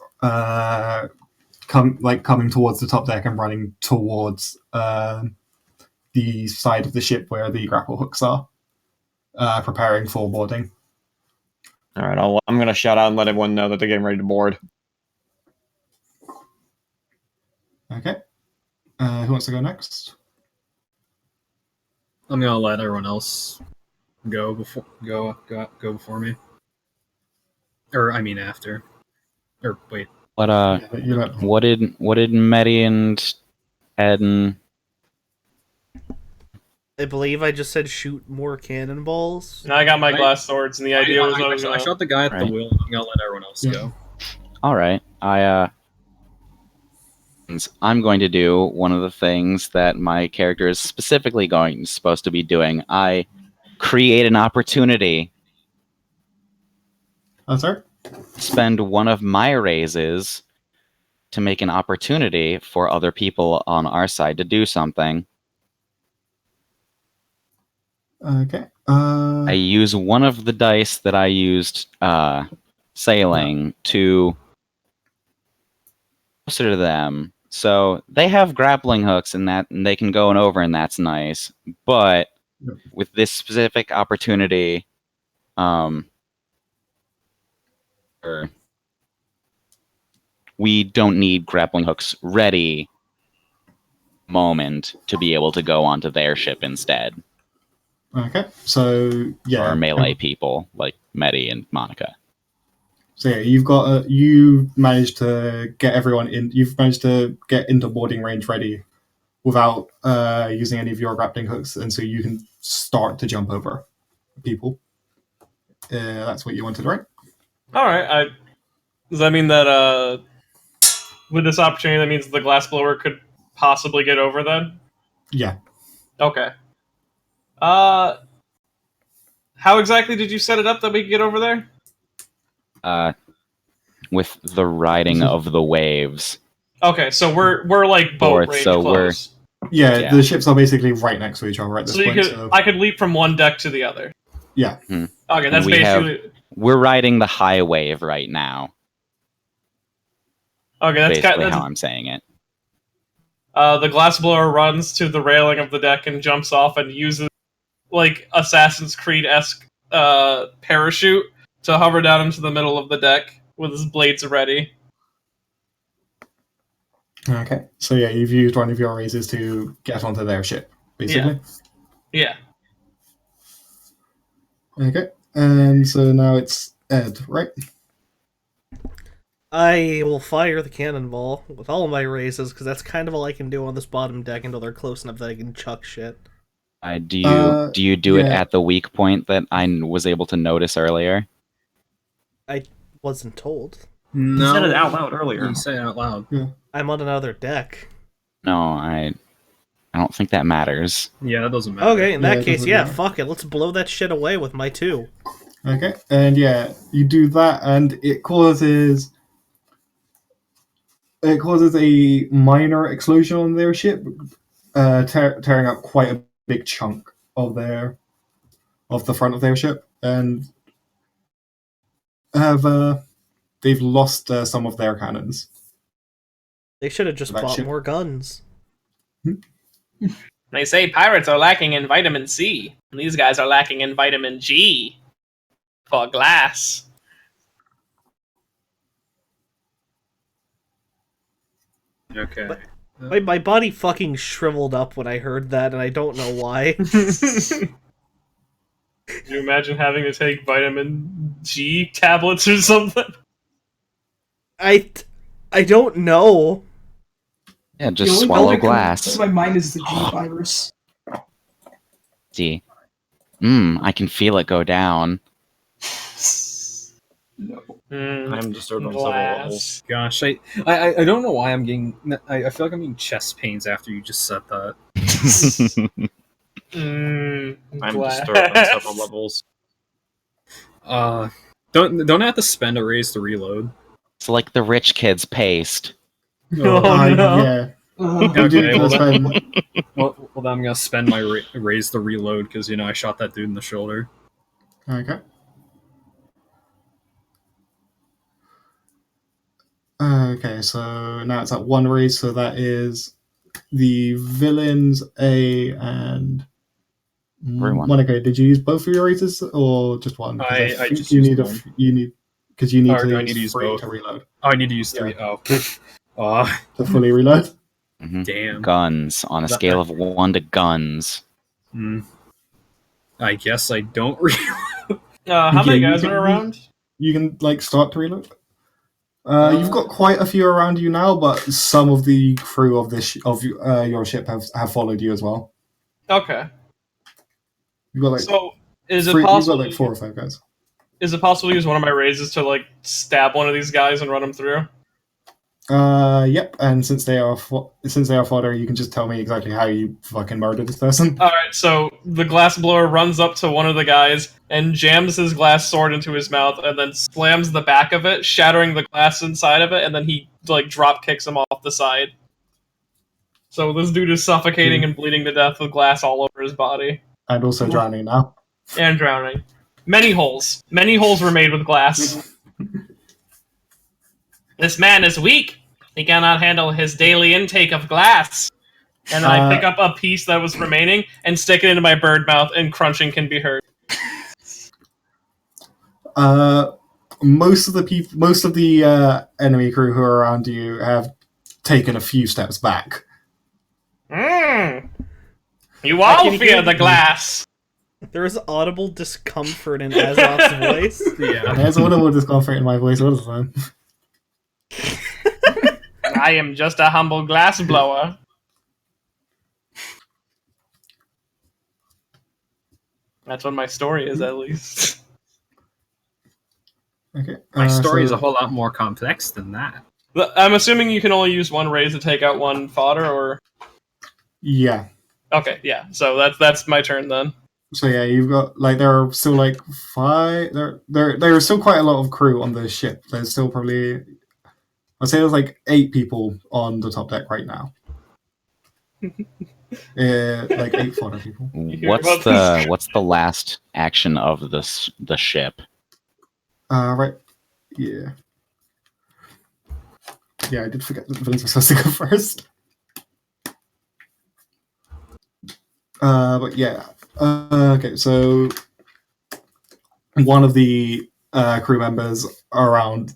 [SPEAKER 2] coming towards the top deck and running towards the side of the ship where the grapple hooks are, preparing for boarding.
[SPEAKER 4] All right, I'm gonna shout out and let everyone know that they're getting ready to board.
[SPEAKER 2] Okay, who wants to go next?
[SPEAKER 3] I'm gonna let everyone else go before me. Or I mean after. Or wait.
[SPEAKER 7] But
[SPEAKER 2] Yeah,
[SPEAKER 7] what did Medi and Ed and
[SPEAKER 1] I believe I just said shoot more cannonballs.
[SPEAKER 5] And I got my glass swords, and the idea was I was
[SPEAKER 3] I
[SPEAKER 5] gonna.
[SPEAKER 3] shot the guy at the
[SPEAKER 7] Right.
[SPEAKER 3] wheel. I'm gonna let everyone else go.
[SPEAKER 7] all right, I'm going to do one of the things that my character is specifically supposed to be doing. I create an opportunity.
[SPEAKER 2] Oh, sorry.
[SPEAKER 7] Spend one of my raises to make an opportunity for other people on our side to do something.
[SPEAKER 2] Okay.
[SPEAKER 7] I use one of the dice that I used sailing to closer to them So they have grappling hooks and they can go over, and that's nice. But
[SPEAKER 2] Yep.
[SPEAKER 7] with this specific opportunity, we don't need grappling hooks ready moment to be able to go onto their ship instead.
[SPEAKER 2] Okay, so yeah,
[SPEAKER 7] Or melee people like Medi and Monica.
[SPEAKER 2] So yeah, you managed to get everyone in. You've managed to get into boarding range ready without using any of your grappling hooks, and so you can start to jump over people. That's what you wanted, right?
[SPEAKER 5] All right. Does that mean that with this opportunity, that means the glassblower could possibly get over then?
[SPEAKER 2] Yeah.
[SPEAKER 5] Okay. How exactly did you set it up that we could get over there?
[SPEAKER 7] With the riding of the waves.
[SPEAKER 5] Okay, so we're like boat
[SPEAKER 7] Fourth,
[SPEAKER 5] range
[SPEAKER 7] so
[SPEAKER 5] close.
[SPEAKER 2] Yeah,
[SPEAKER 7] Yeah.
[SPEAKER 2] the ships are basically right next to each other at this
[SPEAKER 5] So
[SPEAKER 2] point. So
[SPEAKER 5] I could leap from one deck to the other.
[SPEAKER 2] yeah,
[SPEAKER 5] Okay, that's
[SPEAKER 7] We're riding the high wave right now.
[SPEAKER 5] okay. That's
[SPEAKER 7] Basically how I'm saying it.
[SPEAKER 5] the glassblower runs to the railing of the deck and jumps off and uses like Assassin's Creed-esque parachute to hover down into the middle of the deck with his blades ready.
[SPEAKER 2] okay. So yeah, you've used one of your raises to get onto their ship, basically.
[SPEAKER 5] Yeah.
[SPEAKER 2] Okay, and so now it's Ed, right?
[SPEAKER 1] I will fire the cannonball with all my raises, because that's kind of all I can do on this bottom deck until they're close enough that I can chuck shit.
[SPEAKER 7] Do you do it
[SPEAKER 2] yeah.
[SPEAKER 7] at the weak point that I was able to notice earlier?
[SPEAKER 1] I wasn't told.
[SPEAKER 3] No,
[SPEAKER 8] You said it out loud earlier.
[SPEAKER 3] You said it out loud.
[SPEAKER 1] I'm on another deck.
[SPEAKER 7] No, I don't think that matters.
[SPEAKER 3] Yeah, that doesn't matter.
[SPEAKER 1] Okay, in
[SPEAKER 2] Yeah,
[SPEAKER 1] that
[SPEAKER 2] it
[SPEAKER 1] case,
[SPEAKER 2] doesn't
[SPEAKER 1] yeah,
[SPEAKER 2] matter.
[SPEAKER 1] fuck it. Let's blow that shit away with my 2.
[SPEAKER 2] Okay, and yeah, you do that, and it causes a minor explosion on their ship, tearing up quite a big chunk of the front of their ship, and they've lost some of their cannons.
[SPEAKER 1] They should have just
[SPEAKER 2] That
[SPEAKER 1] bought
[SPEAKER 2] ship-
[SPEAKER 1] more guns.
[SPEAKER 5] They say pirates are lacking in vitamin C, and these guys are lacking in vitamin G for glass.
[SPEAKER 3] Okay.
[SPEAKER 1] My body fucking shriveled up when I heard that, and I don't know why.
[SPEAKER 5] Could you imagine having to take vitamin G tablets or something?
[SPEAKER 1] I don't know.
[SPEAKER 7] Yeah,
[SPEAKER 6] The
[SPEAKER 7] just
[SPEAKER 6] only
[SPEAKER 7] swallow
[SPEAKER 6] thing that comes
[SPEAKER 7] glass.
[SPEAKER 6] to my mind is the G virus.
[SPEAKER 7] See. I can feel it go down.
[SPEAKER 6] No.
[SPEAKER 8] I'm disturbed on several levels.
[SPEAKER 3] Gosh, I don't know why I'm getting. I feel like I'm getting chest pains after you just said that.
[SPEAKER 8] I'm disturbed on several levels.
[SPEAKER 3] Don't I have to spend a raise to reload?
[SPEAKER 7] It's like the rich kid's paste.
[SPEAKER 5] Oh, no.
[SPEAKER 2] Yeah. You do
[SPEAKER 3] Okay, well,
[SPEAKER 2] spend-
[SPEAKER 3] Well, then I'm gonna spend my raise to reload because I shot that dude in the shoulder.
[SPEAKER 2] Okay. Okay, so now it's at 1 raise, so that is the villains A and
[SPEAKER 7] Everyone.
[SPEAKER 2] Monica. Did you use both of your raises or just one? 'Cause
[SPEAKER 3] I
[SPEAKER 2] think
[SPEAKER 3] just
[SPEAKER 2] you
[SPEAKER 3] used
[SPEAKER 2] need
[SPEAKER 3] one.
[SPEAKER 2] you need because you need
[SPEAKER 3] Or do I
[SPEAKER 2] to
[SPEAKER 3] need to use
[SPEAKER 2] 3
[SPEAKER 3] both?
[SPEAKER 2] to reload
[SPEAKER 3] Oh, I need to use 3. Oh,
[SPEAKER 2] to fully reload.
[SPEAKER 3] damn.
[SPEAKER 7] Guns on a scale of 1 to guns.
[SPEAKER 3] I guess I don't reload.
[SPEAKER 5] How many
[SPEAKER 2] Yeah, you
[SPEAKER 5] guys
[SPEAKER 2] can-
[SPEAKER 5] are around?
[SPEAKER 2] You can start to reload. You've got quite a few around you now, but some of the crew of your ship have followed you as well.
[SPEAKER 5] Okay.
[SPEAKER 2] You've got
[SPEAKER 5] So is it
[SPEAKER 2] you've got
[SPEAKER 5] possible?
[SPEAKER 2] 4 or 5 guys.
[SPEAKER 5] Is it possible to use one of my raises to stab one of these guys and run them through?
[SPEAKER 2] Yep. And since they are fodder, you can just tell me exactly how you fucking murdered this person.
[SPEAKER 5] All right. So the glassblower runs up to one of the guys and jams his glass sword into his mouth, and then slams the back of it, shattering the glass inside of it, and then he drop kicks him off the side. So this dude is suffocating and bleeding to death with glass all over his body
[SPEAKER 2] And also drowning now.
[SPEAKER 5] and drowning. Many holes. Many holes were made with glass. This man is weak. He cannot handle his daily intake of glass. And then I pick up a piece that was remaining and stick it into my bird mouth, and crunching can be heard.
[SPEAKER 2] Most of the enemy crew who are around you have taken a few steps back.
[SPEAKER 5] You all fear the glass.
[SPEAKER 1] There is audible discomfort in Azoth's voice.
[SPEAKER 3] Yeah.
[SPEAKER 2] There's audible discomfort in my voice all the time.
[SPEAKER 5] I am just a humble glass blower. That's what my story is, at least.
[SPEAKER 2] Okay.
[SPEAKER 3] My story is
[SPEAKER 2] so-
[SPEAKER 3] a whole lot more complex than that.
[SPEAKER 5] I'm assuming you can only use one raise to take out one fodder, or...
[SPEAKER 2] Yeah.
[SPEAKER 5] Okay, yeah. So that's my turn then.
[SPEAKER 2] So yeah, you've got there are still five. There's still quite a lot of crew on the ship. There's still probably, I'd say there's 8 people on the top deck right now. 8 fodder people.
[SPEAKER 7] What's the last action of the ship?
[SPEAKER 2] Right. Yeah. Yeah, I did forget that the villains were supposed to go first. But yeah. Okay, so one of the crew members around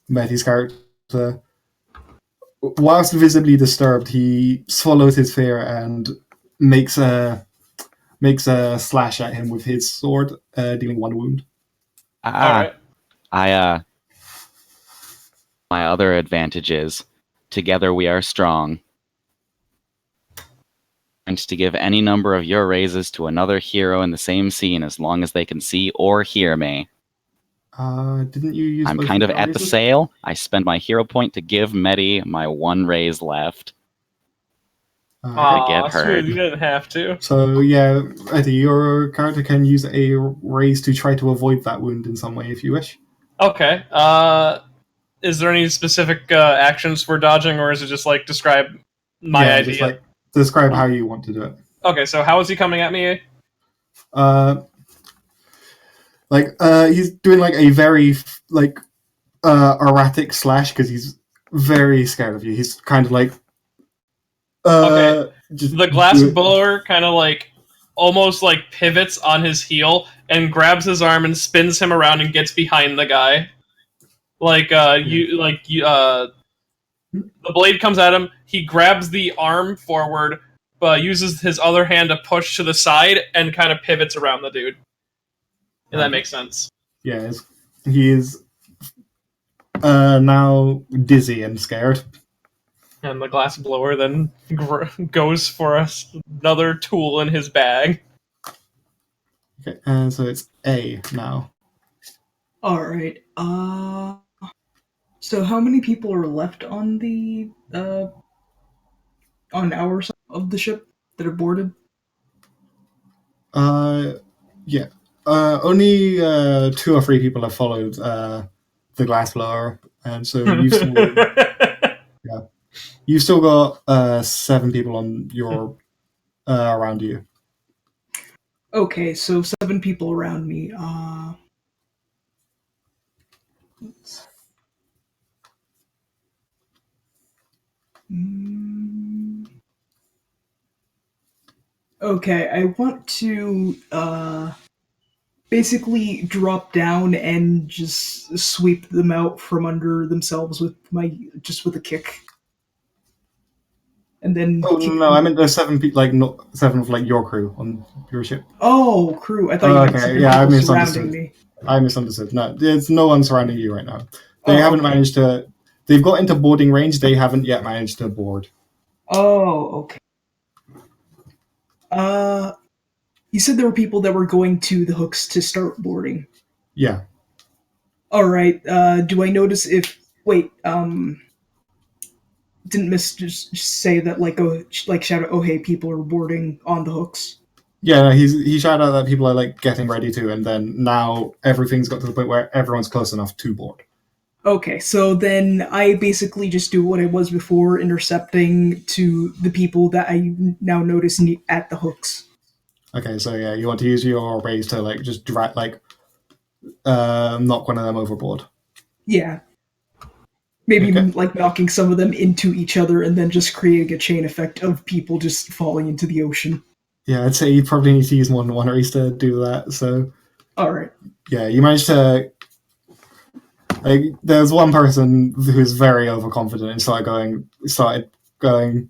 [SPEAKER 2] Mehdi's character, whilst visibly disturbed, he swallows his fear and makes a slash at him with his sword, dealing 1 wound.
[SPEAKER 5] Alright.
[SPEAKER 7] My other advantage is, together we are strong. And to give any number of your raises to another hero in the same scene as long as they can see or hear me.
[SPEAKER 2] Didn't you use?
[SPEAKER 7] I'm
[SPEAKER 2] both
[SPEAKER 7] kind of
[SPEAKER 2] your
[SPEAKER 7] at the
[SPEAKER 2] raises?
[SPEAKER 7] sale. I spend my hero point to give Mehdi my 1 raise left.
[SPEAKER 2] Uh,
[SPEAKER 7] get
[SPEAKER 5] Aw,
[SPEAKER 7] hurt.
[SPEAKER 5] smooth, you didn't have to.
[SPEAKER 2] So yeah, Eddie, your character can use a raise to try to avoid that wound in some way if you wish.
[SPEAKER 5] Okay. Is there any specific actions for dodging, or is it just describe my
[SPEAKER 2] Yeah,
[SPEAKER 5] idea?
[SPEAKER 2] just, describe how you want to do it.
[SPEAKER 5] Okay, so how is he coming at me?
[SPEAKER 2] He's doing a very erratic slash because he's very scared of you. He's kind of
[SPEAKER 5] Okay.
[SPEAKER 2] just
[SPEAKER 5] The glass
[SPEAKER 2] do it.
[SPEAKER 5] blower kind of almost pivots on his heel and grabs his arm and spins him around and gets behind the guy. The blade comes at him. He grabs the arm forward, but uses his other hand to push to the side and kind of pivots around the dude. If that makes sense.
[SPEAKER 2] Yeah, he is now dizzy and scared.
[SPEAKER 5] And the glass blower then goes for another tool in his bag.
[SPEAKER 2] Okay, so it's A now.
[SPEAKER 6] Alright, so how many people are left on the, on our side of the ship that are boarded?
[SPEAKER 2] Yeah. Only 2 or 3 people have followed the glassblower, and so you've still got 7 people on your around you.
[SPEAKER 6] Okay, so 7 people around me, Okay, I want to basically drop down and just sweep them out from under themselves with a kick. And then
[SPEAKER 2] Oh no, I meant there's 7 people, not 7 of your crew on your ship.
[SPEAKER 6] Oh, crew! I thought you meant
[SPEAKER 2] Okay,
[SPEAKER 6] 7
[SPEAKER 2] yeah, I
[SPEAKER 6] people
[SPEAKER 2] misunderstood.
[SPEAKER 6] surrounding me.
[SPEAKER 2] I misunderstood. No, there's no one surrounding you right now. They
[SPEAKER 6] Oh,
[SPEAKER 2] haven't
[SPEAKER 6] okay.
[SPEAKER 2] managed to. They've got into boarding range. They haven't yet managed to board.
[SPEAKER 6] Oh, okay. You said there were people that were going to the hooks to start boarding.
[SPEAKER 2] Yeah.
[SPEAKER 6] All right. Do I notice if? Wait. Didn't Miss just say that shout out? Oh hey, people are boarding on the hooks.
[SPEAKER 2] Yeah, he shouted out that people are getting ready to, and then now everything's got to the point where everyone's close enough to board.
[SPEAKER 6] Okay, so then I basically just do what I was before, intercepting to the people that I now notice at the hooks.
[SPEAKER 2] Okay, so yeah, you want to use your raise to just drag knock one of them overboard.
[SPEAKER 6] Yeah. Maybe
[SPEAKER 2] Okay.
[SPEAKER 6] like knocking some of them into each other and then just creating a chain effect of people just falling into the ocean.
[SPEAKER 2] Yeah, I'd say you probably need to use more than one race to do that. So
[SPEAKER 6] All right.
[SPEAKER 2] yeah, you managed to. Like, there's one person who's very overconfident and started going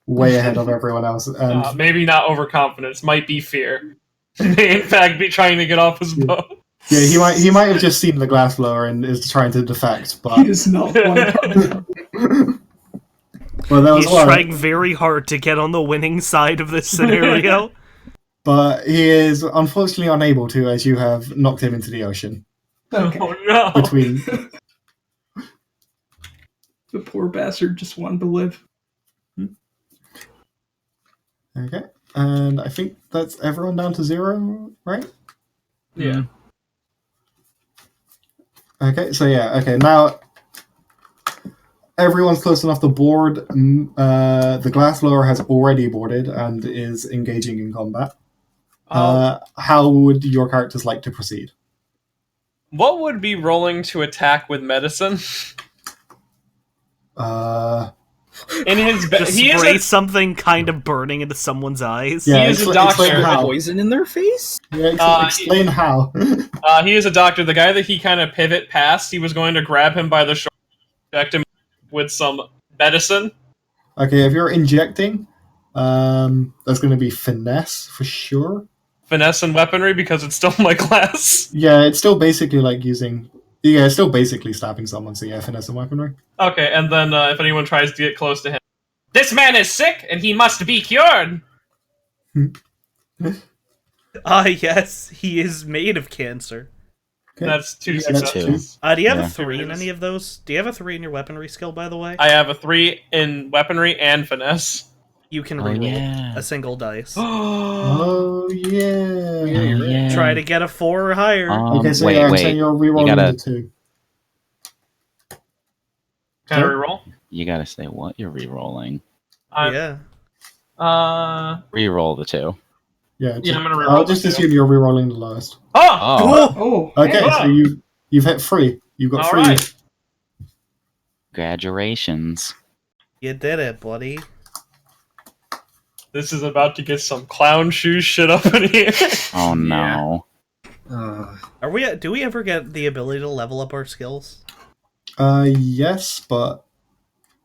[SPEAKER 2] way ahead of everyone else, and
[SPEAKER 5] Maybe not overconfidence. Might be fear. May in fact be trying to get off his boat.
[SPEAKER 2] yeah, he might have just seen the glass blower and is trying to defect,
[SPEAKER 6] He
[SPEAKER 2] but
[SPEAKER 6] does not want to.
[SPEAKER 2] well, there was
[SPEAKER 1] He's
[SPEAKER 2] one,
[SPEAKER 1] trying very hard to get on the winning side of this scenario.
[SPEAKER 2] but he is unfortunately unable to, as you have knocked him into the ocean
[SPEAKER 6] Okay.
[SPEAKER 5] Oh no!
[SPEAKER 2] between.
[SPEAKER 6] The poor bastard just wanted to live.
[SPEAKER 2] Okay, and I think that's everyone down to 0, right?
[SPEAKER 5] Yeah.
[SPEAKER 2] Okay, so yeah, okay, now everyone's close enough to board. The glass blower has already boarded and is engaging in combat. How would your characters like to proceed?
[SPEAKER 5] What would be rolling to attack with medicine? In his
[SPEAKER 1] Just
[SPEAKER 5] he
[SPEAKER 1] spray
[SPEAKER 5] is
[SPEAKER 1] something kind of burning into someone's eyes.
[SPEAKER 2] Yeah,
[SPEAKER 5] He is a
[SPEAKER 2] explain
[SPEAKER 5] doctor.
[SPEAKER 2] how.
[SPEAKER 3] Poison in their face?
[SPEAKER 2] Yeah, explain how.
[SPEAKER 5] he is a doctor. The guy that he kind of pivot past, he was going to grab him by the shoulder, inject him with some medicine.
[SPEAKER 2] Okay, if you're injecting, that's going to be finesse for sure.
[SPEAKER 5] Finesse and weaponry because it's still my class.
[SPEAKER 2] Yeah, it's still basically like using. Yeah, it's still basically stabbing someone. So yeah, finesse and weaponry.
[SPEAKER 5] Okay, and then if anyone tries to get close to him, this man is sick and he must be cured.
[SPEAKER 1] Yes, he is made of cancer.
[SPEAKER 2] Okay.
[SPEAKER 5] That's 2
[SPEAKER 2] Yeah, that's
[SPEAKER 5] successes.
[SPEAKER 1] Do you have
[SPEAKER 7] Yeah.
[SPEAKER 1] a 3 in any of those? Do you have a 3 in your weaponry skill, by the way?
[SPEAKER 5] I have a 3 in weaponry and finesse.
[SPEAKER 1] You can
[SPEAKER 7] Oh,
[SPEAKER 1] reroll
[SPEAKER 7] yeah.
[SPEAKER 1] a single dice.
[SPEAKER 2] Oh yeah.
[SPEAKER 1] Try to get a 4 or higher.
[SPEAKER 2] Okay, so
[SPEAKER 7] wait,
[SPEAKER 2] yeah, I'm
[SPEAKER 7] wait.
[SPEAKER 2] saying you're rerolling
[SPEAKER 7] gotta-
[SPEAKER 2] the 2.
[SPEAKER 5] Can I reroll?
[SPEAKER 7] You gotta say what you're re-rolling.
[SPEAKER 1] Yeah.
[SPEAKER 7] Re-roll the 2.
[SPEAKER 2] Yeah,
[SPEAKER 5] Yeah, I'm gonna reroll
[SPEAKER 2] I'll just
[SPEAKER 5] the 2.
[SPEAKER 2] assume you're rerolling the lowest.
[SPEAKER 5] Oh!
[SPEAKER 7] Oh,
[SPEAKER 6] Oh,
[SPEAKER 2] Okay,
[SPEAKER 5] Yeah.
[SPEAKER 2] so you've hit 3. You've got
[SPEAKER 5] All
[SPEAKER 2] 3.
[SPEAKER 5] right.
[SPEAKER 7] congratulations.
[SPEAKER 1] You did it, buddy.
[SPEAKER 5] This is about to get some clown shoes shit up in here.
[SPEAKER 7] Oh no.
[SPEAKER 1] Do we ever get the ability to level up our skills?
[SPEAKER 2] Yes, but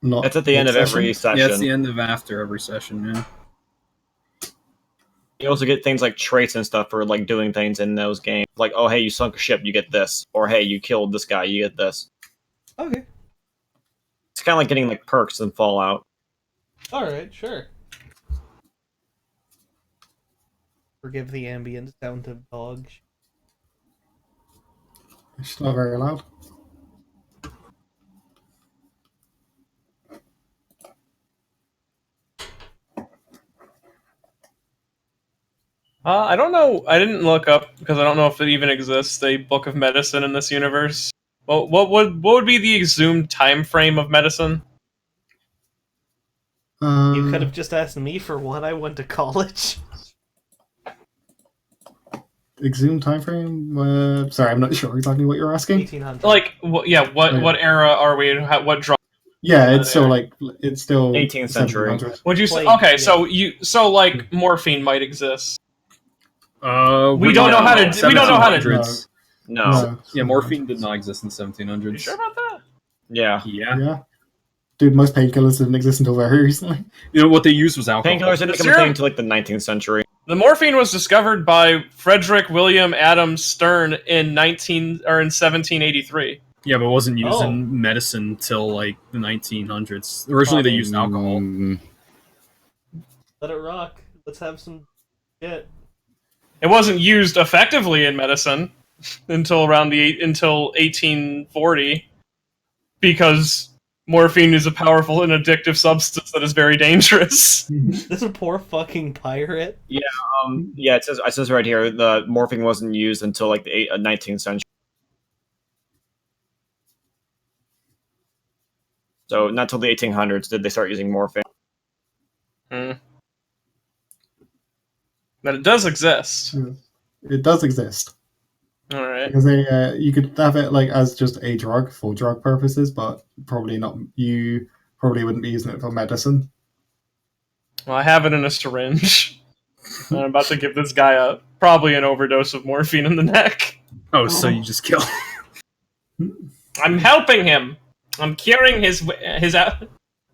[SPEAKER 2] not.
[SPEAKER 4] That's at the end of every
[SPEAKER 2] session.
[SPEAKER 4] session.
[SPEAKER 3] Yeah, it's the end of after every session, yeah.
[SPEAKER 4] You also get things like traits and stuff for like doing things in those games. Like, oh hey, you sunk a ship, you get this. Or hey, you killed this guy, you get this.
[SPEAKER 1] Okay.
[SPEAKER 4] It's kinda like getting like perks in Fallout.
[SPEAKER 1] Alright, sure. Forgive the ambient sound of dogs.
[SPEAKER 2] It's not very loud.
[SPEAKER 5] I don't know. I didn't look up because I don't know if it even exists. A book of medicine in this universe. Well, what would be the exhumed time frame of medicine?
[SPEAKER 1] You could have just asked me for what I went to college.
[SPEAKER 2] Exhumed time frame. Sorry, I'm not sure exactly what you're asking.
[SPEAKER 1] 1800.
[SPEAKER 5] Like, what era are we in? What drama?
[SPEAKER 2] Yeah, it's still
[SPEAKER 4] 18th century.
[SPEAKER 2] 1700s.
[SPEAKER 5] Would you say?
[SPEAKER 1] Like,
[SPEAKER 5] Okay,
[SPEAKER 1] yeah.
[SPEAKER 5] so like morphine might exist.
[SPEAKER 3] We
[SPEAKER 5] don't know how to- we don't know how to-
[SPEAKER 3] 1700s.
[SPEAKER 4] No.
[SPEAKER 2] No.
[SPEAKER 3] Yeah, morphine did not exist in 1700s.
[SPEAKER 5] You sure about that?
[SPEAKER 4] Yeah.
[SPEAKER 3] Yeah.
[SPEAKER 2] Yeah. Dude, most painkillers didn't exist until very recently.
[SPEAKER 3] You know what they used was alcohol.
[SPEAKER 4] Painkillers didn't become a thing until like the 19th century.
[SPEAKER 5] The morphine was discovered by Frederick William Adams Stern in 1783.
[SPEAKER 3] Yeah, but it wasn't used
[SPEAKER 1] Oh.
[SPEAKER 3] in medicine till like the 1900s. Originally, they used alcohol.
[SPEAKER 1] Let it rock. Let's have some shit.
[SPEAKER 5] It wasn't used effectively in medicine until until 1840 because morphine is a powerful and addictive substance that is very dangerous.
[SPEAKER 1] This is a poor fucking pirate.
[SPEAKER 4] Yeah, it says right here the morphine wasn't used until like the 19th century. So not till the 1800s did they start using morphine.
[SPEAKER 5] But it does exist.
[SPEAKER 2] It does exist.
[SPEAKER 5] All right.
[SPEAKER 2] Because you could have it like as just a drug for drug purposes, but probably not. You probably wouldn't be using it for medicine.
[SPEAKER 5] Well, I have it in a syringe. I'm about to give this guy probably an overdose of morphine in the neck.
[SPEAKER 3] Oh, so you just kill.
[SPEAKER 5] I'm helping him. I'm curing his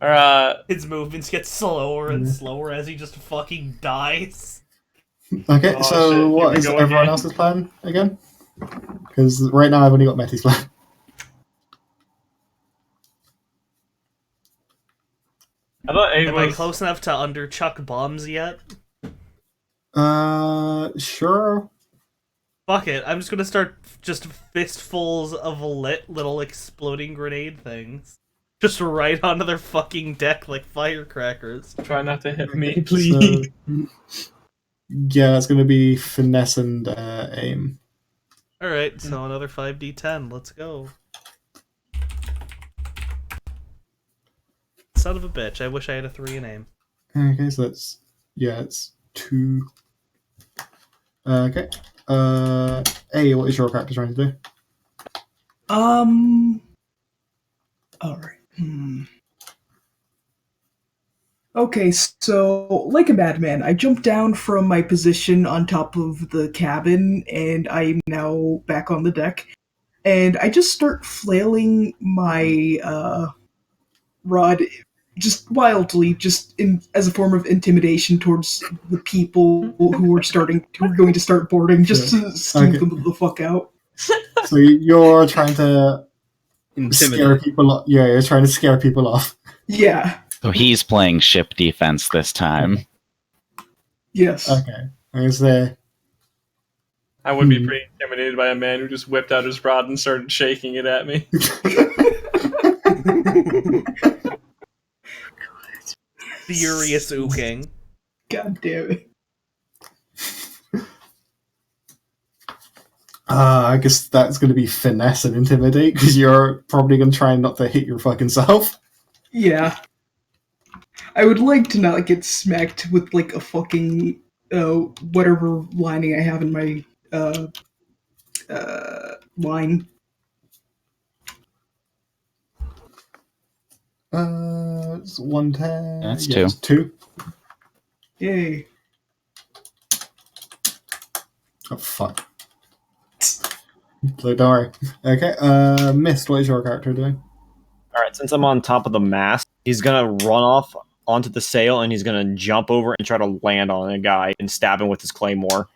[SPEAKER 1] His movements get slower and slower as he just fucking dies.
[SPEAKER 2] Okay,
[SPEAKER 5] Oh,
[SPEAKER 2] so
[SPEAKER 5] shit, here
[SPEAKER 2] what
[SPEAKER 5] we
[SPEAKER 2] is
[SPEAKER 5] go
[SPEAKER 2] everyone
[SPEAKER 5] again.
[SPEAKER 2] else's plan again? Because right now I've only got Metty's plan.
[SPEAKER 5] I thought it
[SPEAKER 1] Am I
[SPEAKER 5] was.
[SPEAKER 1] close enough to underchuck bombs yet?
[SPEAKER 2] Sure.
[SPEAKER 1] Fuck it, I'm just gonna start just fistfuls of lit little exploding grenade things. Just right onto their fucking deck like firecrackers.
[SPEAKER 5] Try not to hit me,
[SPEAKER 2] So,
[SPEAKER 5] please.
[SPEAKER 2] yeah, it's going to be finesse and aim.
[SPEAKER 1] Alright, so another 5d10, let's go. Son of a bitch, I wish I had a 3 in aim.
[SPEAKER 2] Okay, so it's 2. Okay. A, what is your character trying to do?
[SPEAKER 6] Alright. Okay, so like a madman, I jumped down from my position on top of the cabin, and I'm now back on the deck. And I just start flailing my rod just wildly, just as a form of intimidation towards the people who are going to start boarding, just to skew them the fuck out.
[SPEAKER 2] So you're trying to scare
[SPEAKER 3] Intimidate.
[SPEAKER 2] people off. Yeah, you're trying to scare people off.
[SPEAKER 6] Yeah.
[SPEAKER 7] So he's playing ship defense this time.
[SPEAKER 6] Yes.
[SPEAKER 2] Okay. I'm going to say,
[SPEAKER 5] I would be pretty intimidated by a man who just whipped out his rod and started shaking it at me.
[SPEAKER 1] Furious ooking.
[SPEAKER 6] God damn it.
[SPEAKER 2] I guess that's going to be finesse and intimidate, because you're probably going to try not to hit your fucking self.
[SPEAKER 6] Yeah. I would like to not get smacked with like a fucking whatever lining I have in my line.
[SPEAKER 2] It's 110.
[SPEAKER 7] That's
[SPEAKER 2] yeah,
[SPEAKER 7] 2.
[SPEAKER 2] It's 2.
[SPEAKER 6] Yay.
[SPEAKER 2] Oh, fuck. So don't worry. Okay, Mist, what is your character doing?
[SPEAKER 4] Alright, since I'm on top of the mast, he's gonna run off onto the sail and he's gonna jump over and try to land on a guy and stab him with his claymore.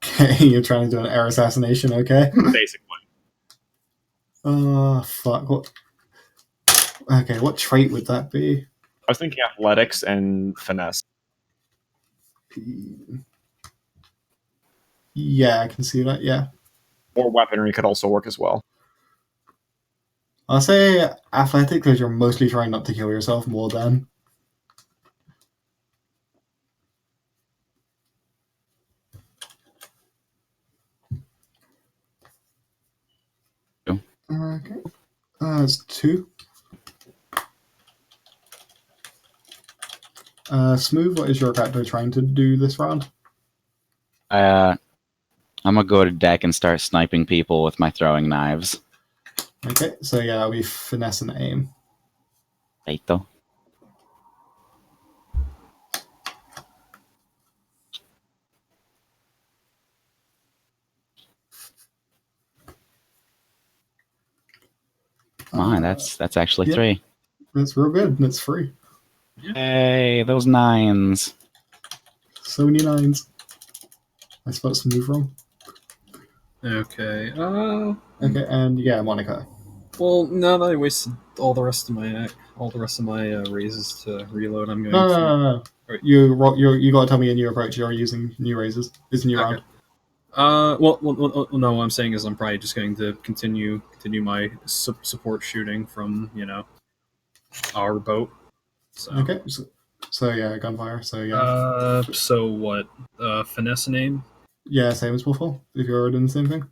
[SPEAKER 2] Okay, you're trying to do an air assassination, okay?
[SPEAKER 4] Basically.
[SPEAKER 2] Fuck. What? Okay, what trait would that be?
[SPEAKER 4] I was thinking athletics and finesse.
[SPEAKER 2] Yeah, I can see that, yeah.
[SPEAKER 4] Or weaponry could also work as well.
[SPEAKER 2] I'll say athletic because you're mostly trying not to kill yourself more than. Okay. It's 2. Smooth, what is your character trying to do this round?
[SPEAKER 7] I'm gonna go to deck and start sniping people with my throwing knives.
[SPEAKER 2] Okay, so yeah, we finesse and aim.
[SPEAKER 7] Feito. Mine, that's actually
[SPEAKER 2] yeah.
[SPEAKER 7] 3.
[SPEAKER 2] That's real good, and it's free.
[SPEAKER 7] Hey, those 9s.
[SPEAKER 2] So many 9s. I spelled smooth wrong.
[SPEAKER 3] Okay.
[SPEAKER 2] Okay, and yeah, Monica.
[SPEAKER 3] Well, now that I wasted all the rest of my raises to reload, I'm going
[SPEAKER 2] No,
[SPEAKER 3] to.
[SPEAKER 2] no, no, no.
[SPEAKER 3] Right.
[SPEAKER 2] You got to tell me a new approach. You're using new raises. It's a new round.
[SPEAKER 3] Well, no. What I'm saying is, I'm probably just going to continue my support shooting from our boat. So.
[SPEAKER 2] Okay, so yeah, gunfire. So yeah.
[SPEAKER 3] So what? Finesse name?
[SPEAKER 2] Yeah, same as before. If you're doing the same thing.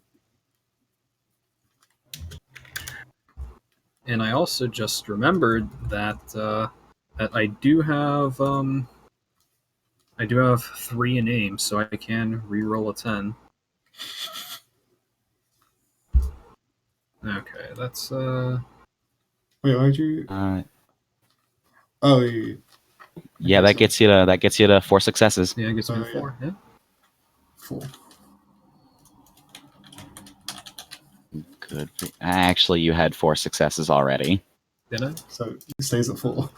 [SPEAKER 3] And I also just remembered that that I do have I do have 3 in aim, so I can re-roll a 10. Okay, that's
[SPEAKER 2] Wait, why'd you?
[SPEAKER 7] Uh,
[SPEAKER 2] Oh,
[SPEAKER 7] yeah, that gets you to 4 successes.
[SPEAKER 3] yeah, it gets me
[SPEAKER 2] Oh,
[SPEAKER 3] to
[SPEAKER 2] yeah.
[SPEAKER 3] 4. Yeah.
[SPEAKER 2] 4.
[SPEAKER 7] Good. Actually, you had 4 successes already.
[SPEAKER 3] Did I?
[SPEAKER 2] So it stays at 4.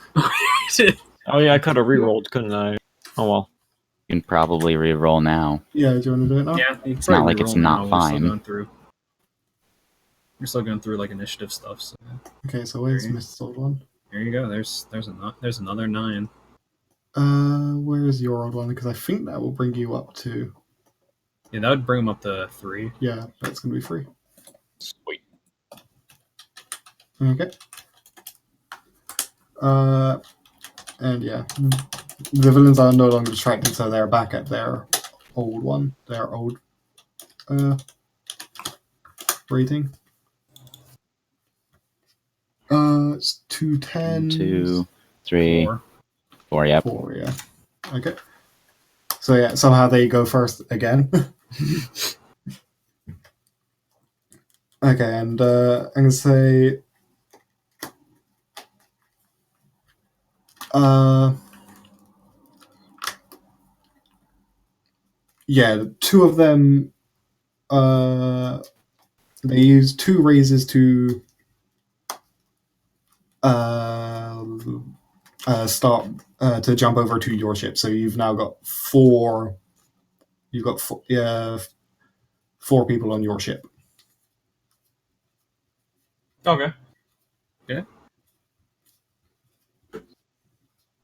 [SPEAKER 4] Oh yeah, I could have re-rolled, couldn't I? Oh well.
[SPEAKER 7] You can probably re-roll now.
[SPEAKER 2] Yeah, do you want to do it now?
[SPEAKER 3] Yeah, you
[SPEAKER 7] It's not like it's not fine.
[SPEAKER 3] We're still going through like initiative stuff. So
[SPEAKER 2] Okay, so where's
[SPEAKER 3] There you-
[SPEAKER 2] Mr. Old One?
[SPEAKER 3] there you go. There's another 9.
[SPEAKER 2] Where is your old one? Because I think that will bring you up to.
[SPEAKER 3] Yeah, that would bring him up to 3.
[SPEAKER 2] Yeah, that's gonna be 3.
[SPEAKER 4] Sweet.
[SPEAKER 2] Okay. And yeah, the villains are no longer distracted, so they're back at their old one, their old rating. It's 2 10s.
[SPEAKER 7] 2, 3,
[SPEAKER 3] 4.
[SPEAKER 7] 4. Yep.
[SPEAKER 2] 4, yeah. Okay. So yeah, somehow they go first again. Okay, and I'm gonna say yeah, 2 of them they use 2 raises to start to jump over to your ship. So you've now got 4. You've got 4, yeah, 4 people on your ship.
[SPEAKER 5] Okay.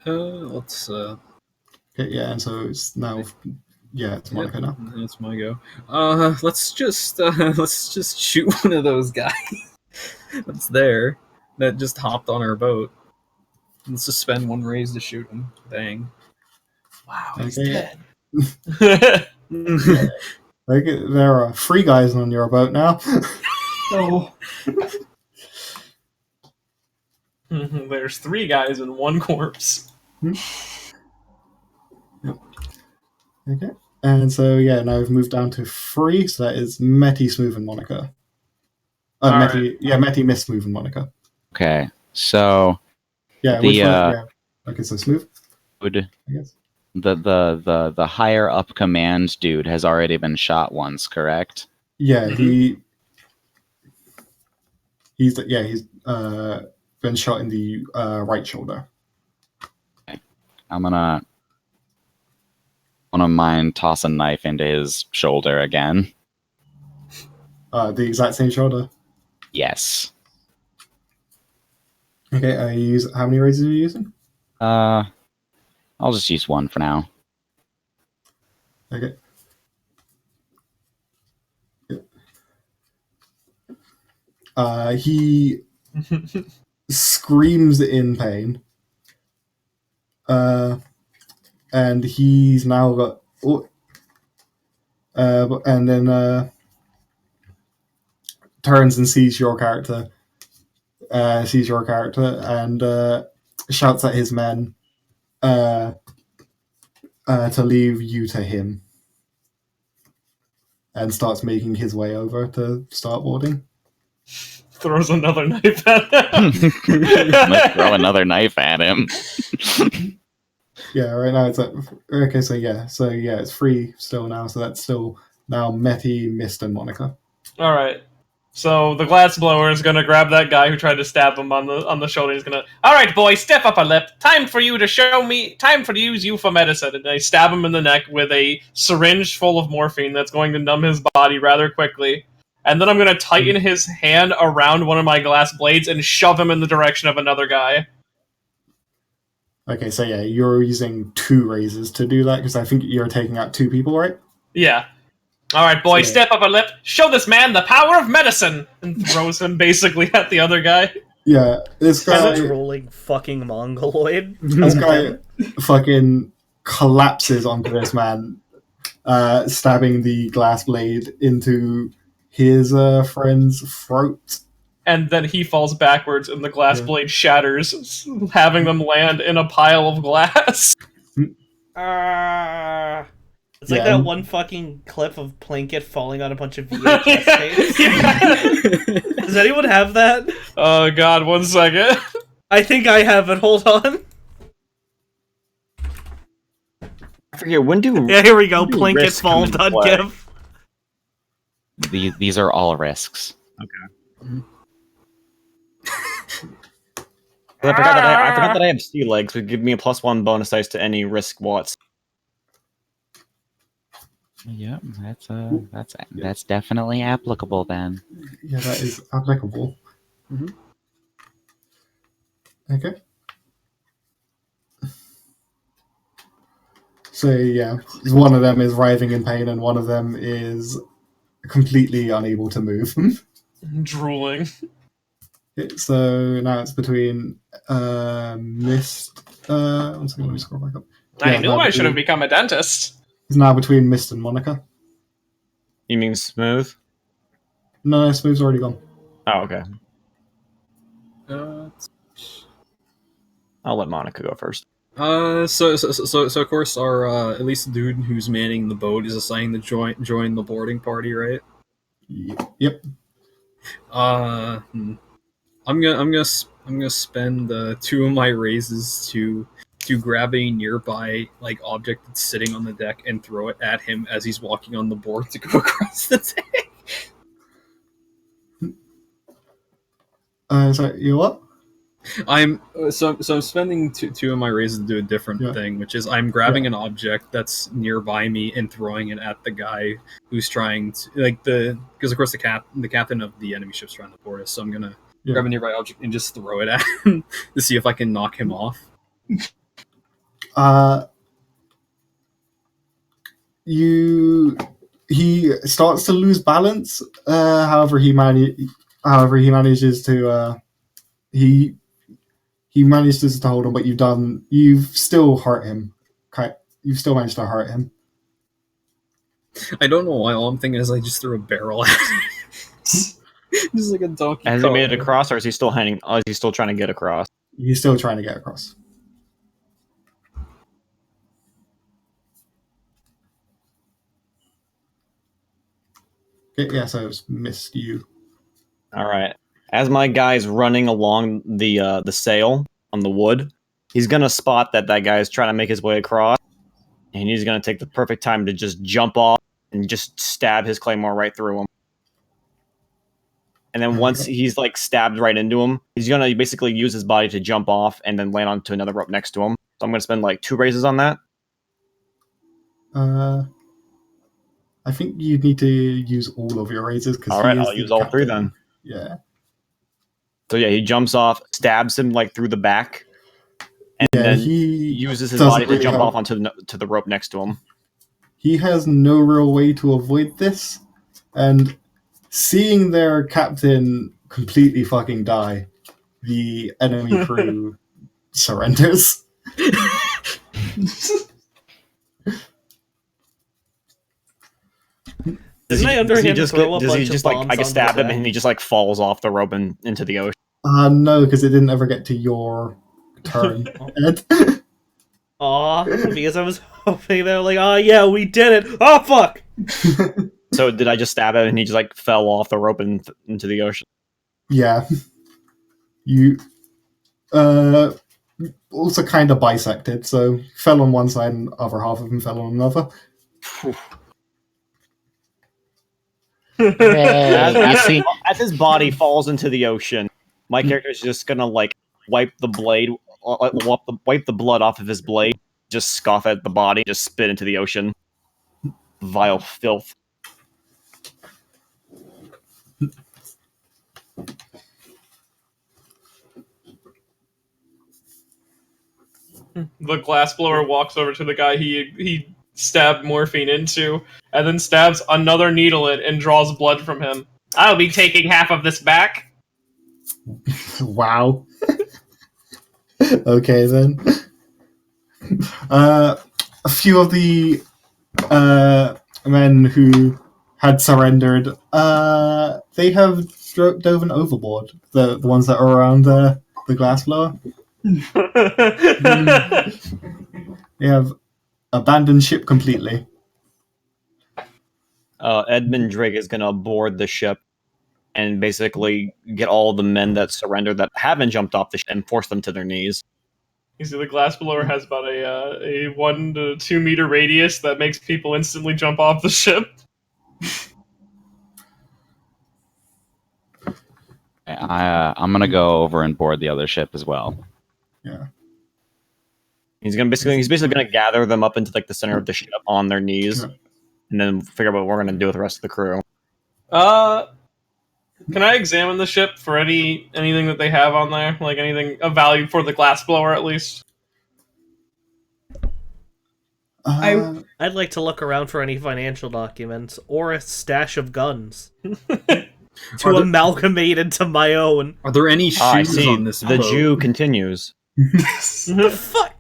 [SPEAKER 3] Let's
[SPEAKER 2] Okay, yeah, and so it's now, yeah, it's Monica now.
[SPEAKER 3] That's my go. Let's just shoot one of those guys that's there that just hopped on our boat. Let's just spend 1 raise to shoot him. Dang.
[SPEAKER 5] Wow,
[SPEAKER 2] he's
[SPEAKER 5] dead.
[SPEAKER 2] Like, there are 3 guys on your boat now.
[SPEAKER 6] Oh,
[SPEAKER 5] There's 3 guys and 1 corpse.
[SPEAKER 2] Okay, and so yeah, now we've moved down to 3. So that is Metty, Smooth, and Monica. Metty, yeah, Metty, Miss, Smooth, and Monica.
[SPEAKER 7] Okay. So
[SPEAKER 2] Yeah,
[SPEAKER 7] The,
[SPEAKER 2] which one? Yeah. Okay, so Smooth,
[SPEAKER 7] would
[SPEAKER 2] I guess.
[SPEAKER 7] the higher up command dude has already been shot once, correct?
[SPEAKER 2] Yeah,
[SPEAKER 5] Mhm.
[SPEAKER 2] he's been shot in the right shoulder.
[SPEAKER 7] I'm gonna mind toss a knife into his shoulder again.
[SPEAKER 2] The exact same shoulder.
[SPEAKER 7] Yes.
[SPEAKER 2] Okay, how many raises are you using?
[SPEAKER 7] I'll just use 1 for now.
[SPEAKER 2] Okay. He screams in pain. And he's now got. And then turns and sees your character. And shouts at his men to leave you to him. And starts making his way over to start boarding.
[SPEAKER 5] Throws another knife at him.
[SPEAKER 7] I'm gonna throw another knife at him.
[SPEAKER 2] Yeah, right now it's at. Okay, so yeah, it's 3 still now. So that's still now Metty, Mist, and Monica.
[SPEAKER 5] All right. So the glass blower is gonna grab that guy who tried to stab him on the shoulder. He's gonna, all right, boy, step up a lip. Time for you to show me. Time for to use you for medicine. And I stab him in the neck with a syringe full of morphine that's going to numb his body rather quickly. And then I'm gonna tighten his hand around one of my glass blades and shove him in the direction of another guy.
[SPEAKER 2] Okay, so yeah, you're using 2 raises to do that because I think you're taking out 2 people, right?
[SPEAKER 5] Yeah. All right, boy,
[SPEAKER 2] Yeah.
[SPEAKER 5] step up a lip. Show this man the power of medicine, and throws him basically at the other guy.
[SPEAKER 2] Yeah, this guy,
[SPEAKER 1] Rolling fucking mongoloid.
[SPEAKER 2] this guy fucking collapses onto this man, stabbing the glass blade into his friend's throat.
[SPEAKER 5] And then he falls backwards, and the glass
[SPEAKER 2] Yeah.
[SPEAKER 5] blade shatters, having them land in a pile of glass.
[SPEAKER 1] It's like
[SPEAKER 2] Yeah.
[SPEAKER 1] that one fucking clip of Plinkett falling on a bunch of VHS tapes.
[SPEAKER 5] Yeah.
[SPEAKER 1] Does anyone have that?
[SPEAKER 5] Oh god, 1 second.
[SPEAKER 1] I think I have it. Hold on.
[SPEAKER 4] I forget when do
[SPEAKER 1] Yeah, here we go.
[SPEAKER 4] when do
[SPEAKER 1] Plinkett
[SPEAKER 4] risks come
[SPEAKER 1] fall
[SPEAKER 4] into
[SPEAKER 1] done
[SPEAKER 4] play?
[SPEAKER 1] give.
[SPEAKER 7] These are all risks.
[SPEAKER 4] I forgot that I have sea legs, would give me a +1 bonus dice to any risk what's.
[SPEAKER 7] Yep, that's definitely applicable then.
[SPEAKER 2] Yeah, that is applicable.
[SPEAKER 3] Mhm.
[SPEAKER 2] Okay. So yeah, one of them is writhing in pain, and one of them is completely unable to move.
[SPEAKER 5] Drooling.
[SPEAKER 2] Okay, so now it's between Mist. One second, let me scroll back up.
[SPEAKER 5] I
[SPEAKER 2] Yeah,
[SPEAKER 5] knew
[SPEAKER 2] now
[SPEAKER 5] I should have
[SPEAKER 2] between-
[SPEAKER 5] become a dentist.
[SPEAKER 2] It's now between Mist and Monica.
[SPEAKER 4] You mean smooth?
[SPEAKER 2] No, Smooth's already gone.
[SPEAKER 4] Oh, okay.
[SPEAKER 3] Uh,
[SPEAKER 4] I'll let Monica go first.
[SPEAKER 3] so of course our at least the dude who's manning the boat is assigned to join the boarding party, right?
[SPEAKER 2] Yep.
[SPEAKER 3] I'm gonna spend 2 of my raises to grab a nearby like object that's sitting on the deck and throw it at him as he's walking on the board to go across the deck.
[SPEAKER 2] So you what?
[SPEAKER 3] I'm so I'm spending two of my raises to do a different
[SPEAKER 2] Yeah.
[SPEAKER 3] thing, which is I'm grabbing an object that's nearby me and throwing it at the guy who's trying to because of course the captain of the enemy ship's trying to board us, so I'm gonna grab a nearby object and just throw it at him to see if I can knock him off.
[SPEAKER 2] He starts to lose balance. However, he manages to he manages to hold on, but you've still hurt him. You've still managed to hurt him.
[SPEAKER 3] I don't know why. All I'm thinking is I just threw a barrel at him. Just like a donkey.
[SPEAKER 4] Has he
[SPEAKER 3] Kong.
[SPEAKER 4] made it across, or is he still hanging? Oh, is he still trying to get across?
[SPEAKER 2] He's still trying to get across. Okay, yeah, so it's missed you.
[SPEAKER 4] All right. As my guy's running along the sail on the wood, he's gonna spot that guy's trying to make his way across, and he's gonna take the perfect time to just jump off and just stab his claymore right through him. And then once he's like stabbed right into him, he's gonna basically use his body to jump off and then land onto another rope next to him. So I'm gonna spend like 2 raises on that.
[SPEAKER 2] I think you need to use all of your raises.
[SPEAKER 4] All right, I'll use all 3 then.
[SPEAKER 2] Yeah.
[SPEAKER 4] So yeah, he jumps off, stabs him like through the back, and then
[SPEAKER 2] he
[SPEAKER 4] uses his
[SPEAKER 2] doesn't
[SPEAKER 4] body to
[SPEAKER 2] really
[SPEAKER 4] jump
[SPEAKER 2] have-
[SPEAKER 4] off onto the rope next to him.
[SPEAKER 2] He has no real way to avoid this, and seeing their captain completely fucking die, the enemy crew surrenders.
[SPEAKER 1] Didn't I under him throw a
[SPEAKER 4] does he
[SPEAKER 1] bunch
[SPEAKER 4] just
[SPEAKER 1] of
[SPEAKER 4] like
[SPEAKER 1] bombs
[SPEAKER 4] I can
[SPEAKER 1] onto
[SPEAKER 4] stab
[SPEAKER 1] the
[SPEAKER 4] him
[SPEAKER 1] deck?
[SPEAKER 4] and he just like falls off the rope and into the ocean?
[SPEAKER 2] No, because it didn't ever get to your turn. Ed.
[SPEAKER 1] Aw, because I was hoping they were like, oh yeah, we did it. Oh fuck!
[SPEAKER 4] So did I just stab him and he just like fell off the rope and into the ocean?
[SPEAKER 2] Yeah. You also kind of bisected, so fell on one side and the other half of him fell on another.
[SPEAKER 4] As his body falls into the ocean, my character is just gonna like wipe the blood off of his blade, just scoff at the body, just spit into the ocean. Vile filth.
[SPEAKER 5] The glassblower walks over to the guy he stabbed morphine into, and then stabs another needle in and draws blood from him. I'll be taking half of this back.
[SPEAKER 2] Wow. Okay then. A few of the men who had surrendered, they have dove overboard. The ones that are around the glass blower. They have abandon ship completely.
[SPEAKER 4] Edmund Drake is gonna board the ship and basically get all the men that surrendered that haven't jumped off the ship and force them to their knees.
[SPEAKER 5] You see, the glassblower has about a 1 to 2 meter radius that makes people instantly jump off the ship.
[SPEAKER 7] I'm gonna go over and board the other ship as well.
[SPEAKER 2] Yeah.
[SPEAKER 4] He's basically gonna gather them up into like the center of the ship on their knees,
[SPEAKER 2] Yeah.
[SPEAKER 4] and then figure out what we're gonna do with the rest of the crew.
[SPEAKER 5] Can I examine the ship for anything that they have on there? Like anything of value for the glassblower, at least?
[SPEAKER 2] Uh,
[SPEAKER 1] I'd like to look around for any financial documents or a stash of guns to
[SPEAKER 3] Are there-
[SPEAKER 1] amalgamate into my own.
[SPEAKER 3] Are there any shoes
[SPEAKER 4] I see.
[SPEAKER 3] on this
[SPEAKER 4] The
[SPEAKER 3] boat?
[SPEAKER 4] Jew continues.
[SPEAKER 1] The fuck?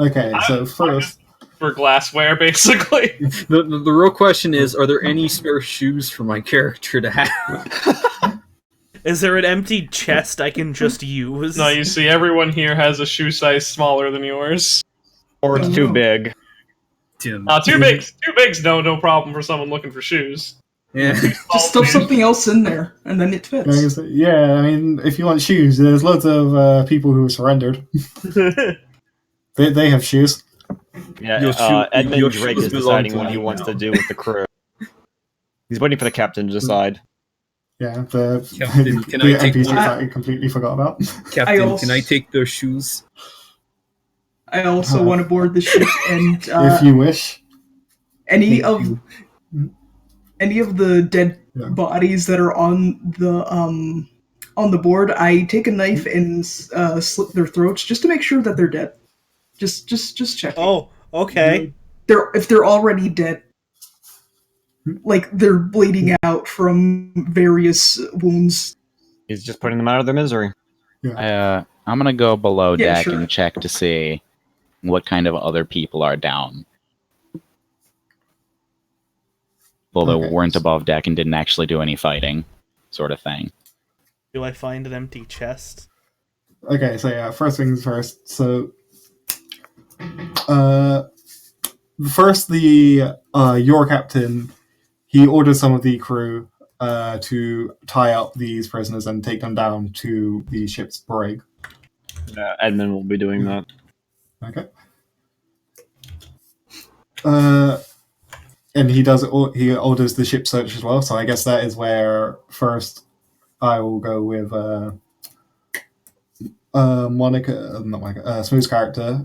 [SPEAKER 2] okay, so first,
[SPEAKER 5] For glassware, basically.
[SPEAKER 3] The real question is, are there any spare shoes for my character to have?
[SPEAKER 1] Is there an empty chest I can just use?
[SPEAKER 5] No, you see, everyone here has a shoe size smaller than yours.
[SPEAKER 4] Or it's too big.
[SPEAKER 3] Tim.
[SPEAKER 5] Too big's no problem for someone looking for shoes.
[SPEAKER 3] Yeah.
[SPEAKER 6] Just stuff something else in there, and then it fits.
[SPEAKER 2] yeah, I mean, if you want shoes, there's loads of people who surrendered. They have shoes.
[SPEAKER 4] Yeah,
[SPEAKER 3] Your shoe-
[SPEAKER 4] Edmund
[SPEAKER 3] your
[SPEAKER 4] Drake
[SPEAKER 3] shoes
[SPEAKER 4] is
[SPEAKER 3] belong
[SPEAKER 4] deciding
[SPEAKER 3] to
[SPEAKER 4] what he
[SPEAKER 3] you
[SPEAKER 4] wants
[SPEAKER 3] now.
[SPEAKER 4] to do with the crew. He's waiting for the captain to decide.
[SPEAKER 2] Yeah, the
[SPEAKER 3] Captain, can I take
[SPEAKER 2] NPCs
[SPEAKER 3] one?
[SPEAKER 2] that I completely forgot about.
[SPEAKER 3] Captain,
[SPEAKER 6] also-
[SPEAKER 3] can I take those shoes?
[SPEAKER 6] I also want to board the ship, and
[SPEAKER 2] If you wish.
[SPEAKER 6] any
[SPEAKER 3] Thank
[SPEAKER 6] of
[SPEAKER 3] you.
[SPEAKER 6] any of the dead
[SPEAKER 2] Yeah.
[SPEAKER 6] bodies that are on the board, I take a knife and slit their throats just to make sure that they're dead. Just checking.
[SPEAKER 1] Oh, okay.
[SPEAKER 6] If they're already dead, like they're bleeding out from various wounds.
[SPEAKER 4] He's just putting them out of their misery.
[SPEAKER 7] I'm gonna go below
[SPEAKER 6] Yeah,
[SPEAKER 7] deck
[SPEAKER 6] sure.
[SPEAKER 7] and check to see what kind of other people are down. Well, they
[SPEAKER 2] Okay.
[SPEAKER 7] weren't above deck and didn't actually do any fighting, sort of thing.
[SPEAKER 1] Do I find an empty chest?
[SPEAKER 2] Okay, so yeah, first things first. So, first, your captain, he orders some of the crew to tie up these prisoners and take them down to the ship's brig.
[SPEAKER 4] Edmund will be doing that.
[SPEAKER 2] Okay. And he orders the ship search as well. So I guess that is where first I will go with Smooth's character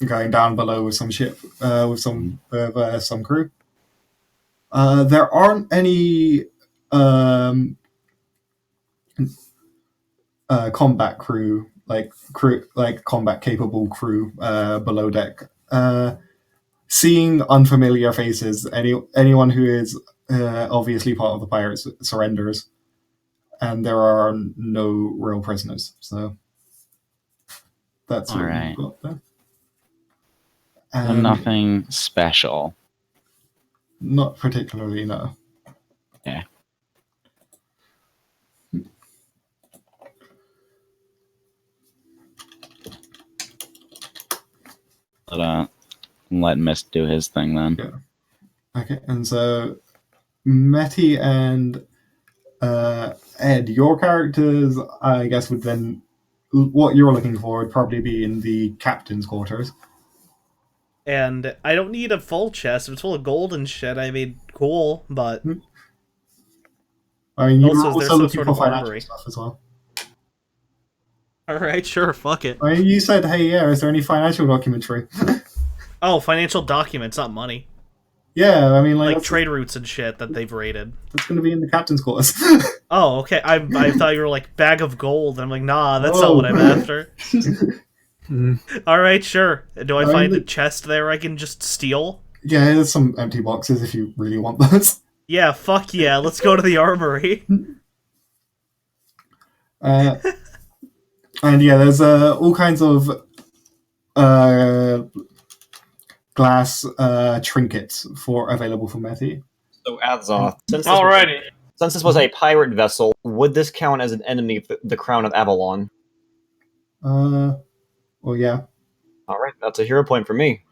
[SPEAKER 2] going down below with some ship with some crew. There aren't any combat crew like combat capable crew below deck. Seeing unfamiliar faces, anyone who is obviously part of the pirates surrenders, and there are no real prisoners. So that's what
[SPEAKER 7] Alright.
[SPEAKER 2] we've got there.
[SPEAKER 7] So nothing special.
[SPEAKER 2] Not particularly, no.
[SPEAKER 7] Yeah. But, let Mist do his thing then.
[SPEAKER 2] Yeah. Okay, and so Meti and Ed, your characters, I guess, would then what you're looking for would probably be in the captain's quarters.
[SPEAKER 1] And I don't need a full chest. If it's full of gold and shit, I mean, cool, but
[SPEAKER 2] I mean, you're
[SPEAKER 1] Also,
[SPEAKER 2] also,
[SPEAKER 1] there's some
[SPEAKER 2] looking
[SPEAKER 1] sort
[SPEAKER 2] for
[SPEAKER 1] of
[SPEAKER 2] financial
[SPEAKER 1] armory.
[SPEAKER 2] stuff as well.
[SPEAKER 1] alright, sure, fuck it.
[SPEAKER 2] I mean, you said, hey, yeah, is there any financial documentary?
[SPEAKER 1] Oh, financial documents, not money.
[SPEAKER 2] Yeah, I mean, like
[SPEAKER 1] Like trade routes and shit that they've raided.
[SPEAKER 2] that's going to be in the captain's quarters.
[SPEAKER 1] Oh, okay. I thought you were like bag of gold. And I'm like, nah, that's
[SPEAKER 2] Whoa.
[SPEAKER 1] not what I'm after.
[SPEAKER 3] Mm.
[SPEAKER 1] Alright, sure. Do I
[SPEAKER 2] I
[SPEAKER 1] find
[SPEAKER 2] mean,
[SPEAKER 1] a chest there I can just steal?
[SPEAKER 2] Yeah, there's some empty boxes if you really want those.
[SPEAKER 1] Yeah, fuck yeah. Let's go to the armory.
[SPEAKER 2] And yeah, there's all kinds of glass trinkets available for Meti.
[SPEAKER 4] So Azoth,
[SPEAKER 5] Alrighty.
[SPEAKER 4] since this was a pirate vessel, would this count as an enemy of the Crown of Avalon?
[SPEAKER 2] Well, yeah.
[SPEAKER 4] All right, that's a hero point for me.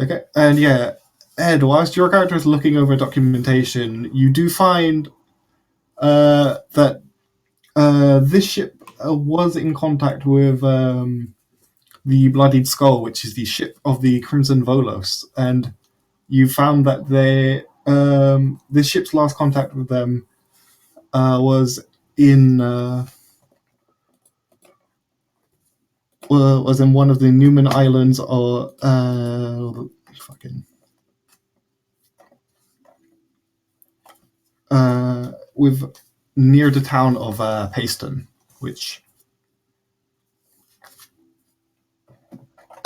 [SPEAKER 2] Okay, and yeah, Ed, whilst your character is looking over documentation, you do find that this ship was in contact with the Bloodied Skull, which is the ship of the Crimson Volos, and you found that this ship's last contact with them was in one of the Newman Islands, or with near the town of Payston, which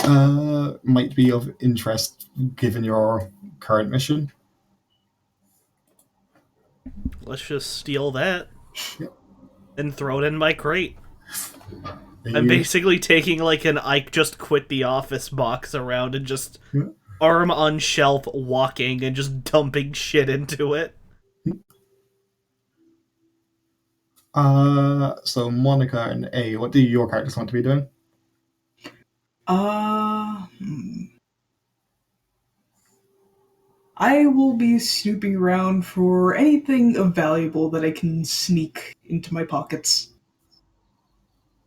[SPEAKER 2] might be of interest given your current mission.
[SPEAKER 1] Let's just steal that
[SPEAKER 2] Yep.
[SPEAKER 1] and throw it in my crate. I'm
[SPEAKER 2] You-
[SPEAKER 1] basically taking like an I just quit the office box around and just
[SPEAKER 2] Yeah.
[SPEAKER 1] arm on shelf walking and just dumping shit into it.
[SPEAKER 2] So Monica and A, what do your characters want to be doing?
[SPEAKER 6] I will be snooping around for anything of valuable that I can sneak into my pockets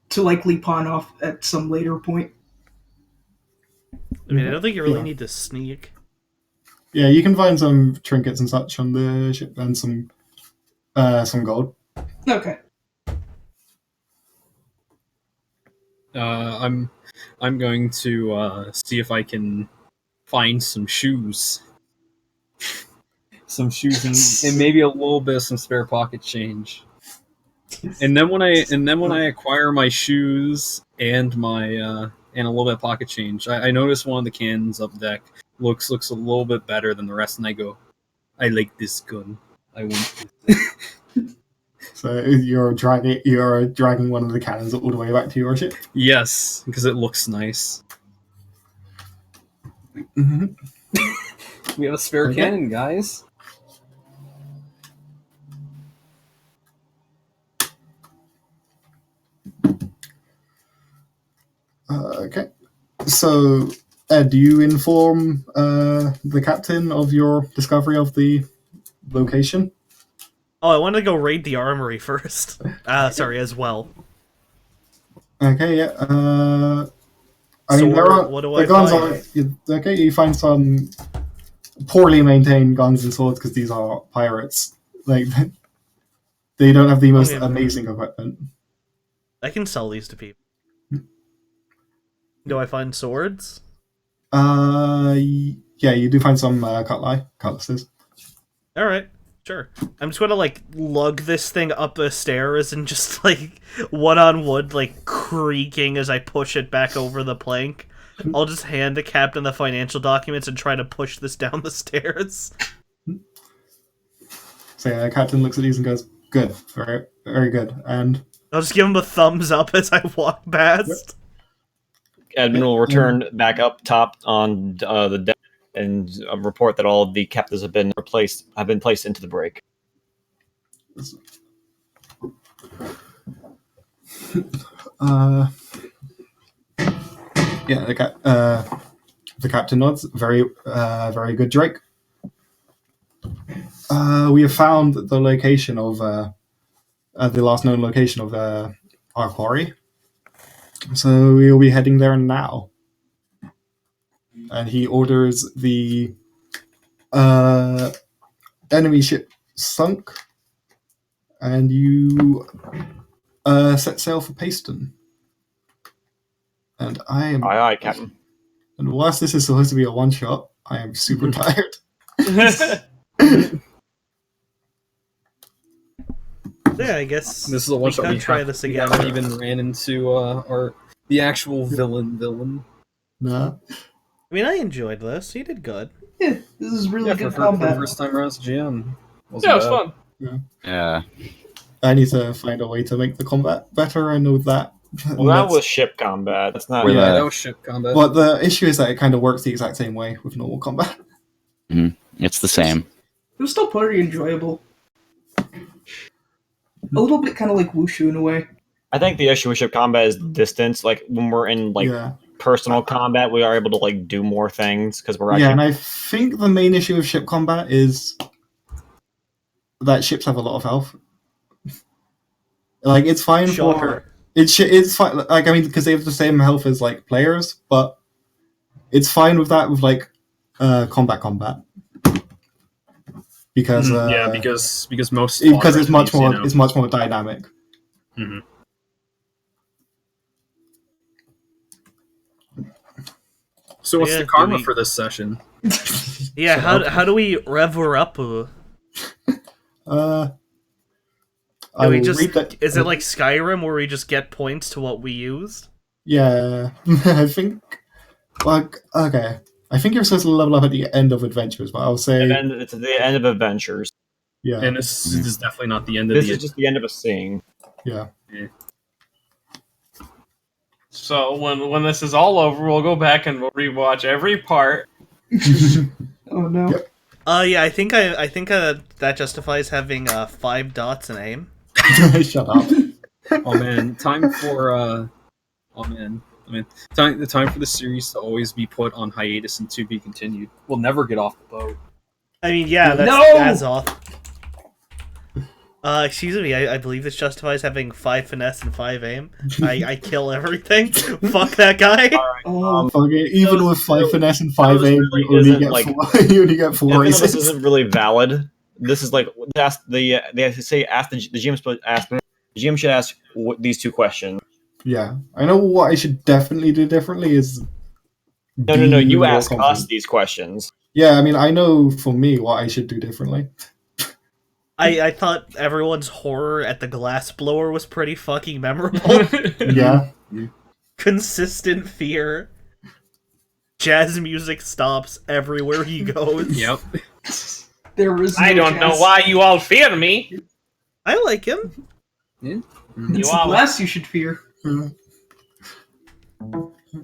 [SPEAKER 6] to likely pawn off at some later point.
[SPEAKER 1] I mean, I don't think you really
[SPEAKER 2] Yeah.
[SPEAKER 1] need to sneak.
[SPEAKER 2] Yeah, you can find some trinkets and such on the ship and some gold.
[SPEAKER 6] Okay.
[SPEAKER 3] I'm going to see if I can find some shoes. Some shoes and maybe a little bit of some spare pocket change. And then when I acquire my shoes and my and a little bit of pocket change, I notice one of the cannons up deck looks a little bit better than the rest, and I go, I like this gun. I want this.
[SPEAKER 2] So you're dragging one of the cannons all the way back to your ship.
[SPEAKER 3] Yes, because it looks nice.
[SPEAKER 2] Mm-hmm.
[SPEAKER 3] We have a spare
[SPEAKER 2] Okay.
[SPEAKER 3] cannon, guys.
[SPEAKER 2] Okay. So, Ed, do you inform the captain of your discovery of the location?
[SPEAKER 1] Oh, I wanted to go raid the armory first. Sorry, as well.
[SPEAKER 2] Okay, yeah. I
[SPEAKER 1] So
[SPEAKER 2] mean, there are
[SPEAKER 1] what do
[SPEAKER 2] the
[SPEAKER 1] I
[SPEAKER 2] guns
[SPEAKER 1] find?
[SPEAKER 2] okay. You find some poorly maintained guns and swords because these are pirates. Like they don't have the most
[SPEAKER 1] Okay.
[SPEAKER 2] amazing equipment.
[SPEAKER 1] I can sell these to people. Do I find swords?
[SPEAKER 2] Yeah, you do find some cutlasses.
[SPEAKER 1] Alright, sure. I'm just gonna, like, lug this thing up the stairs and just, like, wood on wood, like, creaking as I push it back over the plank. I'll just hand the captain the financial documents and try to push this down the stairs.
[SPEAKER 2] So yeah, the captain looks at these and goes, "Good, very, very good." And
[SPEAKER 1] I'll just give him a thumbs up as I walk past.
[SPEAKER 4] Edmund will return back up top on the deck and report that all of the captives have been placed into the break.
[SPEAKER 2] Yeah, the captain nods. Very, very good, Drake. We have found the location of the last known location of our quarry. So we will be heading there now. And he orders the enemy ship sunk, and you set sail for Payston. And I am.
[SPEAKER 4] Aye, aye, Captain.
[SPEAKER 2] And whilst this is supposed to be a one shot, I am super tired.
[SPEAKER 1] Yeah, I guess
[SPEAKER 3] This is a one shot.
[SPEAKER 1] we try this
[SPEAKER 3] We
[SPEAKER 1] again.
[SPEAKER 3] haven't even ran into the actual villain.
[SPEAKER 2] Nah.
[SPEAKER 1] I mean, I enjoyed this. He did good.
[SPEAKER 6] Yeah, this is really
[SPEAKER 3] Yeah,
[SPEAKER 6] good
[SPEAKER 3] for
[SPEAKER 6] combat.
[SPEAKER 3] first time around as GM.
[SPEAKER 5] Yeah, it was fun.
[SPEAKER 7] Yeah.
[SPEAKER 2] I need to find a way to make the combat better. I know that.
[SPEAKER 4] Well, that was ship combat. That's not.
[SPEAKER 7] With
[SPEAKER 3] Yeah,
[SPEAKER 7] a-
[SPEAKER 3] that was ship combat.
[SPEAKER 2] But the issue is that it kind of works the exact same way with normal combat.
[SPEAKER 7] It's the same.
[SPEAKER 6] It was still pretty enjoyable. A little bit kind of like Wushu in a way.
[SPEAKER 4] I think the issue with ship combat is distance. Like when we're in
[SPEAKER 2] yeah.
[SPEAKER 4] personal combat, we are able to do more things because we're actually.
[SPEAKER 2] Yeah, and I think the main issue with ship combat is that ships have a lot of health. Like it's fine
[SPEAKER 1] Shocker.
[SPEAKER 2] for it's fine. Like I mean, because they have the same health as like players, but it's fine with that with like combat because
[SPEAKER 3] because most
[SPEAKER 2] because it's much
[SPEAKER 3] enemies,
[SPEAKER 2] more it's much more dynamic.
[SPEAKER 3] Mhm. So what's
[SPEAKER 1] Yeah,
[SPEAKER 3] the karma
[SPEAKER 1] we-
[SPEAKER 3] for this session?
[SPEAKER 1] Yeah, how do we rev her up?
[SPEAKER 2] I
[SPEAKER 1] Do we
[SPEAKER 2] will
[SPEAKER 1] just
[SPEAKER 2] read that.
[SPEAKER 1] is it like Skyrim where we just get points to what we used?
[SPEAKER 2] Yeah, I think. Like okay, I think you're supposed to level up at the end of adventures, but I'll say
[SPEAKER 4] And then it's the end of adventures.
[SPEAKER 2] yeah,
[SPEAKER 3] And this is definitely not the end of
[SPEAKER 4] This
[SPEAKER 3] the.
[SPEAKER 4] is just the end of a scene.
[SPEAKER 2] yeah.
[SPEAKER 5] So when this is all over, we'll go back and we'll rewatch every part.
[SPEAKER 6] Oh no.
[SPEAKER 2] Yep.
[SPEAKER 1] Yeah, I think that justifies having 5 dots and aim.
[SPEAKER 2] Shut up.
[SPEAKER 3] Oh man, time for oh man, I mean, the time for the series to always be put on hiatus and to be continued. We'll never get off the boat.
[SPEAKER 1] I mean, yeah, that's
[SPEAKER 5] No!
[SPEAKER 1] Azoth. Excuse me, I believe this justifies having 5 finesse and 5 aim. I kill everything. Fuck that guy.
[SPEAKER 6] Oh,
[SPEAKER 2] Okay, even with 5 finesse and 5
[SPEAKER 4] those
[SPEAKER 2] aim,
[SPEAKER 4] really
[SPEAKER 2] you only
[SPEAKER 4] isn't,
[SPEAKER 2] get
[SPEAKER 4] like-
[SPEAKER 2] 4. You only get 4
[SPEAKER 4] Even though this
[SPEAKER 2] races.
[SPEAKER 4] isn't really valid. This is like ask the they say ask the GM should ask the GM should ask these 2 questions.
[SPEAKER 2] Yeah, I know what I should definitely do differently is.
[SPEAKER 4] No,
[SPEAKER 2] be
[SPEAKER 4] you
[SPEAKER 2] more
[SPEAKER 4] ask
[SPEAKER 2] confident.
[SPEAKER 4] us these questions.
[SPEAKER 2] Yeah, I mean, I know for me what I should do differently.
[SPEAKER 1] I thought everyone's horror at the glass blower was pretty fucking memorable.
[SPEAKER 2] Yeah,
[SPEAKER 1] Consistent fear. Jazz music stops everywhere he goes.
[SPEAKER 3] Yep.
[SPEAKER 6] there was.
[SPEAKER 5] I
[SPEAKER 6] no
[SPEAKER 5] don't know
[SPEAKER 6] chance.
[SPEAKER 5] why you all fear me.
[SPEAKER 1] I like him.
[SPEAKER 5] You
[SPEAKER 6] It's
[SPEAKER 5] all
[SPEAKER 6] less you should fear.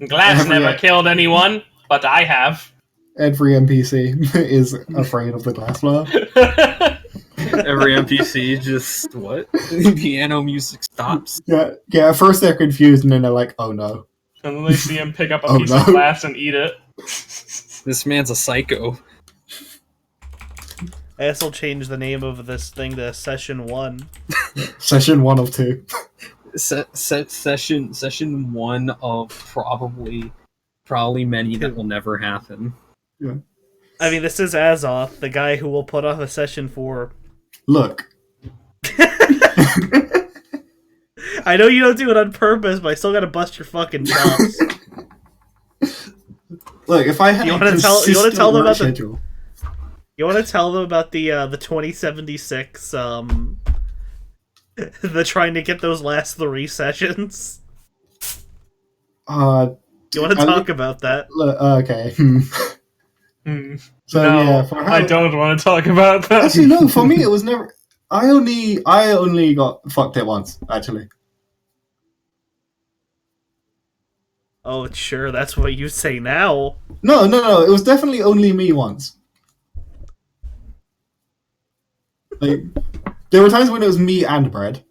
[SPEAKER 5] Glass
[SPEAKER 2] Every-
[SPEAKER 5] never killed anyone, but I have.
[SPEAKER 2] every NPC is afraid of the glass blower.
[SPEAKER 3] Every NPC just what? Piano music stops.
[SPEAKER 2] Yeah, at first they're confused and then they're like, oh no.
[SPEAKER 5] And then they see him pick up a
[SPEAKER 2] Oh,
[SPEAKER 5] piece
[SPEAKER 2] no.
[SPEAKER 5] of glass and eat it.
[SPEAKER 3] This man's a psycho.
[SPEAKER 1] I guess I'll change the name of this thing to Session 1.
[SPEAKER 2] Session 1 of 2.
[SPEAKER 3] Session 1 of probably many that will never happen.
[SPEAKER 1] I mean, this is Azoth, the guy who will put off a Session 4.
[SPEAKER 2] Look.
[SPEAKER 1] I know you don't do it on purpose, but I still gotta bust your fucking chops.
[SPEAKER 2] Look, if I had
[SPEAKER 1] You
[SPEAKER 2] a
[SPEAKER 1] wanna tell
[SPEAKER 2] consistent
[SPEAKER 1] them
[SPEAKER 2] work
[SPEAKER 1] about the-
[SPEAKER 2] schedule,
[SPEAKER 1] You want to tell them about the 2076, the trying to get those last 3 sessions?
[SPEAKER 2] uh,
[SPEAKER 1] You want to
[SPEAKER 2] I-
[SPEAKER 1] talk about that?
[SPEAKER 2] okay.
[SPEAKER 5] Hmm.
[SPEAKER 2] So
[SPEAKER 5] No,
[SPEAKER 2] yeah, for how,
[SPEAKER 5] I don't want to talk about that.
[SPEAKER 2] Actually, no. For me, it was never. I only got fucked it once. Actually,
[SPEAKER 1] Oh, sure, that's what you say now.
[SPEAKER 2] no. It was definitely only me once. Like, there were times when it was me and Bread,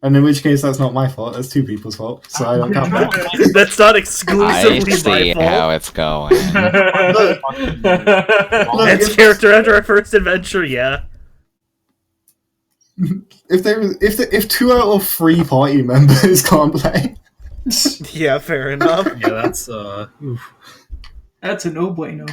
[SPEAKER 2] and in which case that's not my fault. That's 2 people's fault. So I don't count that.
[SPEAKER 1] That's not
[SPEAKER 7] I
[SPEAKER 1] exclusively
[SPEAKER 7] see
[SPEAKER 1] my
[SPEAKER 7] how
[SPEAKER 1] fault.
[SPEAKER 7] it's going.
[SPEAKER 2] Look,
[SPEAKER 1] That's
[SPEAKER 2] if-
[SPEAKER 1] character after our first adventure, yeah.
[SPEAKER 2] If 2 out of 3 party members can't play,
[SPEAKER 1] Yeah, fair enough.
[SPEAKER 3] Yeah, that's oof.
[SPEAKER 6] That's a no bueno.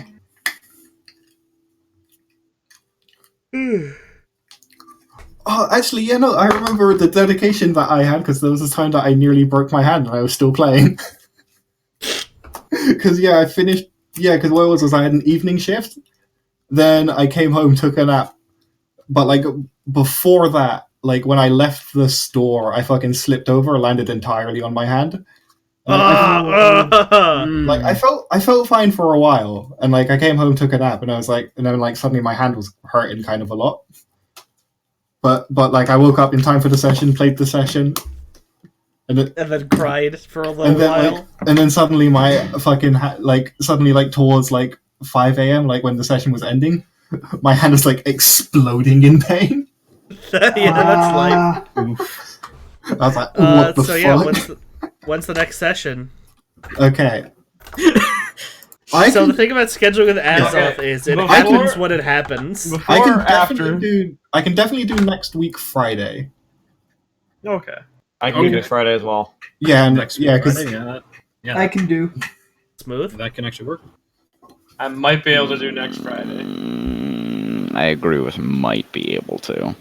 [SPEAKER 2] oh, actually, yeah, no. I remember the dedication that I had because there was this time that I nearly broke my hand and I was still playing. Because yeah, I finished. Yeah, because what it was I had an evening shift. Then I came home, took a nap, but like before that, like when I left the store, I fucking slipped over, landed entirely on my hand. And like I felt fine for a while, and like I came home, took a nap, and I was like, and then like suddenly my hand was hurting kind of a lot. But like I woke up in time for the session, played the session, and
[SPEAKER 1] then cried for a little while.
[SPEAKER 2] and then suddenly my fucking suddenly like towards like 5 a.m. like when the session was ending, my hand was like exploding in pain.
[SPEAKER 1] Yeah, that's like
[SPEAKER 6] Ah,
[SPEAKER 2] I was like, what the
[SPEAKER 1] so
[SPEAKER 2] fuck?
[SPEAKER 1] yeah, when's the next session?
[SPEAKER 2] Okay.
[SPEAKER 1] So the thing about scheduling with Azoth is it
[SPEAKER 5] Before-
[SPEAKER 1] happens when it happens.
[SPEAKER 5] Before
[SPEAKER 2] I
[SPEAKER 5] or
[SPEAKER 2] can
[SPEAKER 5] after?
[SPEAKER 2] definitely do next week Friday.
[SPEAKER 5] Okay.
[SPEAKER 4] I can do next Friday as well.
[SPEAKER 2] Yeah,
[SPEAKER 3] Next week,
[SPEAKER 2] because
[SPEAKER 3] Friday, yeah, yeah,
[SPEAKER 6] I can do.
[SPEAKER 1] Smooth.
[SPEAKER 3] that can actually work.
[SPEAKER 5] I might be able to do next Friday.
[SPEAKER 7] I agree with might be able to.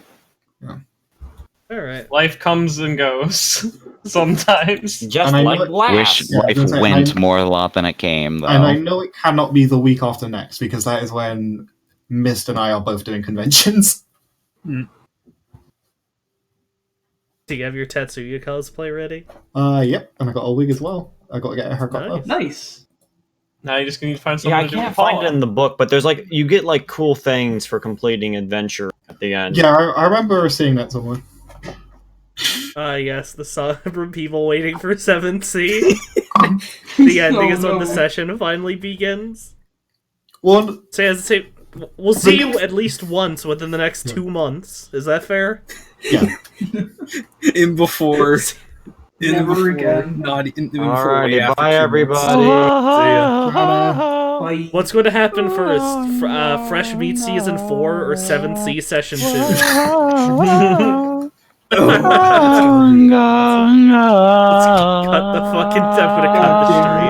[SPEAKER 1] Alright.
[SPEAKER 5] Life comes and goes sometimes.
[SPEAKER 4] Just
[SPEAKER 2] And I
[SPEAKER 4] like
[SPEAKER 2] know-
[SPEAKER 4] last.
[SPEAKER 7] Wish
[SPEAKER 2] Yeah, I was
[SPEAKER 7] life
[SPEAKER 2] gonna say,
[SPEAKER 7] went more a lot than it came, though.
[SPEAKER 2] and I know it cannot be the week after next because that is when Mist and I are both doing conventions.
[SPEAKER 1] Do you have your Tetsuya cosplay ready?
[SPEAKER 2] Yep, and I got a wig as well. I got to get a haircut.
[SPEAKER 1] Nice.
[SPEAKER 2] though.
[SPEAKER 6] Nice.
[SPEAKER 5] Now you just need to find something
[SPEAKER 4] Yeah, I
[SPEAKER 5] to do
[SPEAKER 4] can't
[SPEAKER 5] with
[SPEAKER 4] find it
[SPEAKER 5] Fallout.
[SPEAKER 4] in the book, but there's like you get like cool things for completing adventure at the end.
[SPEAKER 2] Yeah, I remember seeing that somewhere.
[SPEAKER 1] Yes, the song from people waiting for 7C. The ending
[SPEAKER 6] Oh,
[SPEAKER 1] is when the
[SPEAKER 6] no.
[SPEAKER 1] session finally begins.
[SPEAKER 2] Well,
[SPEAKER 1] So, we'll see you at least once within the next 2 months. Is that fair?
[SPEAKER 2] yeah.
[SPEAKER 3] In before, in
[SPEAKER 6] Never
[SPEAKER 3] before,
[SPEAKER 6] again.
[SPEAKER 3] not in before. way
[SPEAKER 4] Alrighty,
[SPEAKER 3] after
[SPEAKER 4] bye
[SPEAKER 3] 2 months.
[SPEAKER 4] everybody.
[SPEAKER 3] See ya.
[SPEAKER 6] Bye.
[SPEAKER 1] What's going to happen for Fresh Meat Season 4 or 7C Session 2? Cut the fucking... I'm gonna cut the stream.